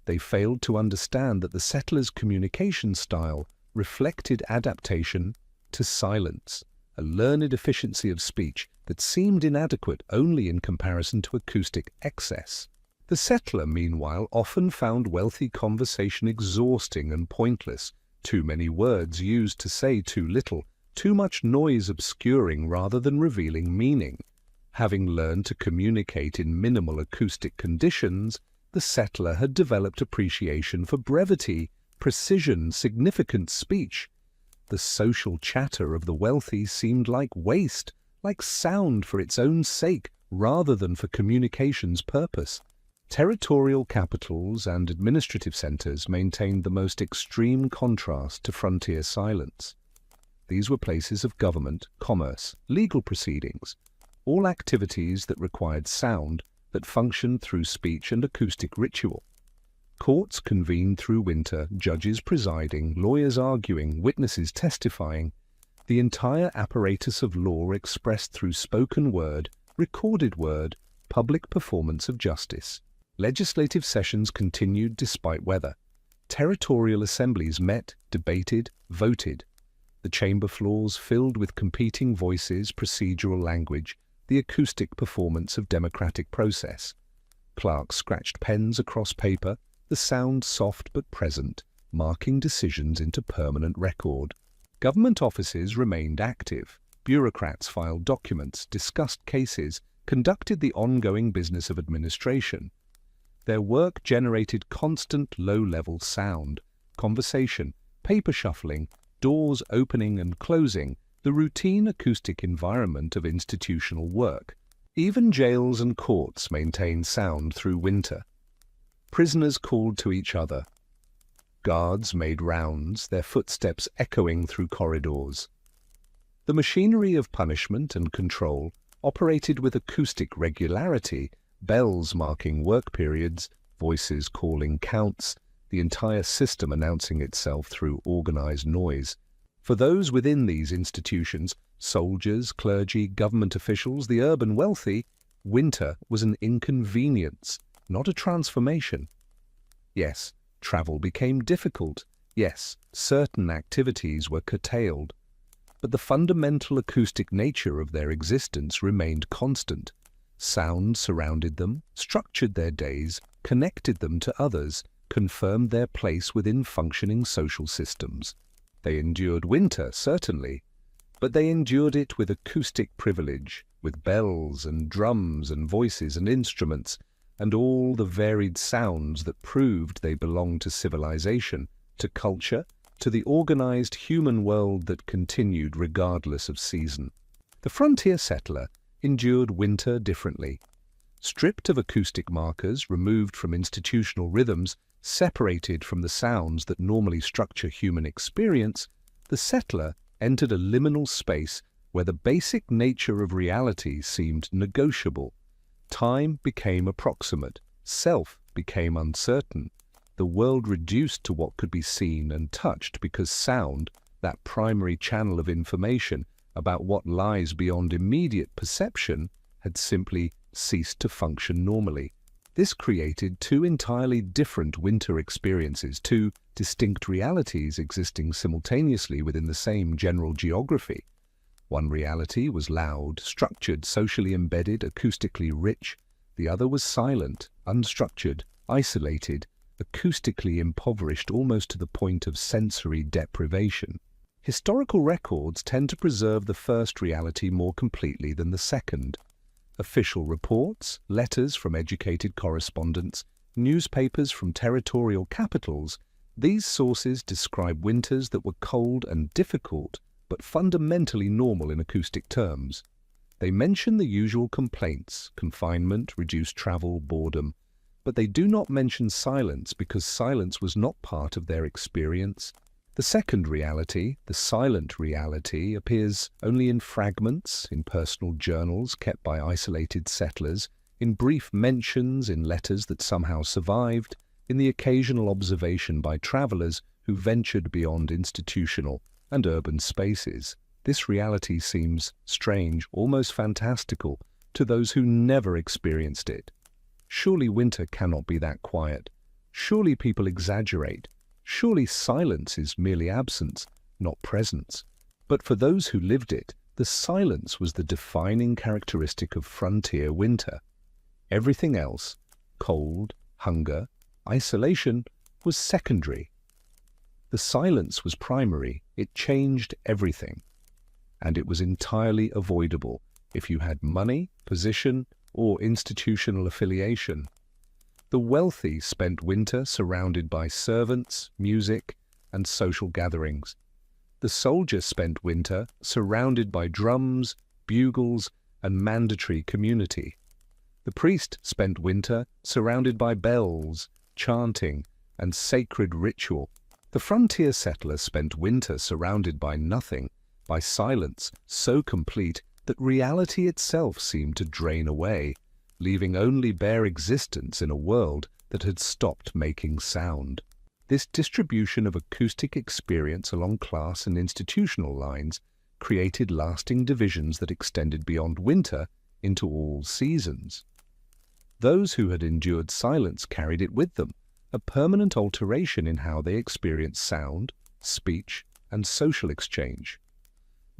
Speaker 1: They failed to understand that the settlers' communication style reflected adaptation to silence, a learned efficiency of speech that seemed inadequate only in comparison to acoustic excess. The settler, meanwhile, often found wealthy conversation exhausting and pointless, too many words used to say too little, too much noise obscuring rather than revealing meaning. Having learned to communicate in minimal acoustic conditions, the settler had developed appreciation for brevity, precision, significant speech. The social chatter of the wealthy seemed like waste, like sound for its own sake rather than for communication's purpose. Territorial capitals and administrative centers maintained the most extreme contrast to frontier silence. These were places of government, commerce, legal proceedings, all activities that required sound, that functioned through speech and acoustic ritual. Courts convened through winter, judges presiding, lawyers arguing, witnesses testifying. The entire apparatus of law expressed through spoken word, recorded word, public performance of justice. Legislative sessions continued despite weather. Territorial assemblies met, debated, voted. The chamber floors filled with competing voices, procedural language, the acoustic performance of democratic process. Clerks scratched pens across paper, the sound soft but present, marking decisions into permanent record. Government offices remained active. Bureaucrats filed documents, discussed cases, conducted the ongoing business of administration. Their work generated constant low-level sound, conversation, paper shuffling, doors opening and closing, the routine acoustic environment of institutional work. Even jails and courts maintained sound through winter. Prisoners called to each other. Guards made rounds, their footsteps echoing through corridors. The machinery of punishment and control operated with acoustic regularity, bells marking work periods, voices calling counts, the entire system announcing itself through organized noise. For those within these institutions, soldiers, clergy, government officials, the urban wealthy, winter was an inconvenience, not a transformation. Yes, travel became difficult. Yes, certain activities were curtailed. But the fundamental acoustic nature of their existence remained constant. Sound surrounded them, structured their days, connected them to others, confirmed their place within functioning social systems. They endured winter, certainly, but they endured it with acoustic privilege, with bells and drums and voices and instruments, and all the varied sounds that proved they belonged to civilization, to culture, to the organized human world that continued regardless of season. The frontier settler endured winter differently. Stripped of acoustic markers, removed from institutional rhythms, separated from the sounds that normally structure human experience, the settler entered a liminal space where the basic nature of reality seemed negotiable. Time became approximate, self became uncertain. The world reduced to what could be seen and touched because sound, that primary channel of information about what lies beyond immediate perception, had simply ceased to function normally. This created two entirely different winter experiences, two distinct realities existing simultaneously within the same general geography. One reality was loud, structured, socially embedded, acoustically rich. The other was silent, unstructured, isolated, acoustically impoverished almost to the point of sensory deprivation. Historical records tend to preserve the first reality more completely than the second. Official reports, letters from educated correspondents, newspapers from territorial capitals, these sources describe winters that were cold and difficult, but fundamentally normal in acoustic terms. They mention the usual complaints, confinement, reduced travel, boredom, but they do not mention silence because silence was not part of their experience. The second reality, the silent reality, appears only in fragments, in personal journals kept by isolated settlers, in brief mentions in letters that somehow survived, in the occasional observation by travelers who ventured beyond institutional and urban spaces. This reality seems strange, almost fantastical, to those who never experienced it. Surely winter cannot be that quiet. Surely people exaggerate. Surely silence is merely absence, not presence. But for those who lived it, the silence was the defining characteristic of frontier winter. Everything else, cold, hunger, isolation, was secondary. The silence was primary. It changed everything. And it was entirely avoidable if you had money, position, or institutional affiliation. The wealthy spent winter surrounded by servants, music, and social gatherings. The soldier spent winter surrounded by drums, bugles, and mandatory community. The priest spent winter surrounded by bells, chanting, and sacred ritual. The frontier settler spent winter surrounded by nothing, by silence so complete that reality itself seemed to drain away, leaving only bare existence in a world that had stopped making sound. This distribution of acoustic experience along class and institutional lines created lasting divisions that extended beyond winter into all seasons. Those who had endured silence carried it with them, a permanent alteration in how they experienced sound, speech, and social exchange.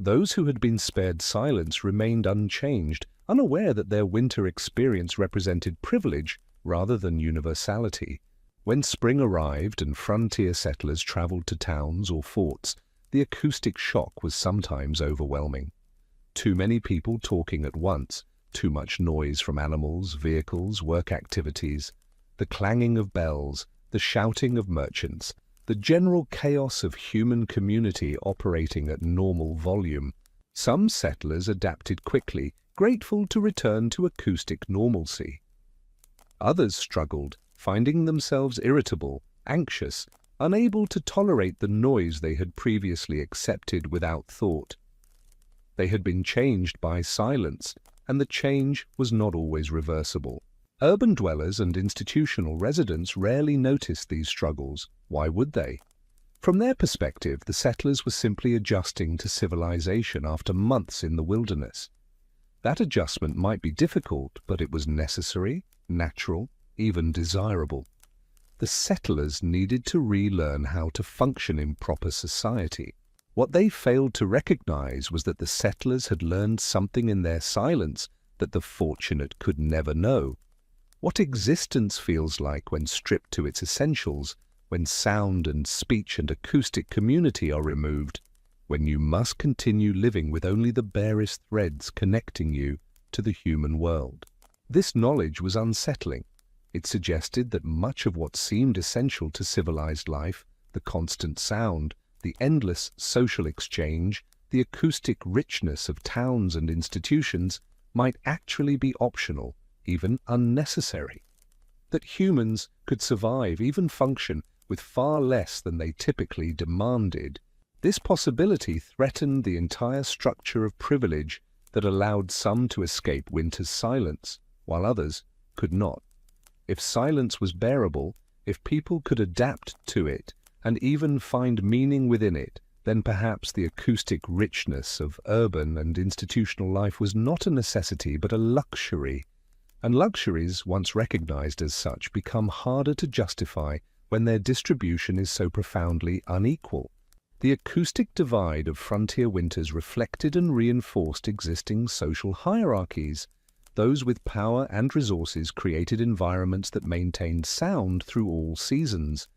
Speaker 1: Those who had been spared silence remained unchanged, unaware that their winter experience represented privilege rather than universality. When spring arrived and frontier settlers traveled to towns or forts, the acoustic shock was sometimes overwhelming. Too many people talking at once, too much noise from animals, vehicles, work activities, the clanging of bells, the shouting of merchants, the general chaos of human community operating at normal volume. Some settlers adapted quickly, grateful to return to acoustic normalcy. Others struggled, finding themselves irritable, anxious, unable to tolerate the noise they had previously accepted without thought. They had been changed by silence, and the change was not always reversible. Urban dwellers and institutional residents rarely noticed these struggles. Why would they? From their perspective, the settlers were simply adjusting to civilization after months in the wilderness. That adjustment might be difficult, but it was necessary, natural, even desirable. The settlers needed to relearn how to function in proper society. What they failed to recognize was that the settlers had learned something in their silence that the fortunate could never know. What existence feels like when stripped to its essentials, when sound and speech and acoustic community are removed, when you must continue living with only the barest threads connecting you to the human world. This knowledge was unsettling. It suggested that much of what seemed essential to civilized life, the constant sound, the endless social exchange, the acoustic richness of towns and institutions, might actually be optional, even unnecessary. That humans could survive, even function, with far less than they typically demanded. This possibility threatened the entire structure of privilege that allowed some to escape winter's silence, while others could not. If silence was bearable, if people could adapt to it, and even find meaning within it, then perhaps the acoustic richness of urban and institutional life was not a necessity but a luxury. And luxuries, once recognized as such, become harder to justify when their distribution is so profoundly unequal. The acoustic divide of frontier winters reflected and reinforced existing social hierarchies. Those with power and resources created environments that maintained sound through all seasons.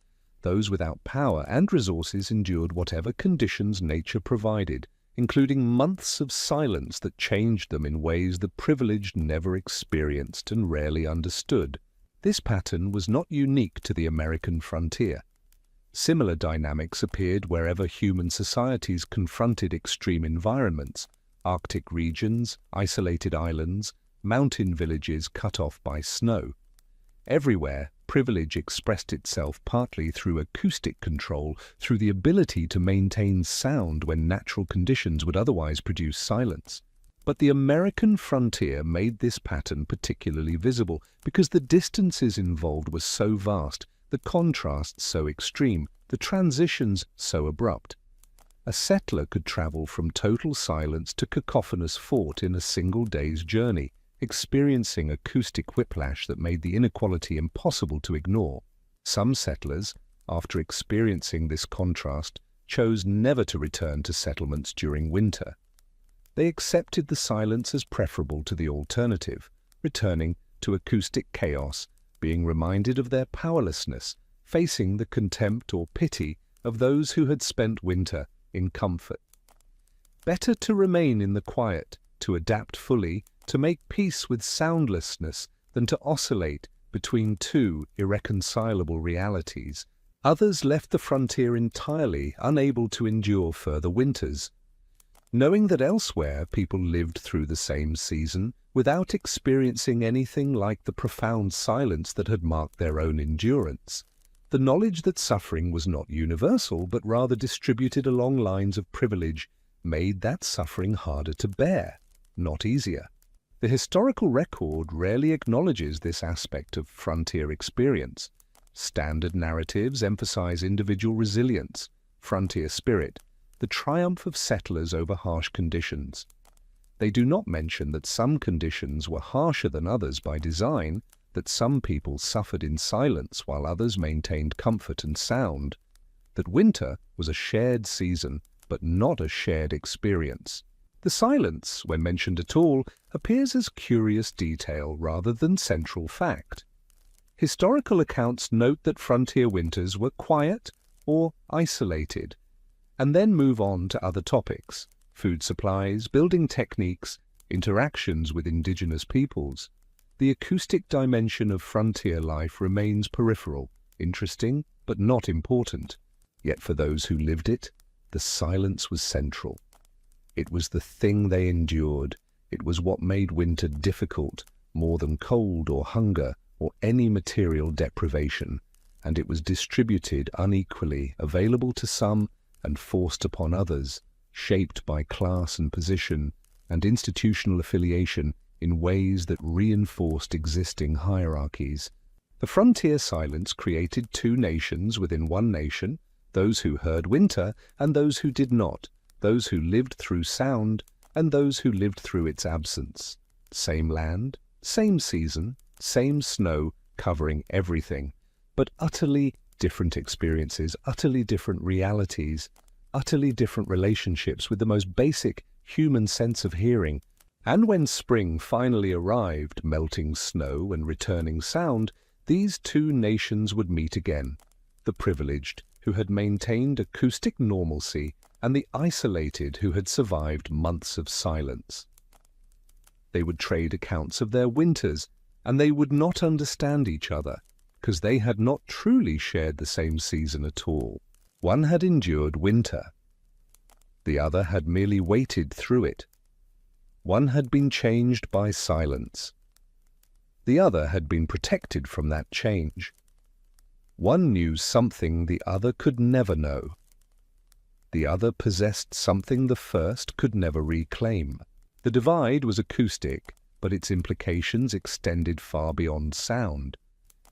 Speaker 1: Those without power and resources endured whatever conditions nature provided, including months of silence that changed them in ways the privileged never experienced and rarely understood. This pattern was not unique to the American frontier. Similar dynamics appeared wherever human societies confronted extreme environments: Arctic regions, isolated islands, mountain villages cut off by snow. Everywhere, privilege expressed itself partly through acoustic control, through the ability to maintain sound when natural conditions would otherwise produce silence. But the American frontier made this pattern particularly visible because the distances involved were so vast, the contrasts so extreme, the transitions so abrupt. A settler could travel from total silence to cacophonous thought in a single day's journey, experiencing acoustic whiplash that made the inequality impossible to ignore. Some settlers, after experiencing this contrast, chose never to return to settlements during winter. They accepted the silence as preferable to the alternative, returning to acoustic chaos, being reminded of their powerlessness, facing the contempt or pity of those who had spent winter in comfort. Better to remain in the quiet, to adapt fully, to make peace with soundlessness, than to oscillate between two irreconcilable realities. Others left the frontier entirely, unable to endure further winters. Knowing that elsewhere people lived through the same season, without experiencing anything like the profound silence that had marked their own endurance, the knowledge that suffering was not universal but rather distributed along lines of privilege made that suffering harder to bear, not easier. The historical record rarely acknowledges this aspect of frontier experience. Standard narratives emphasize individual resilience, frontier spirit, the triumph of settlers over harsh conditions. They do not mention that some conditions were harsher than others by design, that some people suffered in silence while others maintained comfort and sound, that winter was a shared season but not a shared experience. The silence, when mentioned at all, appears as curious detail rather than central fact. Historical accounts note that frontier winters were quiet or isolated, and then move on to other topics: food supplies, building techniques, interactions with indigenous peoples. The acoustic dimension of frontier life remains peripheral, interesting, but not important. Yet for those who lived it, the silence was central. It was the thing they endured. It was what made winter difficult, more than cold or hunger or any material deprivation, and it was distributed unequally, available to some and forced upon others, shaped by class and position and institutional affiliation in ways that reinforced existing hierarchies. The frontier silence created two nations within one nation, those who heard winter and those who did not, those who lived through sound and those who lived through its absence. Same land, same season, same snow covering everything, but utterly different experiences, utterly different realities, utterly different relationships with the most basic human sense of hearing. And when spring finally arrived, melting snow and returning sound, these two nations would meet again, the privileged, who had maintained acoustic normalcy, and the isolated, who had survived months of silence. They would trade accounts of their winters, and they would not understand each other, because they had not truly shared the same season at all. One had endured winter. The other had merely waited through it. One had been changed by silence. The other had been protected from that change. One knew something the other could never know. The other possessed something the first could never reclaim. The divide was acoustic, but its implications extended far beyond sound.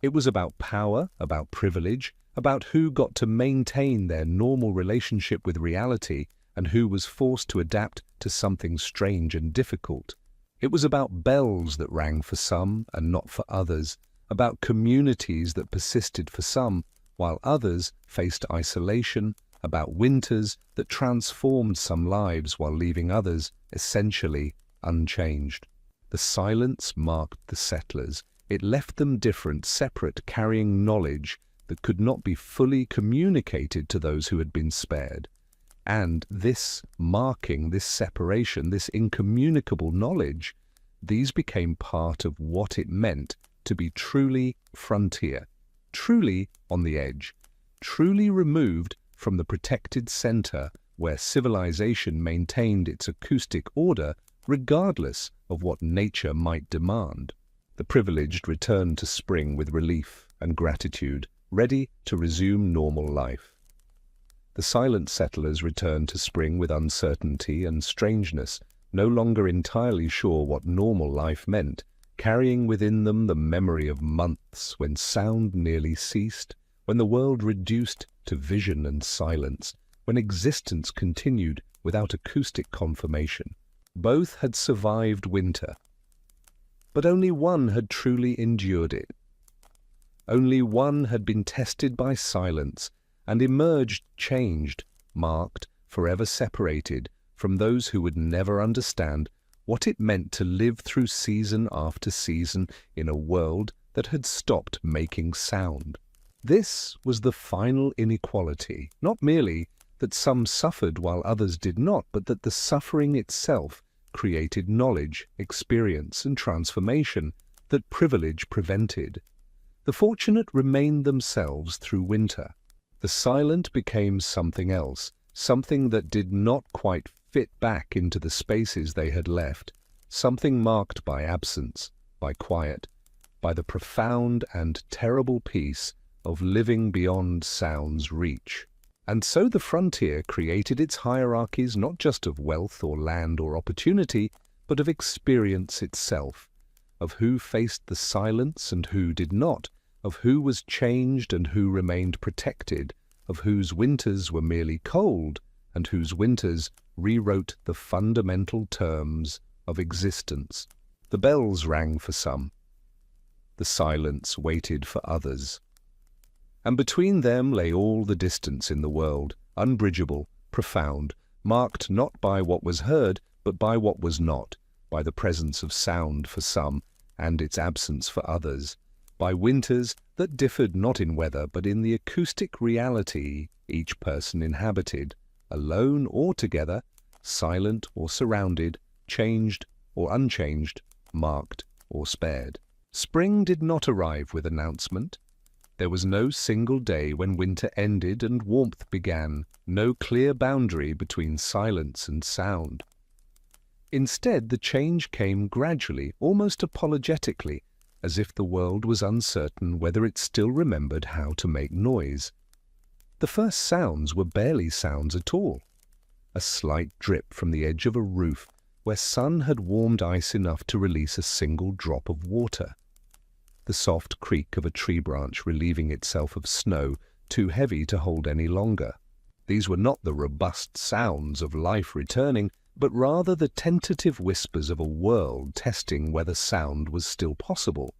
Speaker 1: It was about power, about privilege, about who got to maintain their normal relationship with reality and who was forced to adapt to something strange and difficult. It was about bells that rang for some and not for others, about communities that persisted for some while others faced isolation, about winters that transformed some lives while leaving others essentially unchanged. The silence marked the settlers. It left them different, separate, carrying knowledge that could not be fully communicated to those who had been spared. And this marking, this separation, this incommunicable knowledge, these became part of what it meant to be truly frontier, truly on the edge, truly removed from the protected center where civilization maintained its acoustic order regardless of what nature might demand. The privileged returned to spring with relief and gratitude, ready to resume normal life. The silent settlers returned to spring with uncertainty and strangeness, no longer entirely sure what normal life meant, carrying within them the memory of months when sound nearly ceased, when the world reduced to vision and silence, when existence continued without acoustic confirmation. Both had survived winter, but only one had truly endured it. Only one had been tested by silence and emerged changed, marked, forever separated from those who would never understand what it meant to live through season after season in a world that had stopped making sound. This was the final inequality, not merely that some suffered while others did not, but that the suffering itself created knowledge, experience, and transformation that privilege prevented. The fortunate remained themselves through winter. The silent became something else, something that did not quite fit back into the spaces they had left, something marked by absence, by quiet, by the profound and terrible peace of living beyond sound's reach. And so the frontier created its hierarchies not just of wealth or land or opportunity, but of experience itself, of who faced the silence and who did not, of who was changed and who remained protected, of whose winters were merely cold and whose winters rewrote the fundamental terms of existence. The bells rang for some. The silence waited for others. And between them lay all the distance in the world, unbridgeable, profound, marked not by what was heard, but by what was not, by the presence of sound for some and its absence for others, by winters that differed not in weather but in the acoustic reality each person inhabited, alone or together, silent or surrounded, changed or unchanged, marked or spared. Spring did not arrive with announcement. There was no single day when winter ended and warmth began, no clear boundary between silence and sound. Instead, the change came gradually, almost apologetically, as if the world was uncertain whether it still remembered how to make noise. The first sounds were barely sounds at all. A slight drip from the edge of a roof where sun had warmed ice enough to release a single drop of water. The soft creak of a tree branch relieving itself of snow too heavy to hold any longer. These were not the robust sounds of life returning, but rather the tentative whispers of a world testing whether sound was still possible.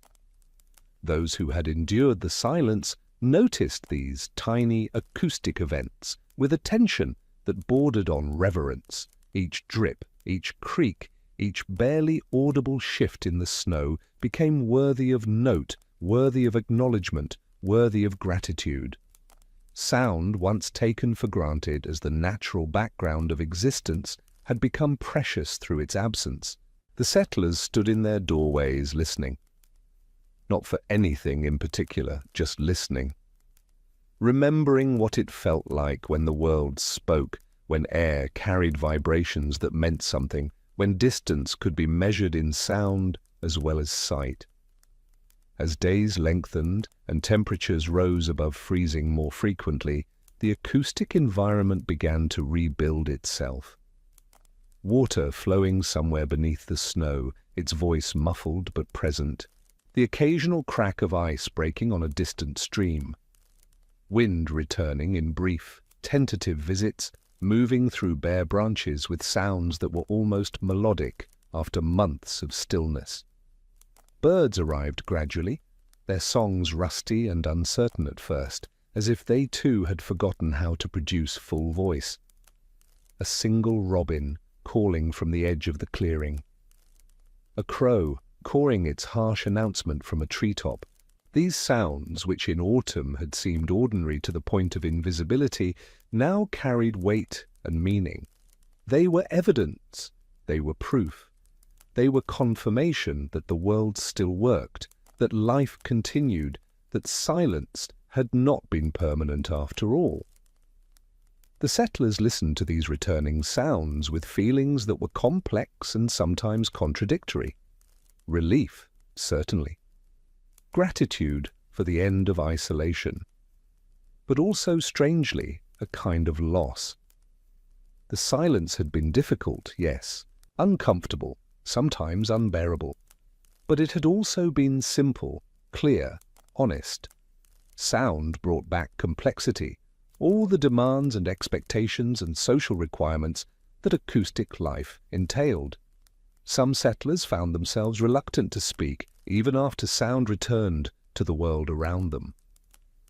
Speaker 1: Those who had endured the silence noticed these tiny acoustic events with attention that bordered on reverence. Each drip, each creak, each barely audible shift in the snow became worthy of note, worthy of acknowledgement, worthy of gratitude. Sound, once taken for granted as the natural background of existence, had become precious through its absence. The settlers stood in their doorways listening. Not for anything in particular, just listening. Remembering what it felt like when the world spoke, when air carried vibrations that meant something, when distance could be measured in sound as well as sight. As days lengthened and temperatures rose above freezing more frequently, the acoustic environment began to rebuild itself. Water flowing somewhere beneath the snow, its voice muffled but present. The occasional crack of ice breaking on a distant stream. Wind returning in brief, tentative visits, moving through bare branches with sounds that were almost melodic after months of stillness. Birds arrived gradually, their songs rusty and uncertain at first, as if they too had forgotten how to produce full voice. A single robin calling from the edge of the clearing. A crow cawing its harsh announcement from a treetop. These sounds, which in autumn had seemed ordinary to the point of invisibility, now carried weight and meaning. They were evidence, they were proof, they were confirmation that the world still worked, that life continued, that silence had not been permanent after all. The settlers listened to these returning sounds with feelings that were complex and sometimes contradictory. Relief, certainly. Gratitude for the end of isolation. But also, strangely, a kind of loss. The silence had been difficult, yes, uncomfortable, sometimes unbearable. But it had also been simple, clear, honest. Sound brought back complexity, all the demands and expectations and social requirements that acoustic life entailed. Some settlers found themselves reluctant to speak even after sound returned to the world around them.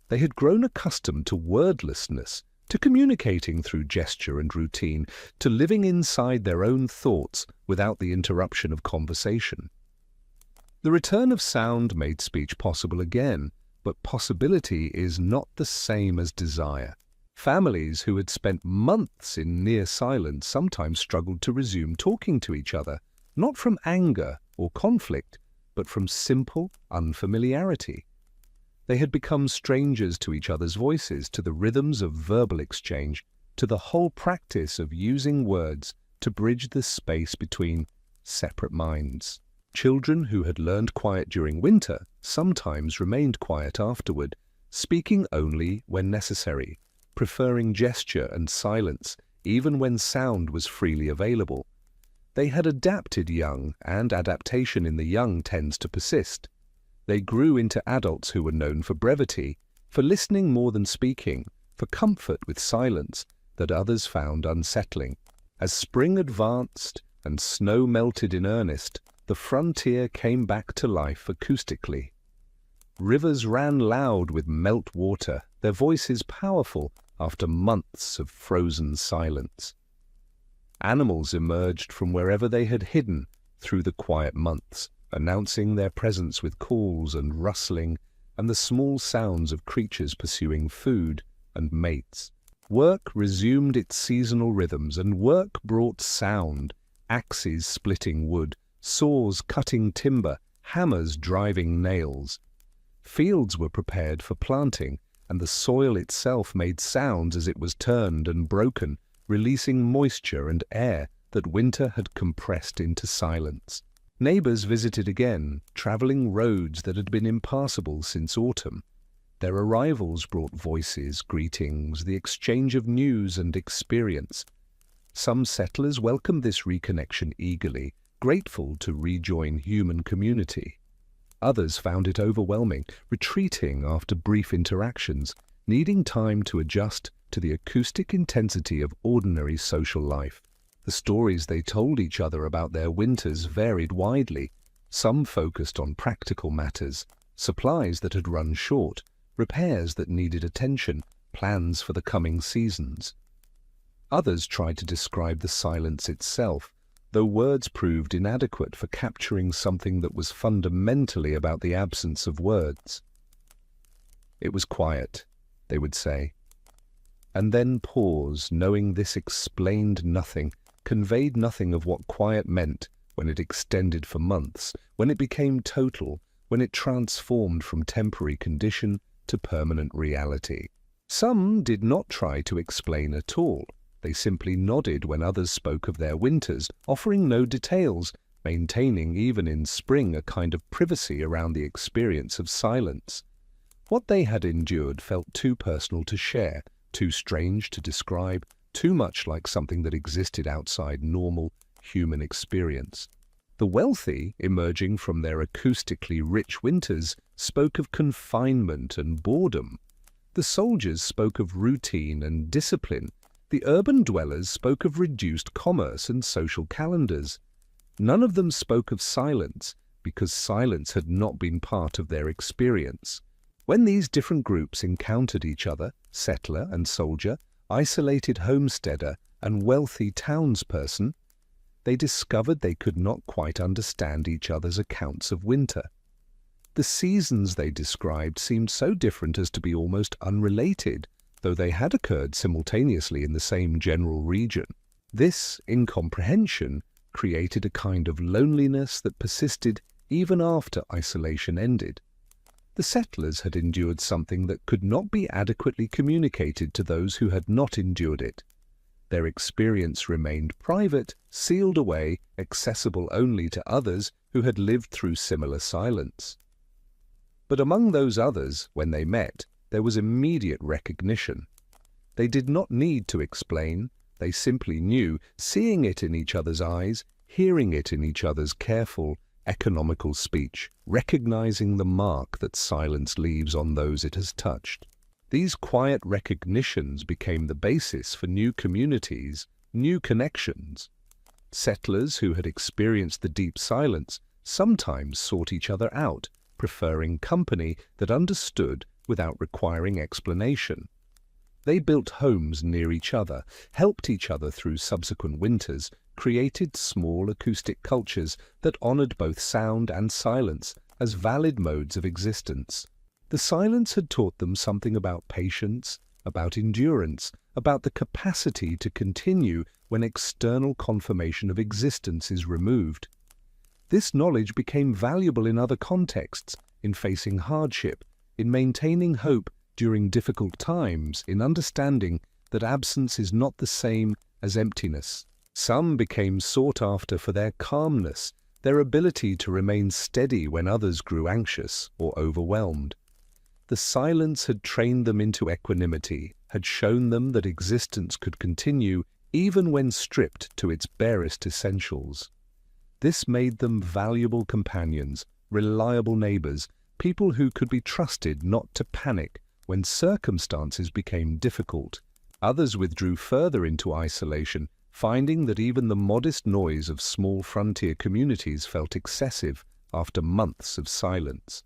Speaker 1: They had grown accustomed to wordlessness, to communicating through gesture and routine, to living inside their own thoughts without the interruption of conversation. The return of sound made speech possible again, but possibility is not the same as desire. Families who had spent months in near silence sometimes struggled to resume talking to each other, not from anger or conflict, but from simple unfamiliarity. They had become strangers to each other's voices, to the rhythms of verbal exchange, to the whole practice of using words to bridge the space between separate minds. Children who had learned quiet during winter sometimes remained quiet afterward, speaking only when necessary, preferring gesture and silence even when sound was freely available. They had adapted young, and adaptation in the young tends to persist. They grew into adults who were known for brevity, for listening more than speaking, for comfort with silence that others found unsettling. As spring advanced and snow melted in earnest, the frontier came back to life acoustically. Rivers ran loud with melt water, their voices powerful after months of frozen silence. Animals emerged from wherever they had hidden through the quiet months, announcing their presence with calls and rustling and the small sounds of creatures pursuing food and mates. Work resumed its seasonal rhythms, and work brought sound, axes splitting wood, saws cutting timber, hammers driving nails. Fields were prepared for planting, and the soil itself made sounds as it was turned and broken, releasing moisture and air that winter had compressed into silence. Neighbors visited again, traveling roads that had been impassable since autumn. Their arrivals brought voices, greetings, the exchange of news and experience. Some settlers welcomed this reconnection eagerly, grateful to rejoin human community. Others found it overwhelming, retreating after brief interactions, needing time to adjust to the acoustic intensity of ordinary social life. The stories they told each other about their winters varied widely. Some focused on practical matters, supplies that had run short, repairs that needed attention, plans for the coming seasons. Others tried to describe the silence itself, though words proved inadequate for capturing something that was fundamentally about the absence of words. It was quiet, they would say, and then pause, knowing this explained nothing, conveyed nothing of what quiet meant when it extended for months, when it became total, when it transformed from temporary condition to permanent reality. Some did not try to explain at all. They simply nodded when others spoke of their winters, offering no details, maintaining even in spring a kind of privacy around the experience of silence. What they had endured felt too personal to share, too strange to describe, too much like something that existed outside normal human experience. The wealthy, emerging from their acoustically rich winters, spoke of confinement and boredom. The soldiers spoke of routine and discipline. The urban dwellers spoke of reduced commerce and social calendars. None of them spoke of silence, because silence had not been part of their experience. When these different groups encountered each other, settler and soldier, isolated homesteader and wealthy townsperson, they discovered they could not quite understand each other's accounts of winter. The seasons they described seemed so different as to be almost unrelated, though they had occurred simultaneously in the same general region. This incomprehension created a kind of loneliness that persisted even after isolation ended. The settlers had endured something that could not be adequately communicated to those who had not endured it. Their experience remained private, sealed away, accessible only to others who had lived through similar silence. But among those others, when they met, there was immediate recognition. They did not need to explain, they simply knew, seeing it in each other's eyes, hearing it in each other's careful, economical speech, recognizing the mark that silence leaves on those it has touched. These quiet recognitions became the basis for new communities, new connections. Settlers who had experienced the deep silence sometimes sought each other out, preferring company that understood without requiring explanation. They built homes near each other, helped each other through subsequent winters, created small acoustic cultures that honored both sound and silence as valid modes of existence. The silence had taught them something about patience, about endurance, about the capacity to continue when external confirmation of existence is removed. This knowledge became valuable in other contexts, in facing hardship, in maintaining hope during difficult times, in understanding that absence is not the same as emptiness. Some became sought after for their calmness, their ability to remain steady when others grew anxious or overwhelmed. The silence had trained them into equanimity, had shown them that existence could continue even when stripped to its barest essentials. This made them valuable companions, reliable neighbors, people who could be trusted not to panic when circumstances became difficult. Others withdrew further into isolation, finding that even the modest noise of small frontier communities felt excessive after months of silence.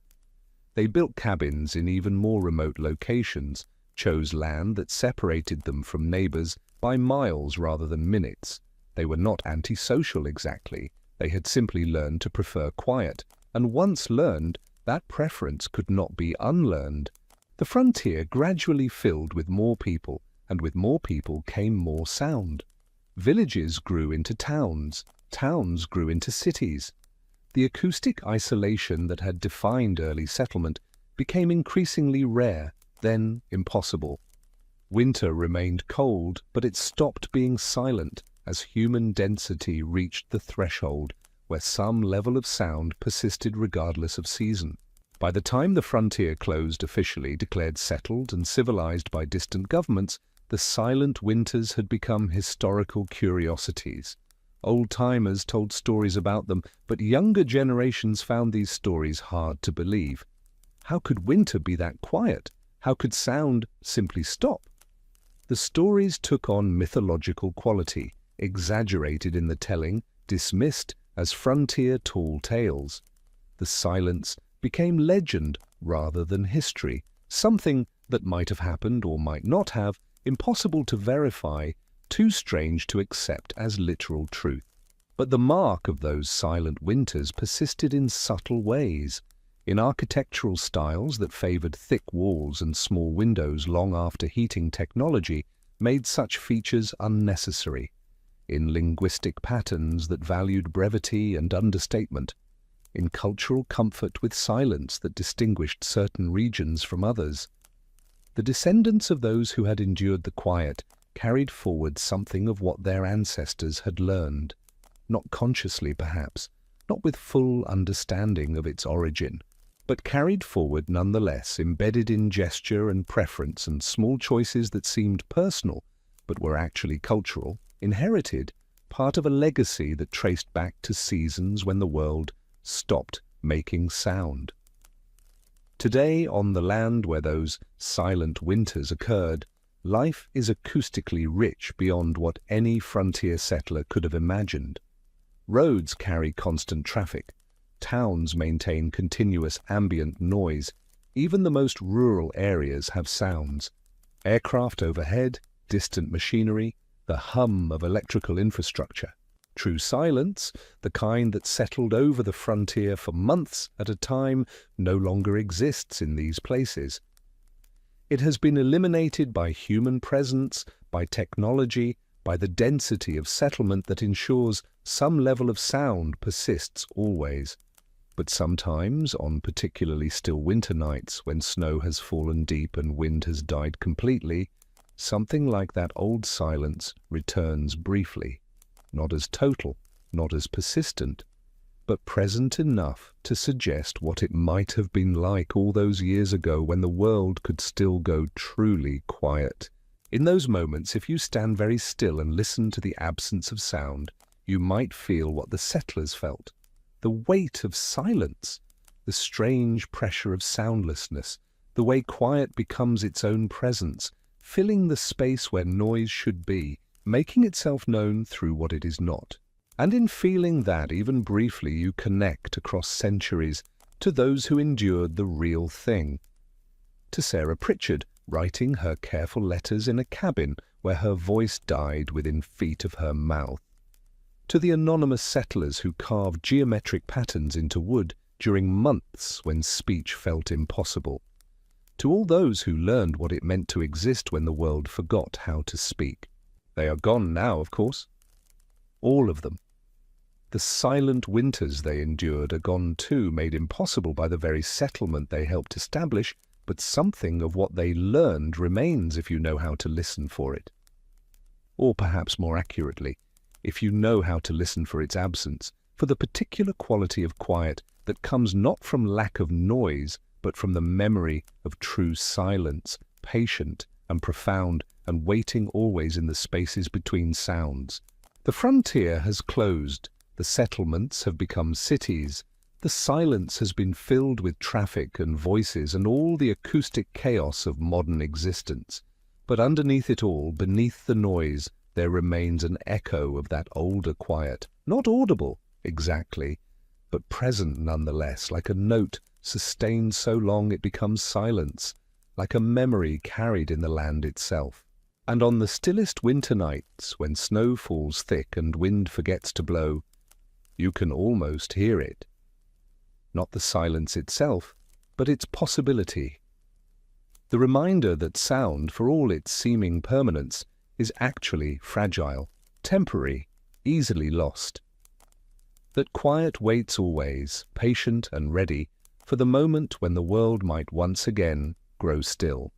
Speaker 1: They built cabins in even more remote locations, chose land that separated them from neighbors by miles rather than minutes. They were not antisocial exactly. They had simply learned to prefer quiet, and once learned, that preference could not be unlearned. The frontier gradually filled with more people, and with more people came more sound. Villages grew into towns, towns grew into cities. The acoustic isolation that had defined early settlement became increasingly rare, then impossible. Winter remained cold, but it stopped being silent as human density reached the threshold where some level of sound persisted regardless of season. By the time the frontier closed officially, declared settled and civilized by distant governments, the silent winters had become historical curiosities. Old-timers told stories about them, but younger generations found these stories hard to believe. How could winter be that quiet? How could sound simply stop? The stories took on mythological quality, exaggerated in the telling, dismissed as frontier tall tales. The silence became legend rather than history, something that might have happened or might not have, impossible to verify, too strange to accept as literal truth. But the mark of those silent winters persisted in subtle ways, in architectural styles that favored thick walls and small windows long after heating technology made such features unnecessary, in linguistic patterns that valued brevity and understatement, in cultural comfort with silence that distinguished certain regions from others. The descendants of those who had endured the quiet carried forward something of what their ancestors had learned, not consciously perhaps, not with full understanding of its origin, but carried forward nonetheless, embedded in gesture and preference and small choices that seemed personal, but were actually cultural, inherited, part of a legacy that traced back to seasons when the world stopped making sound. Today, on the land where those silent winters occurred, life is acoustically rich beyond what any frontier settler could have imagined. Roads carry constant traffic. Towns maintain continuous ambient noise. Even the most rural areas have sounds. Aircraft overhead, distant machinery, the hum of electrical infrastructure. True silence, the kind that settled over the frontier for months at a time, no longer exists in these places. It has been eliminated by human presence, by technology, by the density of settlement that ensures some level of sound persists always. But sometimes, on particularly still winter nights when snow has fallen deep and wind has died completely, something like that old silence returns briefly. Not as total, not as persistent, but present enough to suggest what it might have been like all those years ago when the world could still go truly quiet. In those moments, if you stand very still and listen to the absence of sound, you might feel what the settlers felt, the weight of silence, the strange pressure of soundlessness, the way quiet becomes its own presence, filling the space where noise should be, making itself known through what it is not. And in feeling that, even briefly, you connect across centuries to those who endured the real thing. To Sarah Pritchard, writing her careful letters in a cabin where her voice died within feet of her mouth. To the anonymous settlers who carved geometric patterns into wood during months when speech felt impossible. To all those who learned what it meant to exist when the world forgot how to speak. They are gone now, of course. All of them. The silent winters they endured are gone too, made impossible by the very settlement they helped establish, but something of what they learned remains if you know how to listen for it. Or perhaps more accurately, if you know how to listen for its absence, for the particular quality of quiet that comes not from lack of noise, but from the memory of true silence, patient and profound, and waiting always in the spaces between sounds. The frontier has closed, the settlements have become cities, the silence has been filled with traffic and voices and all the acoustic chaos of modern existence. But underneath it all, beneath the noise, there remains an echo of that older quiet, not audible, exactly, but present nonetheless, like a note sustained so long it becomes silence, like a memory carried in the land itself. And on the stillest winter nights, when snow falls thick and wind forgets to blow, you can almost hear it. Not the silence itself, but its possibility. The reminder that sound, for all its seeming permanence, is actually fragile, temporary, easily lost. That quiet waits always, patient and ready, for the moment when the world might once again grow still.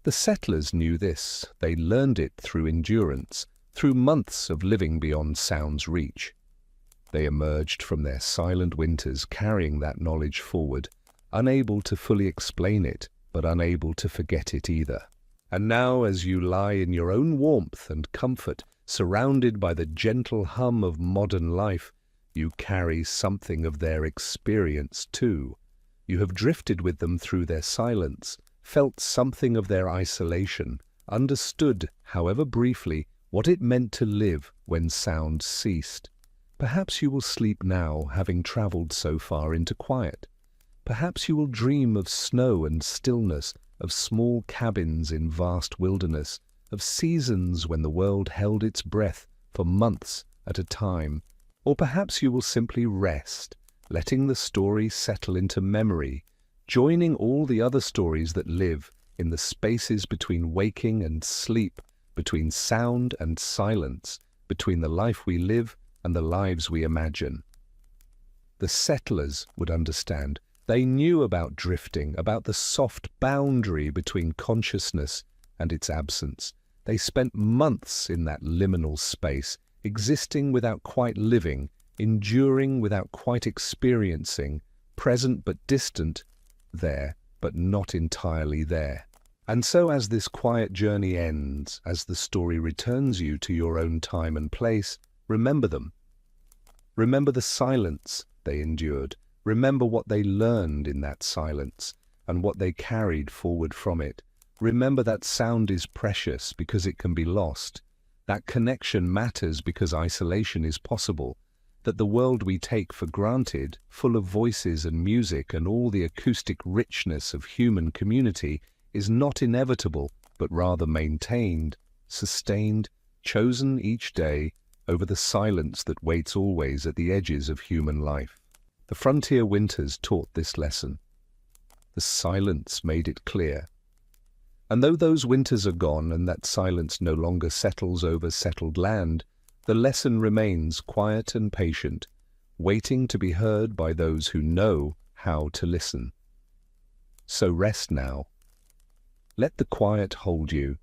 Speaker 1: The settlers knew this. They learned it through endurance, through months of living beyond sound's reach. They emerged from their silent winters carrying that knowledge forward, unable to fully explain it, but unable to forget it either. And now, as you lie in your own warmth and comfort, surrounded by the gentle hum of modern life, you carry something of their experience too. You have drifted with them through their silence, felt something of their isolation, understood, however briefly, what it meant to live when sound ceased. Perhaps you will sleep now, having travelled so far into quiet. Perhaps you will dream of snow and stillness, of small cabins in vast wilderness, of seasons when the world held its breath for months at a time. Or perhaps you will simply rest, letting the story settle into memory, joining all the other stories that live in the spaces between waking and sleep, between sound and silence, between the life we live and the lives we imagine. The settlers would understand. They knew about drifting, about the soft boundary between consciousness and its absence. They spent months in that liminal space, existing without quite living, enduring without quite experiencing, present but distant, there but not entirely there. And so as this quiet journey ends, as the story returns you to your own time and place, remember them. Remember the silence they endured. Remember what they learned in that silence and what they carried forward from it. Remember that sound is precious because it can be lost. That connection matters because isolation is possible. That the world we take for granted, full of voices and music and all the acoustic richness of human community, is not inevitable, but rather maintained, sustained, chosen each day over the silence that waits always at the edges of human life. The frontier winters taught this lesson. The silence made it clear. And though those winters are gone and that silence no longer settles over settled land, the lesson remains quiet and patient, waiting to be heard by those who know how to listen. So rest now. Let the quiet hold you.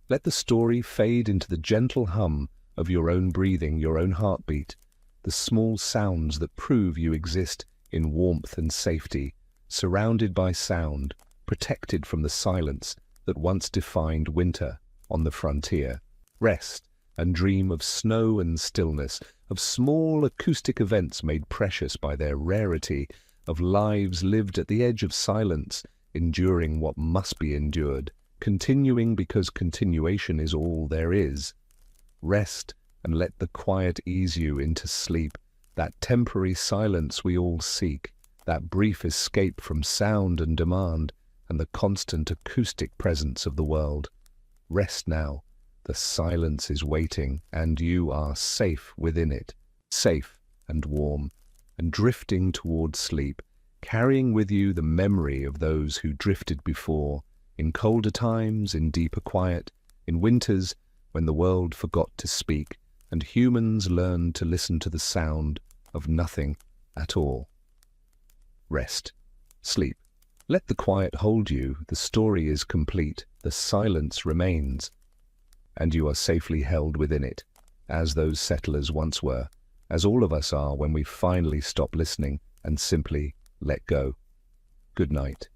Speaker 1: Let the story fade into the gentle hum of your own breathing, your own heartbeat, the small sounds that prove you exist in warmth and safety, surrounded by sound, protected from the silence that once defined winter on the frontier. Rest, and dream of snow and stillness, of small acoustic events made precious by their rarity, of lives lived at the edge of silence, enduring what must be endured, continuing because continuation is all there is. Rest and let the quiet ease you into sleep, that temporary silence we all seek, that brief escape from sound and demand, and the constant acoustic presence of the world. Rest now. The silence is waiting, and you are safe within it, safe and warm, and drifting toward sleep, carrying with you the memory of those who drifted before, in colder times, in deeper quiet, in winters when the world forgot to speak, and humans learned to listen to the sound of nothing at all. Rest. Sleep. Let the quiet hold you. The story is complete. The silence remains. And you are safely held within it, as those settlers once were, as all of us are when we finally stop listening and simply let go. Good night.